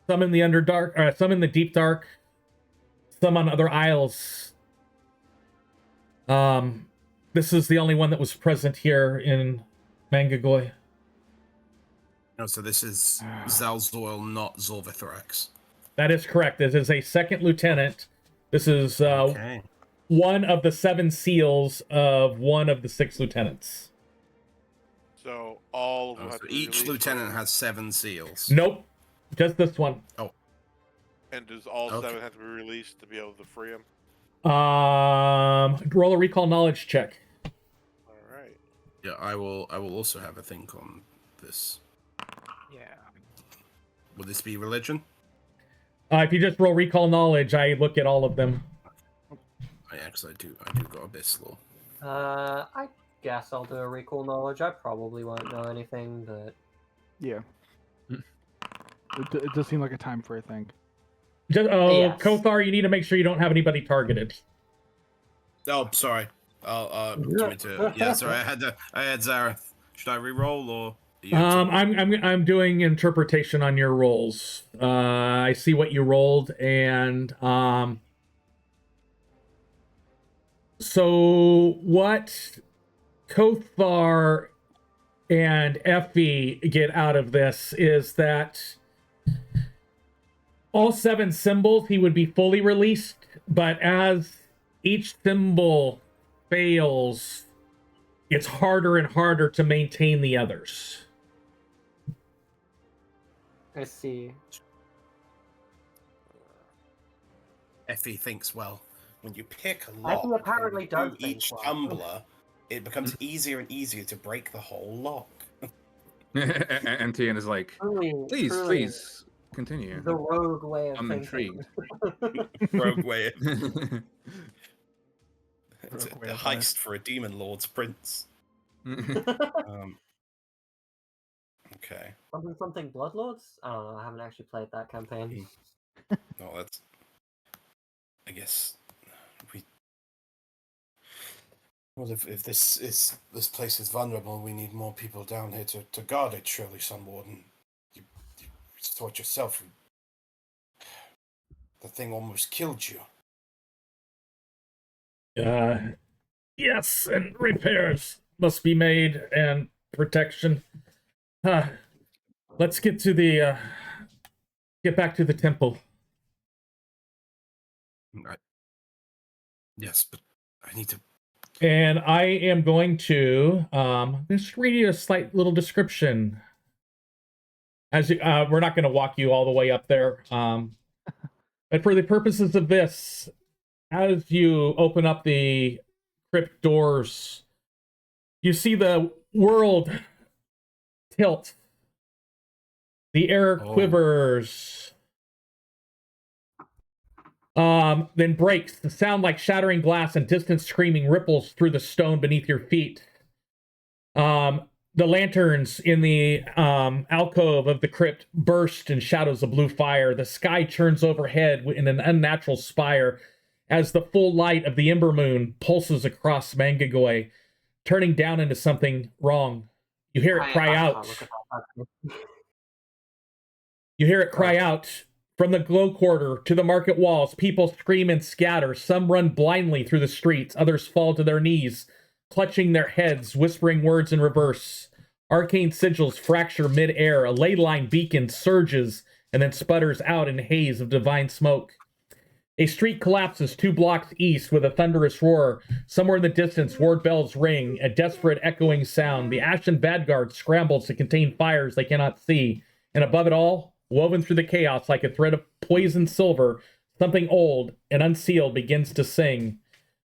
Some in the Underdark, some in the Deep Dark, some on other isles. This is the only one that was present here in Mangagoy. No, so this is Zalzoil, not Zorvithrax. That is correct. This is a 2nd lieutenant. This is Okay. one of the 7 seals of one of the 6 lieutenants. So all of them have So to be each released lieutenant from- has 7 seals. Nope, just this one. And does all Okay. 7 have to be released to be able to free them? Roll a recall knowledge check. All right. Yeah, I will also have a think on this. Yeah. Will this be religion? If you just roll recall knowledge, I look at all of them. I do got Abyss Law. I guess I'll do a recall knowledge. I probably won't know anything, but Yeah. It does seem like a time for a thing. Just, Yes. Kothar, you need to make sure you don't have anybody targeted. Oh, sorry. I'll do me to. Yeah, sorry. I had Zareth. Should I re-roll or? I'm doing interpretation on your rolls. I see what you rolled, and so what Kothar and Effie get out of this is that all 7 symbols he would be fully released, but as each symbol fails, it's harder and harder to maintain the others. I see. Effie thinks, well, when you pick a Effie lock apparently and does do think each well. tumbler, it becomes easier and easier to break the whole lock. And Tian is like, please, Truly please continue. the rogue way of I'm thinking. intrigued. Rogue way. It's Rogue a way of heist for a demon lord's prince. Okay. Something Bloodlords? I don't know. I haven't actually played that campaign. No, that's. I guess we. Well, if this place is vulnerable, we need more people down here to guard it. Surely, some warden. You thought yourself. The thing almost killed you. Yes, and repairs must be made, and protection. Let's get to the get back to the temple. Yes, but I need to. And I am going to just read you a slight little description. As you, we're not going to walk you all the way up there, but for the purposes of this, as you open up the crypt doors, you see the world tilt. The air quivers. Then breaks. The sound like shattering glass and distant screaming ripples through the stone beneath your feet. The lanterns in the alcove of the crypt burst in shadows of blue fire. The sky churns overhead in an unnatural spire as the full light of the ember moon pulses across Mangagoy, turning down into something wrong. You hear it cry out. You hear it cry out. From the glow quarter to the market walls, people scream and scatter. Some run blindly through the streets. Others fall to their knees, clutching their heads, whispering words in reverse. Arcane sigils fracture mid-air. A ley line beacon surges and then sputters out in a haze of divine smoke. A street collapses 2 blocks east with a thunderous roar. Somewhere in the distance, ward bells ring, a desperate echoing sound. The Ashen Vanguard scrambles to contain fires they cannot see. And above it all, woven through the chaos like a thread of poisoned silver, something old and unsealed begins to sing.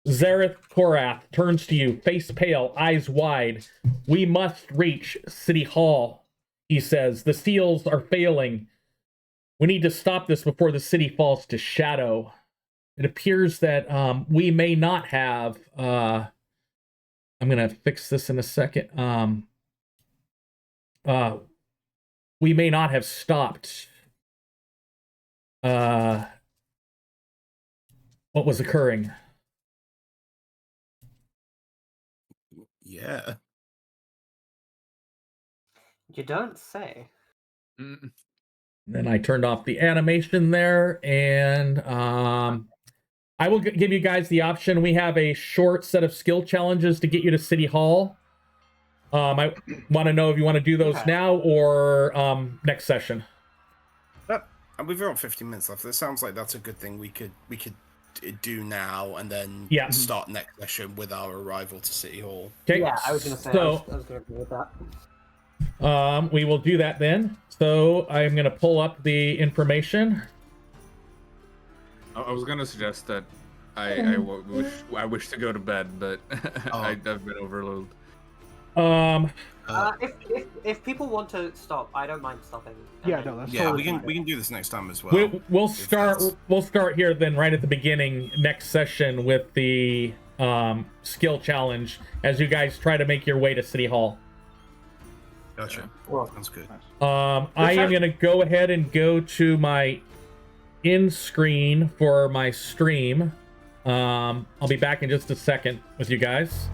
Zareth Korath turns to you, face pale, eyes wide. We must reach City Hall, he says. The seals are failing. We need to stop this before the city falls to shadow. It appears that we may not have... I'm going to fix this in a second. We may not have stopped what was occurring. Yeah. You don't say. Then I turned off the animation there, and I will give you guys the option. We have a short set of skill challenges to get you to City Hall. I want to know if you want to do those now or next session. We've got 15 minutes left. It sounds like that's a good thing we could do now and then start next session with our arrival to City Hall. Okay. Yeah, I was going to say, so, I was going to agree with that. We will do that then. So I'm going to pull up the information. I was going to suggest that I wish to go to bed, but I've been overloaded. If people want to stop, I don't mind stopping. Yeah, no, that's totally we can do this next time as well. We'll start here then, right at the beginning next session with the skill challenge as you guys try to make your way to City Hall. Gotcha. Sounds good. I am going to go ahead and go to my end screen for my stream. I'll be back in just a second with you guys.